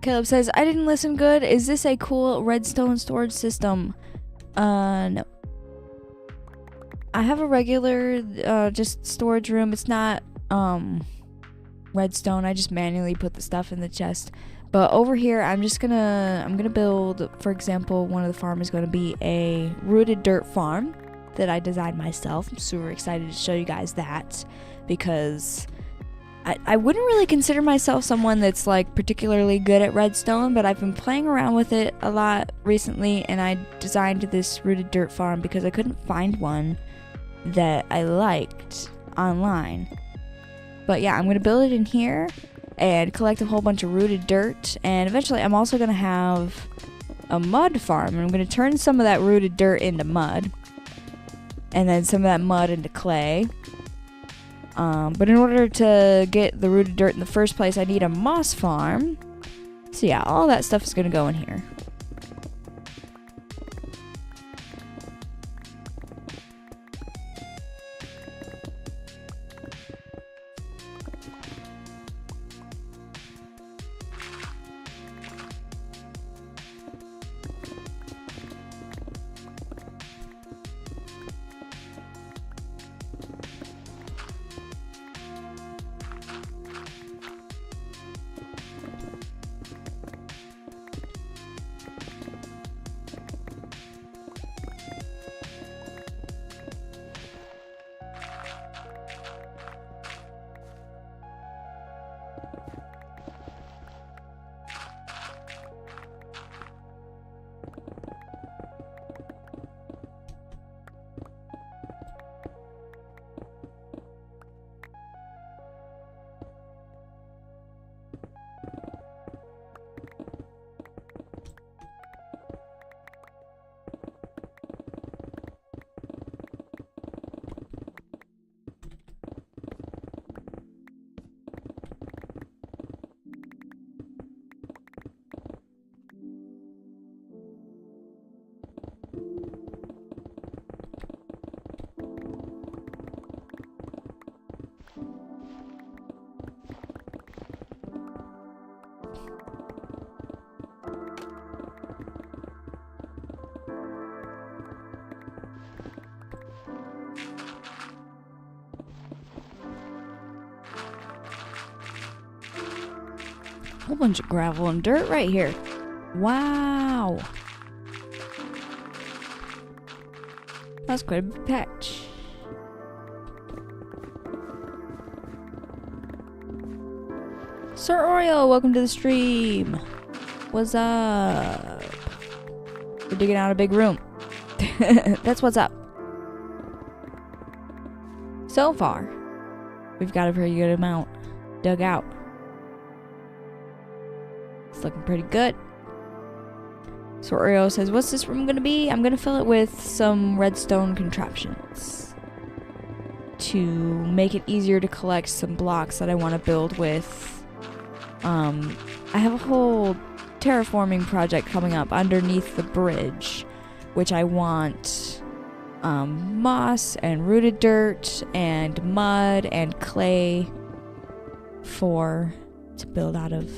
Caleb says, I didn't listen good. Is this a cool redstone storage system? No. I have a regular, just storage room. It's not, redstone. I just manually put the stuff in the chest. But over here, I'm gonna build, for example, one of the farms is gonna be a rooted dirt farm that I designed myself. I'm super excited to show you guys that because I wouldn't really consider myself someone that's like particularly good at redstone, but I've been playing around with it a lot recently, and I designed this rooted dirt farm because I couldn't find one that I liked online. But yeah, I'm going to build it in here and collect a whole bunch of rooted dirt, and eventually I'm also going to have a mud farm, and I'm going to turn some of that rooted dirt into mud, and then some of that mud into clay. But in order to get the rooted dirt in the first place, I need a moss farm. So yeah, all that stuff is going to go in here. whole bunch of gravel and dirt right here. Wow. That's quite a big patch. Sir Oreo, welcome to the stream. What's up? We're digging out a big room. That's what's up. So far, we've got a pretty good amount dug out. It's looking pretty good. So Oreo says, what's this room gonna be? I'm gonna fill it with some redstone contraptions to make it easier to collect some blocks that I want to build with. I have a whole terraforming project coming up underneath the bridge, which I want moss and rooted dirt and mud and clay to build out of.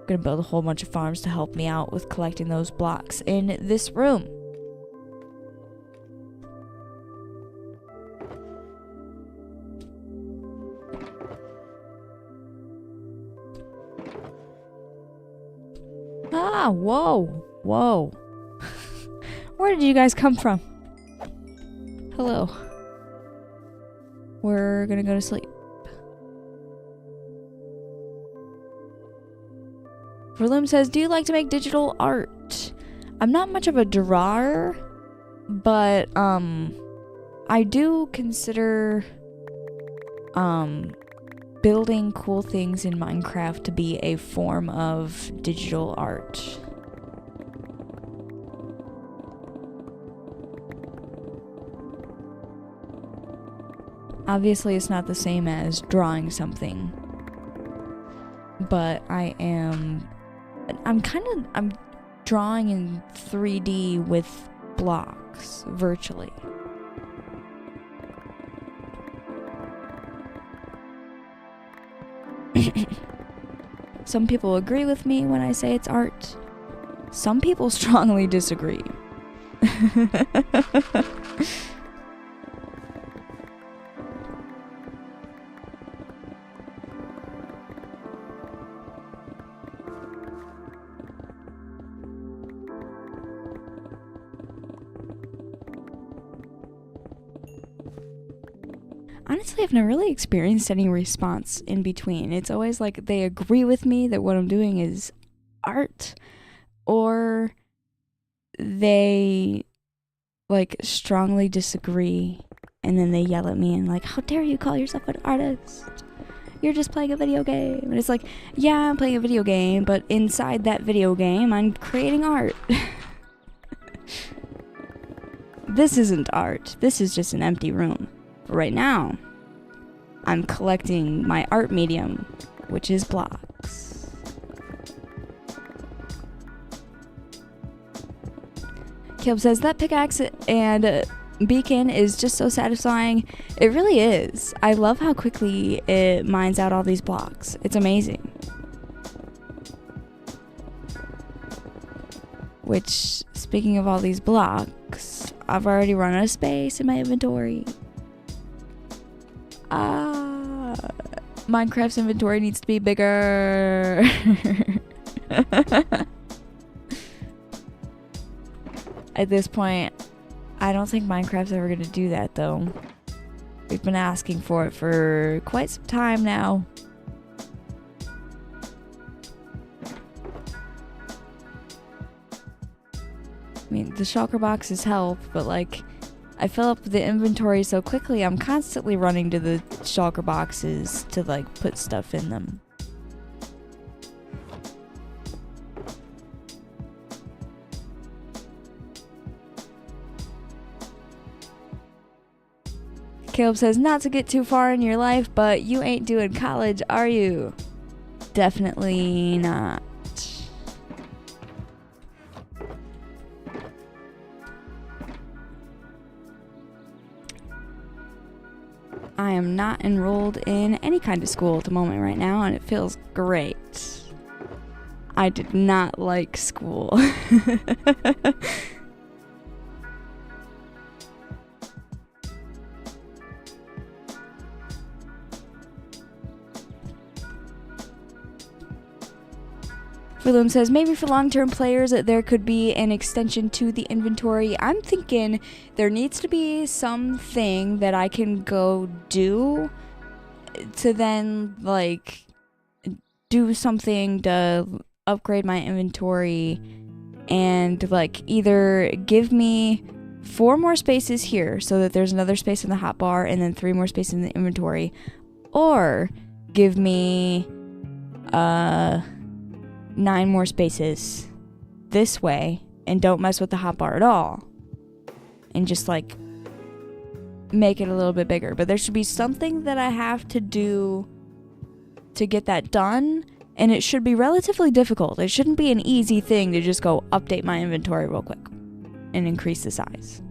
I'm gonna build a whole bunch of farms to help me out with collecting those blocks in this room. Ah, whoa, whoa. Where did you guys come from? Hello. We're gonna go to sleep. Verloom says, do you like to make digital art? I'm not much of a drawer, but I do consider building cool things in Minecraft to be a form of digital art. Obviously, it's not the same as drawing something, but I'm drawing in 3D with blocks virtually. Some people agree with me when I say it's art. Some people strongly disagree. Honestly, I've never really experienced any response in between. It's always like they agree with me that what I'm doing is art, or they like strongly disagree and then they yell at me and like, how dare you call yourself an artist? You're just playing a video game. And it's like, yeah, I'm playing a video game, but inside that video game, I'm creating art. This isn't art. This is just an empty room. Right now, I'm collecting my art medium, which is blocks. Caleb says, that pickaxe and beacon is just so satisfying. It really is. I love how quickly it mines out all these blocks. It's amazing. Which, speaking of all these blocks, I've already run out of space in my inventory. Minecraft's inventory needs to be bigger. At this point, I don't think Minecraft's ever gonna do that though. We've been asking for it for quite some time now. I mean, the shulker boxes help, but like, I fill up the inventory so quickly, I'm constantly running to the shulker boxes to like put stuff in them. Caleb says, not to get too far in your life, but you ain't doing college, are you? Definitely not. I am not enrolled in any kind of school at the moment right now, and it feels great. I did not like school. Verloom says, maybe for long-term players there could be an extension to the inventory. I'm thinking there needs to be something that I can go do to then, like, do something to upgrade my inventory and, like, either give me 4 more spaces here so that there's another space in the hotbar and then 3 more spaces in the inventory, or give me 9 more spaces this way and don't mess with the hotbar at all and just like make it a little bit bigger. But there should be something that I have to do to get that done, and it should be relatively difficult. It shouldn't be an easy thing to just go update my inventory real quick and increase the size.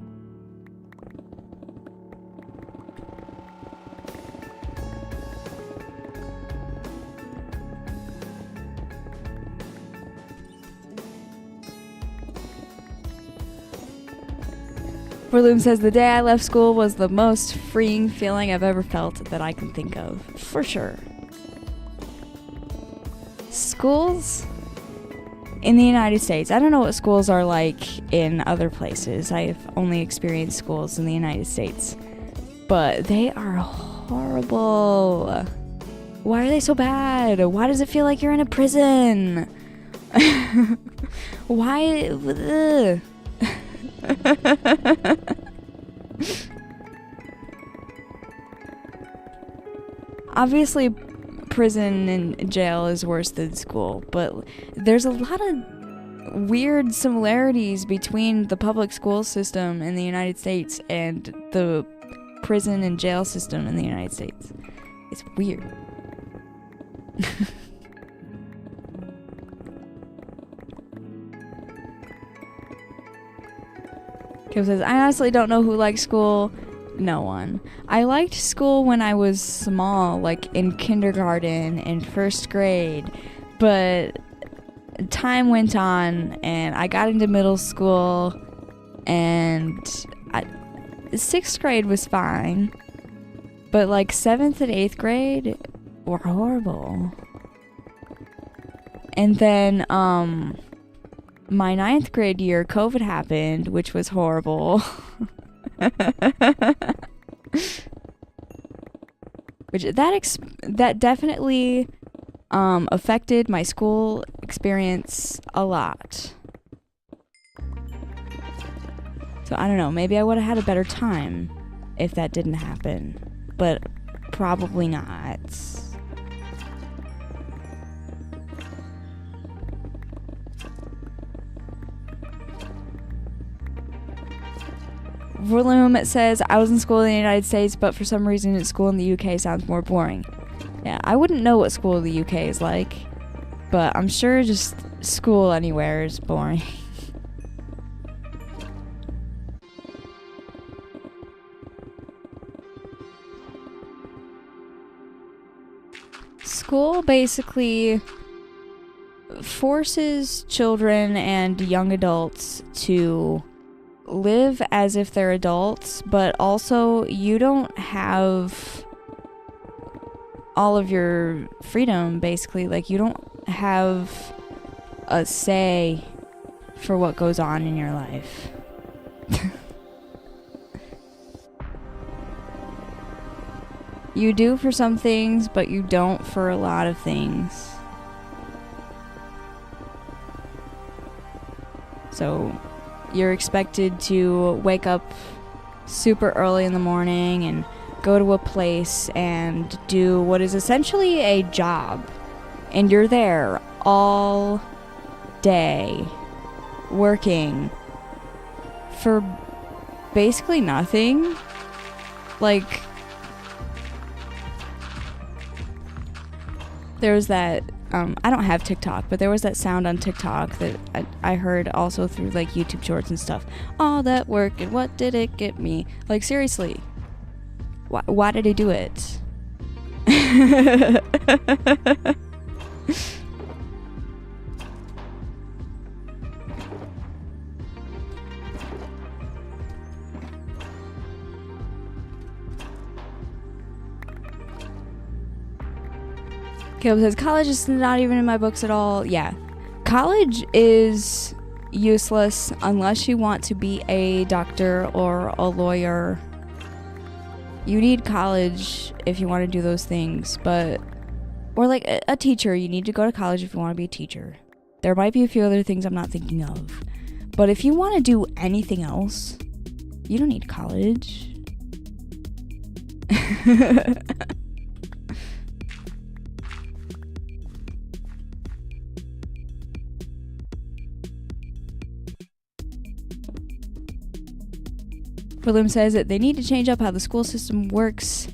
Verloom says, the day I left school was the most freeing feeling I've ever felt that I can think of. For sure. Schools in the United States. I don't know what schools are like in other places. I've only experienced schools in the United States. But they are horrible. Why are they so bad? Why does it feel like you're in a prison? Why? Ugh. Obviously, prison and jail is worse than school, but there's a lot of weird similarities between the public school system in the United States and the prison and jail system in the United States. It's weird. Kim says, I honestly don't know who likes school. No one. I liked school when I was small, like in kindergarten and first grade, but time went on and I got into middle school and 6th grade was fine, but like 7th and 8th grade were horrible. And then, my 9th grade year, COVID happened, which was horrible. Which that definitely affected my school experience a lot. So I don't know, maybe I would have had a better time if that didn't happen, but probably not. Verloom says, I was in school in the United States, but for some reason school in the UK sounds more boring. Yeah, I wouldn't know what school in the UK is like, but I'm sure just school anywhere is boring. School basically forces children and young adults to live as if they're adults, but also you don't have all of your freedom, basically. Like, you don't have a say for what goes on in your life. You do for some things, but you don't for a lot of things. So you're expected to wake up super early in the morning and go to a place and do what is essentially a job. And you're there all day working for basically nothing. Like, there was that, I don't have TikTok, but there was that sound on TikTok that I heard also through, like, YouTube shorts and stuff. All that work, and what did it get me? Like, seriously. Why did he do it? Caleb says, college is not even in my books at all. Yeah. college is useless unless you want to be a doctor or a lawyer. You need college if you want to do those things, or like a teacher. You need to go to college if you want to be a teacher. There might be a few other things I'm not thinking of, but if you want to do anything else, you don't need college. William says that they need to change up how the school system works,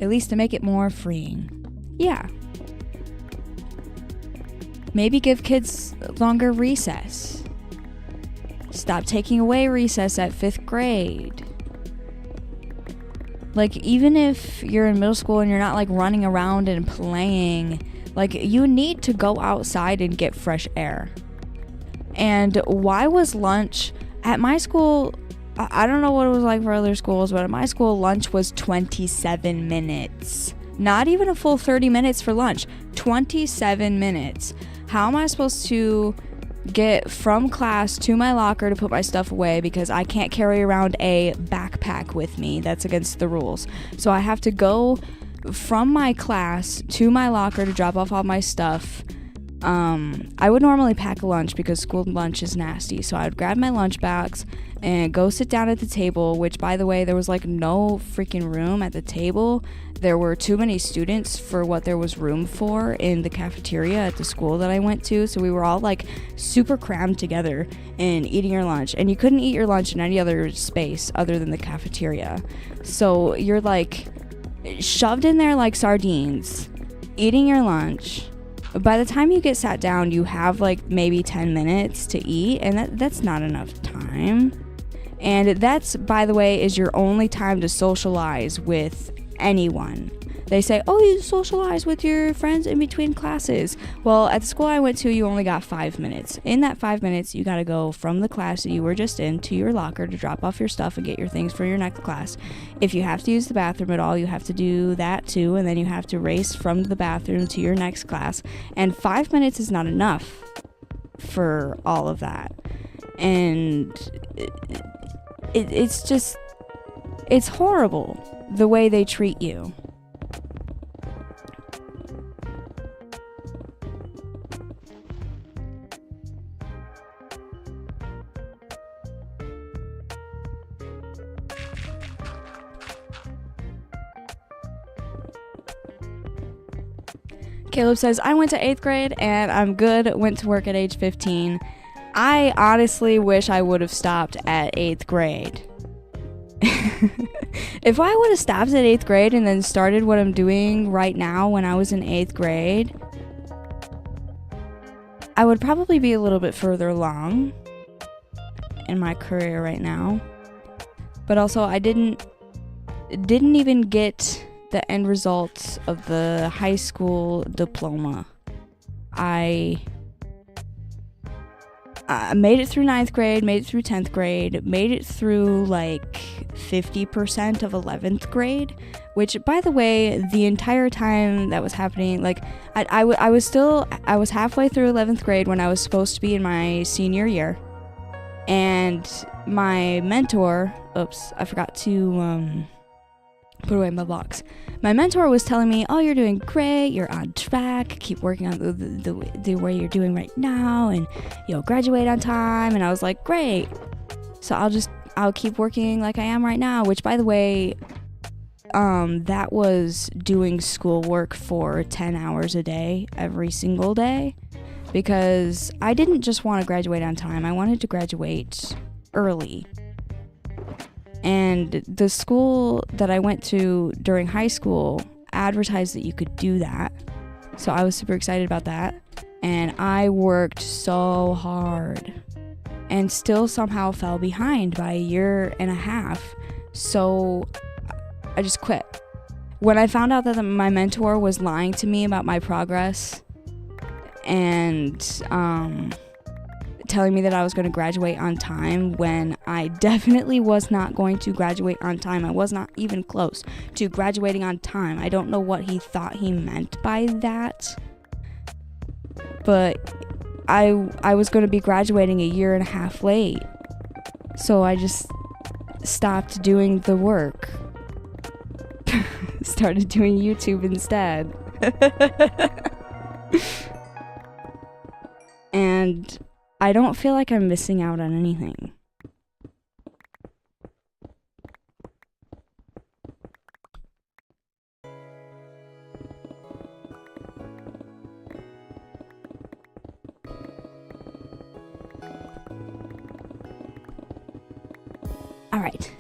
at least to make it more freeing. Yeah. Maybe give kids longer recess. Stop taking away recess at 5th grade. Like, even if you're in middle school and you're not like running around and playing, like, you need to go outside and get fresh air. And why was lunch at my school? I don't know what it was like for other schools, but at my school, lunch was 27 minutes. Not even a full 30 minutes for lunch. 27 minutes. How am I supposed to get from class to my locker to put my stuff away because I can't carry around a backpack with me? That's against the rules. So I have to go from my class to my locker to drop off all my stuff. I would normally pack a lunch because school lunch is nasty. So I would grab my lunch box and go sit down at the table, which, by the way, there was like no freaking room at the table. There were too many students for what there was room for in the cafeteria at the school that I went to. So we were all like super crammed together and eating your lunch. And you couldn't eat your lunch in any other space other than the cafeteria. So you're like shoved in there like sardines, eating your lunch. By the time you get sat down, you have like maybe 10 minutes to eat, and that's not enough time. And that's, by the way, is your only time to socialize with anyone. They say, oh, you socialize with your friends in between classes. Well, at the school I went to, you only got 5 minutes. In that 5 minutes, you got to go from the class that you were just in to your locker to drop off your stuff and get your things for your next class. If you have to use the bathroom at all, you have to do that too, and then you have to race from the bathroom to your next class. And 5 minutes is not enough for all of that. And it's just, it's horrible the way they treat you. Caleb says, I went to 8th grade and I'm good, went to work at age 15. I honestly wish I would have stopped at 8th grade. If I would have stopped at 8th grade and then started what I'm doing right now when I was in 8th grade, I would probably be a little bit further along in my career right now. But also, I didn't even get the end result of the high school diploma. I made it through 9th grade, made it through 10th grade, made it through like 50% of 11th grade, which, by the way, the entire time that was happening, like I was halfway through 11th grade when I was supposed to be in my senior year, and my mentor, I forgot to put away my blocks. My mentor was telling me, oh, you're doing great, you're on track, keep working on the way you're doing right now, and you'll graduate on time. And I was like, great. So I'll keep working like I am right now, which, by the way, that was doing schoolwork for 10 hours a day, every single day, because I didn't just want to graduate on time. I wanted to graduate early. And the school that I went to during high school advertised that you could do that. So I was super excited about that. And I worked so hard and still somehow fell behind by a year and a half. So I just quit. When I found out that my mentor was lying to me about my progress and telling me that I was going to graduate on time when I definitely was not going to graduate on time. I was not even close to graduating on time. I don't know what he thought he meant by that, but I was going to be graduating a year and a half late. So I just stopped doing the work. Started doing YouTube instead. And I don't feel like I'm missing out on anything. Alright,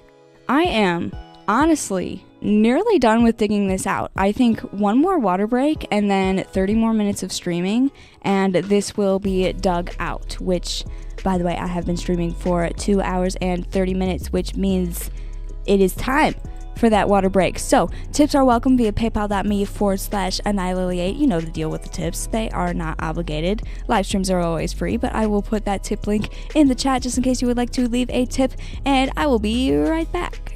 I am honestly nearly done with digging this out. I think one more water break and then 30 more minutes of streaming and this will be dug out, which, by the way, I have been streaming for 2 hours and 30 minutes, which means it is time for that water break. So, tips are welcome via paypal.me/Annihilily8. You know the deal with the tips. They are not obligated. Live streams are always free, but I will put that tip link in the chat just in case you would like to leave a tip, and I will be right back.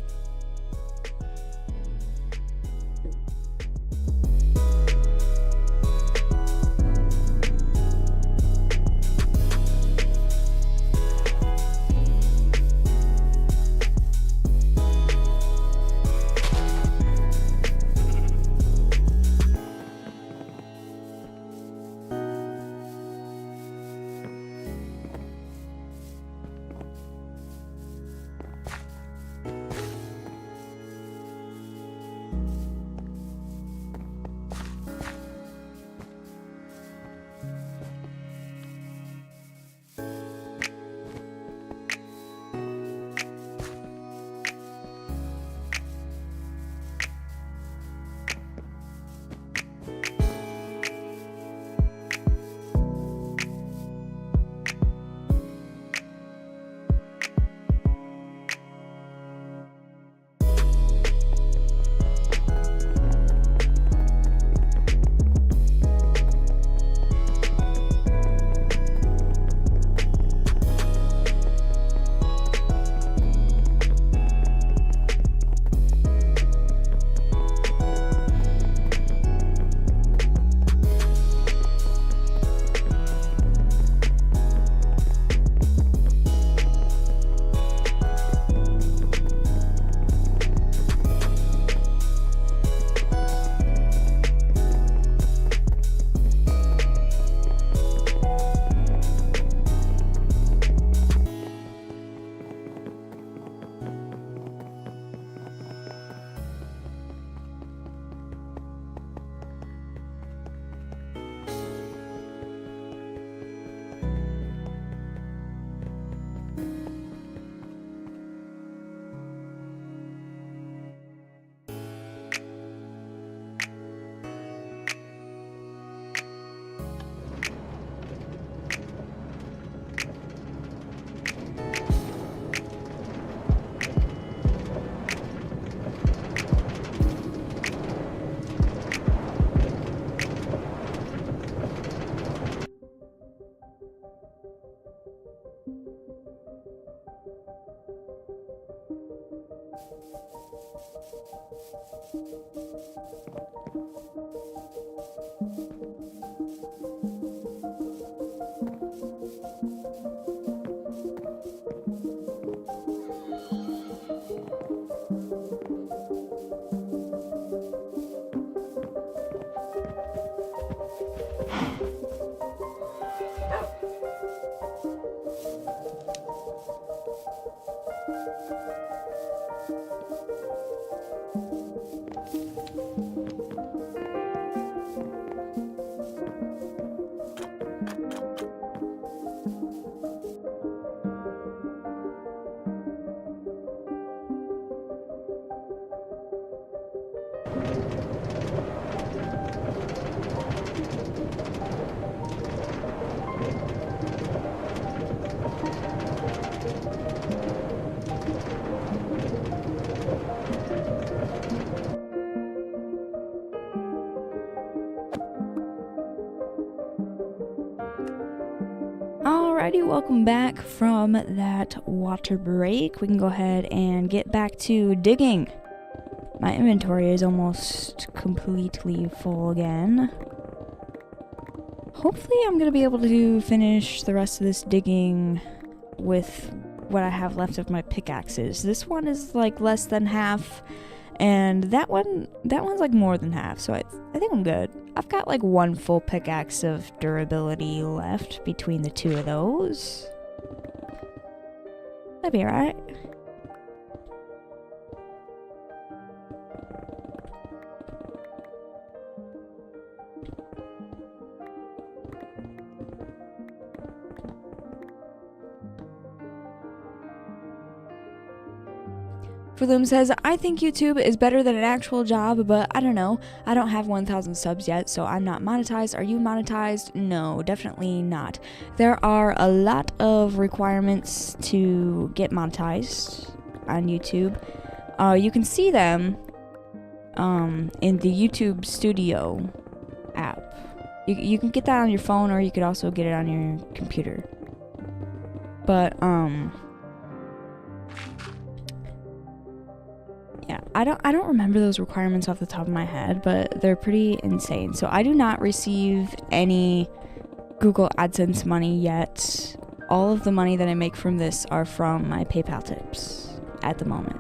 Alrighty, welcome back from that water break. We can go ahead and get back to digging. My inventory is almost completely full again. Hopefully I'm gonna be able to finish the rest of this digging with what I have left of my pickaxes. This one is like less than half, and that one's like more than half, so I think I'm good. I've got like one full pickaxe of durability left between the two of those. That'd be alright. Fruloom says, I think YouTube is better than an actual job, but I don't know. I don't have 1,000 subs yet, so I'm not monetized. Are you monetized? No, definitely not. There are a lot of requirements to get monetized on YouTube. You can see them in the YouTube Studio app. You can get that on your phone, or you could also get it on your computer. But, yeah, I don't remember those requirements off the top of my head, but they're pretty insane. So I do not receive any Google AdSense money yet. All of the money that I make from this are from my PayPal tips at the moment.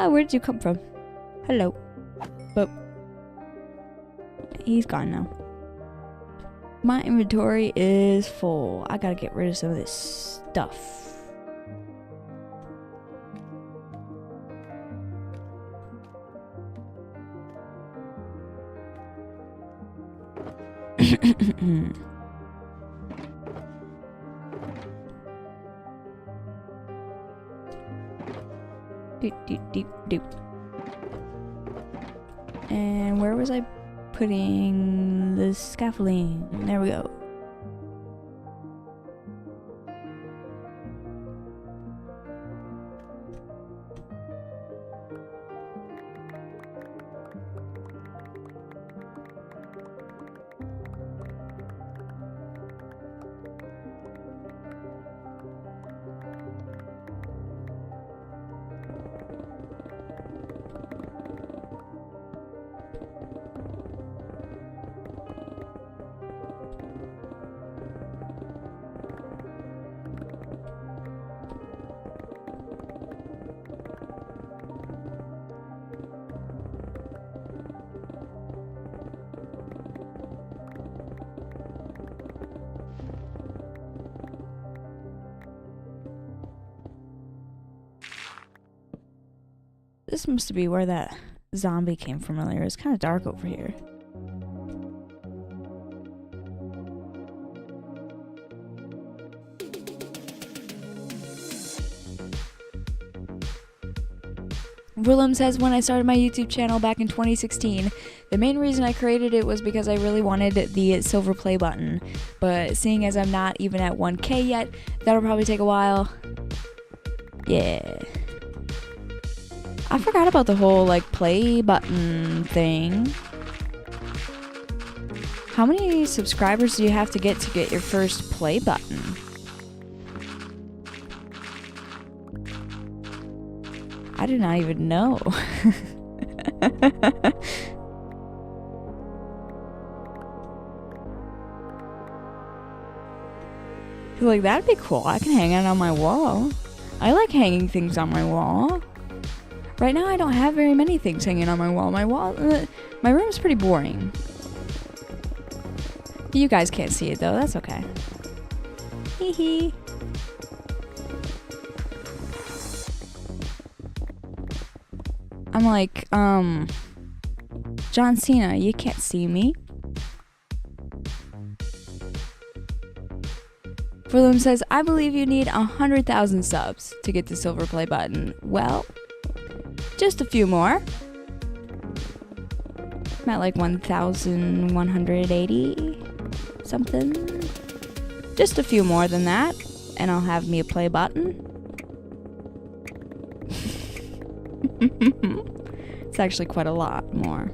Where did you come from? Hello. But he's gone now. My inventory is full. I gotta get rid of some of this stuff. Doop. And where was I putting the scaffolding? There we go. This must be where that zombie came from earlier. It's kind of dark over here. Willem says, when I started my YouTube channel back in 2016, the main reason I created it was because I really wanted the silver play button. But seeing as I'm not even at 1K yet, that'll probably take a while. Yeah. I forgot about the whole, like, play button thing. How many subscribers do you have to get your first play button? I do not even know. Like, that'd be cool. I can hang it on my wall. I like hanging things on my wall. Right now, I don't have very many things hanging on my wall. My room is pretty boring. You guys can't see it, though. That's okay. Hee hee. I'm like, John Cena, you can't see me. Furloom says, I believe you need 100,000 subs to get the silver play button. Well, just a few more. I'm at like 1,180 something. Just a few more than that, and I'll have me a play button. It's actually quite a lot more.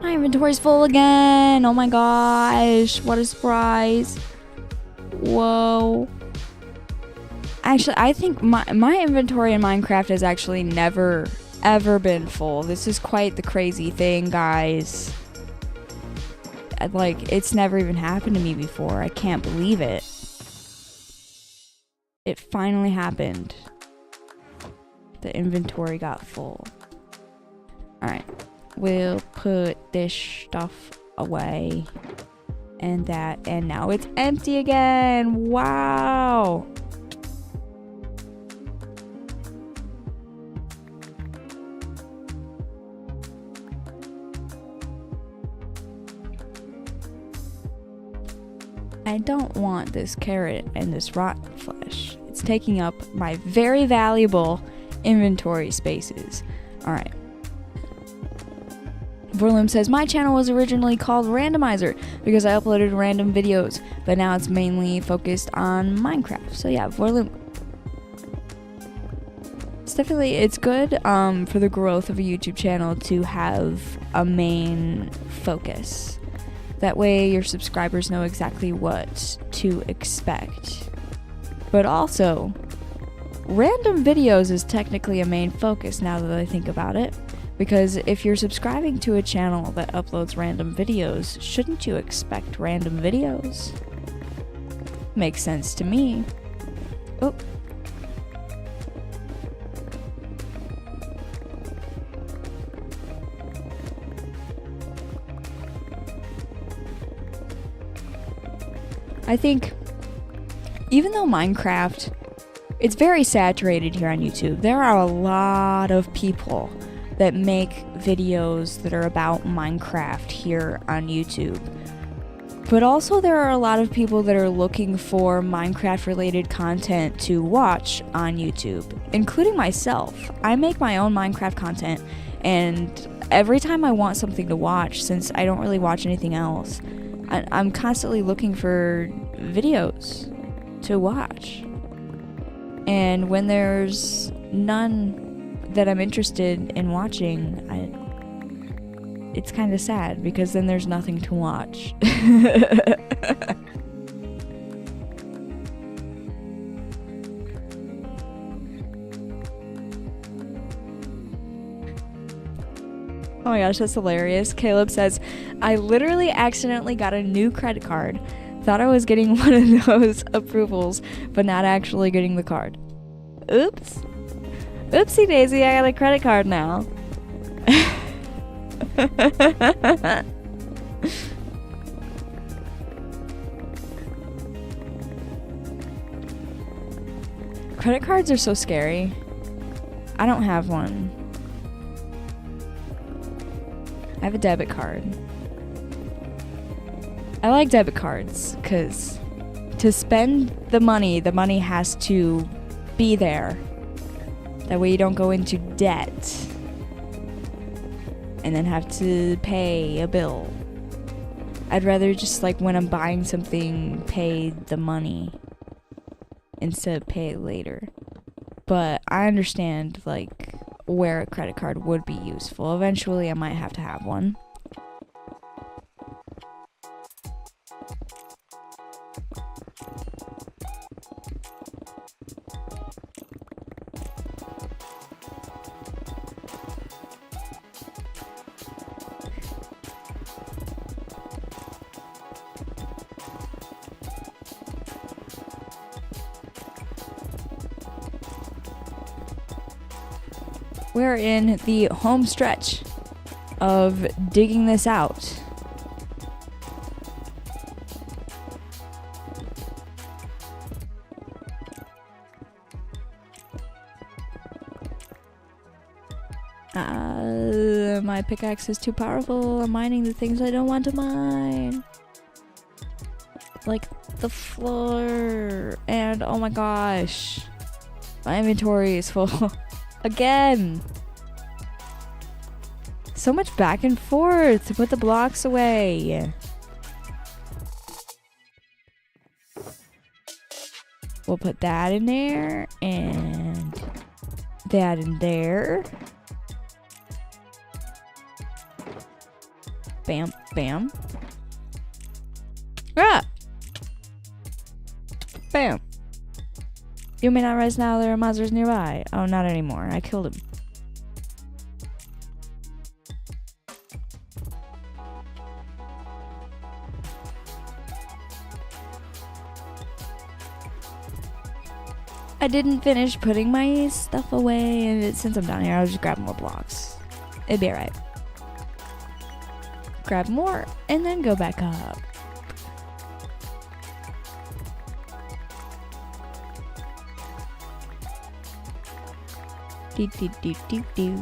My inventory's full again. Oh my gosh. What a surprise. Whoa. Actually, I think my inventory in Minecraft has actually never, ever been full. This is quite the crazy thing, guys. Like, it's never even happened to me before. I can't believe it. It finally happened. The inventory got full. Alright. We'll put this stuff away. And that. And now it's empty again. Wow. I don't want this carrot and this rotten flesh. It's taking up my very valuable inventory spaces. Alright. Vorlim says, my channel was originally called Randomizer because I uploaded random videos, but now it's mainly focused on Minecraft. So yeah, Vorlim. It's good for the growth of a YouTube channel to have a main focus. That way your subscribers know exactly what to expect. But also, random videos is technically a main focus now that I think about it. Because if you're subscribing to a channel that uploads random videos, shouldn't you expect random videos? Makes sense to me. Oh. I think, even though Minecraft, it's very saturated here on YouTube, there are a lot of people that make videos that are about Minecraft here on YouTube. But also there are a lot of people that are looking for Minecraft related content to watch on YouTube, including myself. I make my own Minecraft content, and every time I want something to watch, since I don't really watch anything else, I'm constantly looking for videos to watch. And when there's none that I'm interested in watching, it's kind of sad because then there's nothing to watch. Oh my gosh, that's hilarious. Caleb says, I literally accidentally got a new credit card. Thought I was getting one of those approvals, but not actually getting the card. Oops. Oopsie daisy, I got a credit card now. Credit cards are so scary. I don't have one. I have a debit card. I like debit cards because to spend the money has to be there. That way you don't go into debt and then have to pay a bill. I'd rather just, like, when I'm buying something, pay the money instead of pay it later. But I understand, like, where a credit card would be useful. Eventually I might have to have one. We're in the home stretch of digging this out. My pickaxe is too powerful. I'm mining the things I don't want to mine. Like the floor. And oh my gosh. My inventory is full. Again. So much back and forth to put the blocks away. We'll put that in there and that in there. Bam, bam. Ah! Bam. You may not rest now, there are monsters nearby. Oh, not anymore. I killed him. I didn't finish putting my stuff away, and since I'm down here, I'll just grab more blocks. It'd be alright. Grab more, and then go back up. Do do do do do.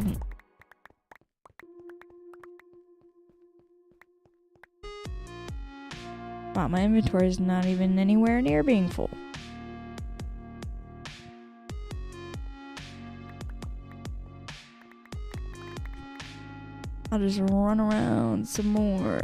Wow, my inventory is not even anywhere near being full. I'll just run around some more.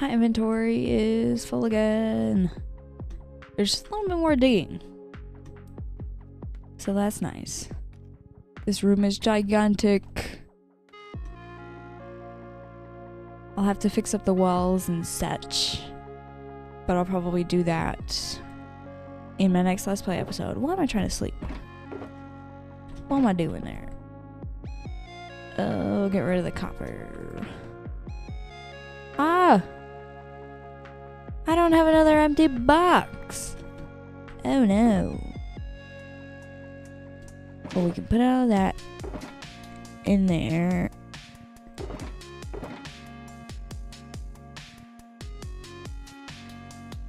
My inventory is full again. There's just a little bit more digging. So that's nice. This room is gigantic. I'll have to fix up the walls and such. But I'll probably do that in my next Let's Play episode. Why am I trying to sleep? What am I doing there? Oh, get rid of the copper. Ah! I don't have another empty box. Oh no. Well, we can put all of that in there.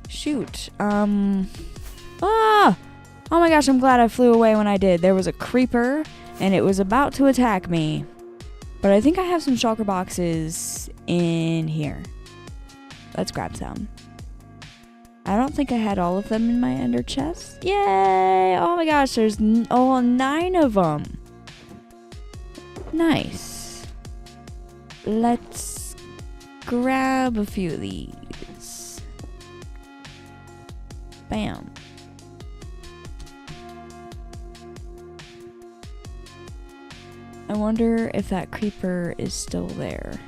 Shoot. Ah! Oh my gosh, I'm glad I flew away when I did. There was a creeper and it was about to attack me. But I think I have some shulker boxes in here. Let's grab some. I don't think I had all of them in my ender chest. Yay! Oh my gosh, there's 9 of them. Nice. Let's grab a few of these. Bam. I wonder if that creeper is still there.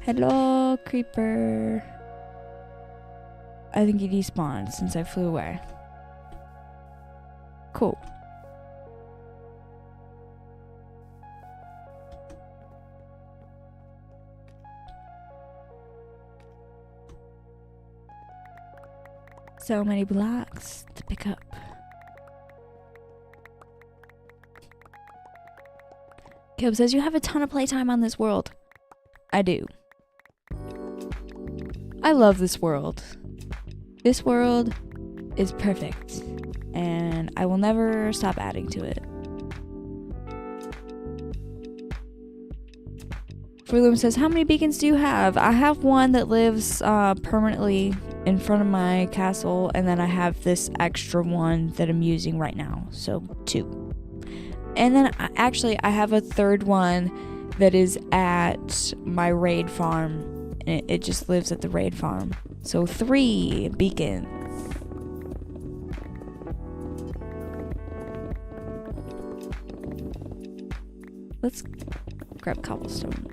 Hello, creeper. I think he despawned since I flew away. Cool. So many blocks to pick up. Caleb says you have a ton of playtime on this world. I do. I love this world. This world is perfect, and I will never stop adding to it. Freeloom says, how many beacons do you have? I have one that lives permanently in front of my castle, and then I have this extra one that I'm using right now, so 2. And then I have a third one that is at my raid farm and it just lives at the raid farm. So 3 beacons. Let's grab cobblestone.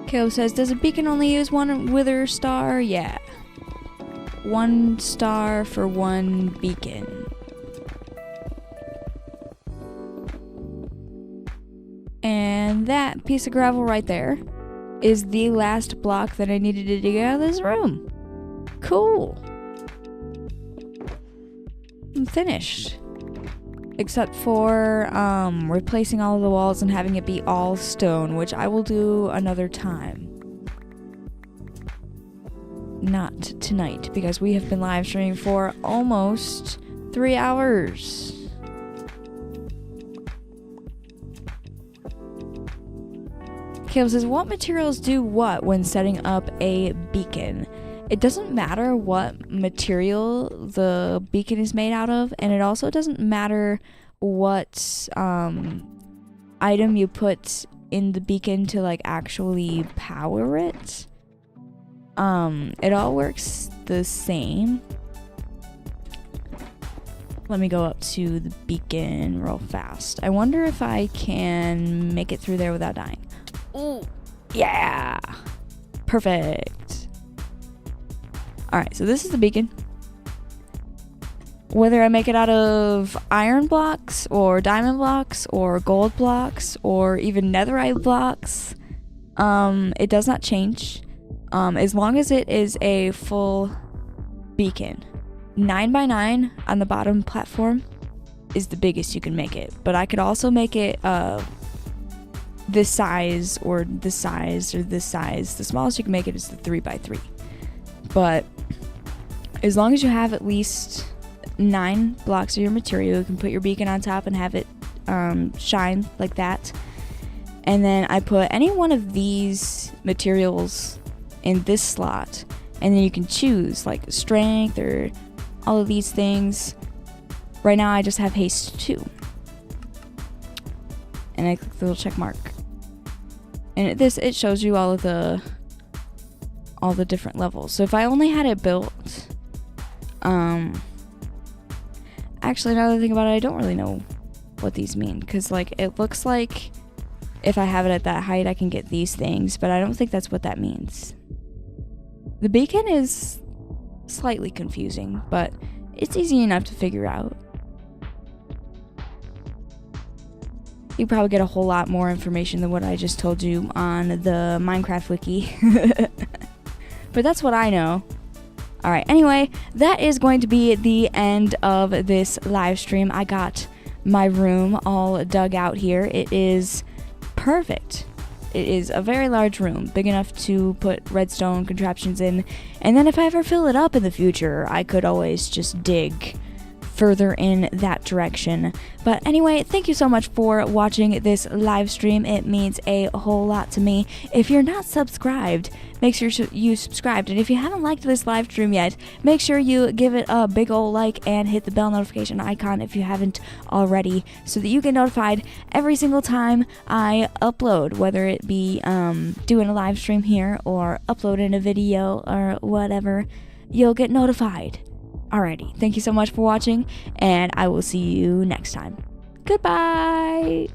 Caleb says, does a beacon only use one wither star? Yeah. 1 star for 1 beacon. And that piece of gravel right there is the last block that I needed to dig out of this room. Cool. I'm finished. Except for replacing all of the walls and having it be all stone, which I will do another time. Not tonight, because we have been live streaming for almost 3 hours. Caleb says, what materials do what when setting up a beacon? It doesn't matter what material the beacon is made out of, and it also doesn't matter what item you put in the beacon to like actually power it. It all works the same. Let me go up to the beacon real fast. I wonder if I can make it through there without dying. Ooh, yeah, perfect. Alright, so this is the beacon. Whether I make it out of iron blocks, or diamond blocks, or gold blocks, or even netherite blocks, it does not change. As long as it is a full beacon. 9x9 on the bottom platform is the biggest you can make it. But I could also make it this size, or this size, or this size. The smallest you can make it is the 3x3. But as long as you have at least 9 blocks of your material, you can put your beacon on top and have it shine like that. And then I put any one of these materials in this slot, and then you can choose like strength or all of these things. Right now I just have haste 2, and I click the little check mark, and it shows you all the different levels. So if I only had it built, actually, now that I think about it, I don't really know what these mean, because like it looks like if I have it at that height I can get these things, but I don't think that's what that means. The beacon is slightly confusing, but it's easy enough to figure out. You probably get a whole lot more information than what I just told you on the Minecraft wiki. But that's what I know. Alright, anyway, that is going to be the end of this live stream. I got my room all dug out here. It is perfect. It is a very large room, big enough to put redstone contraptions in. And then if I ever fill it up in the future, I could always just dig further in that direction. But anyway, thank you so much for watching this live stream. It means a whole lot to me. If you're not subscribed, make sure you subscribed, and if you haven't liked this live stream yet, make sure you give it a big ol' like and hit the bell notification icon if you haven't already, so that you get notified every single time I upload, whether it be doing a live stream here or uploading a video or whatever. You'll get notified. Alrighty, thank you so much for watching, and I will see you next time. Goodbye!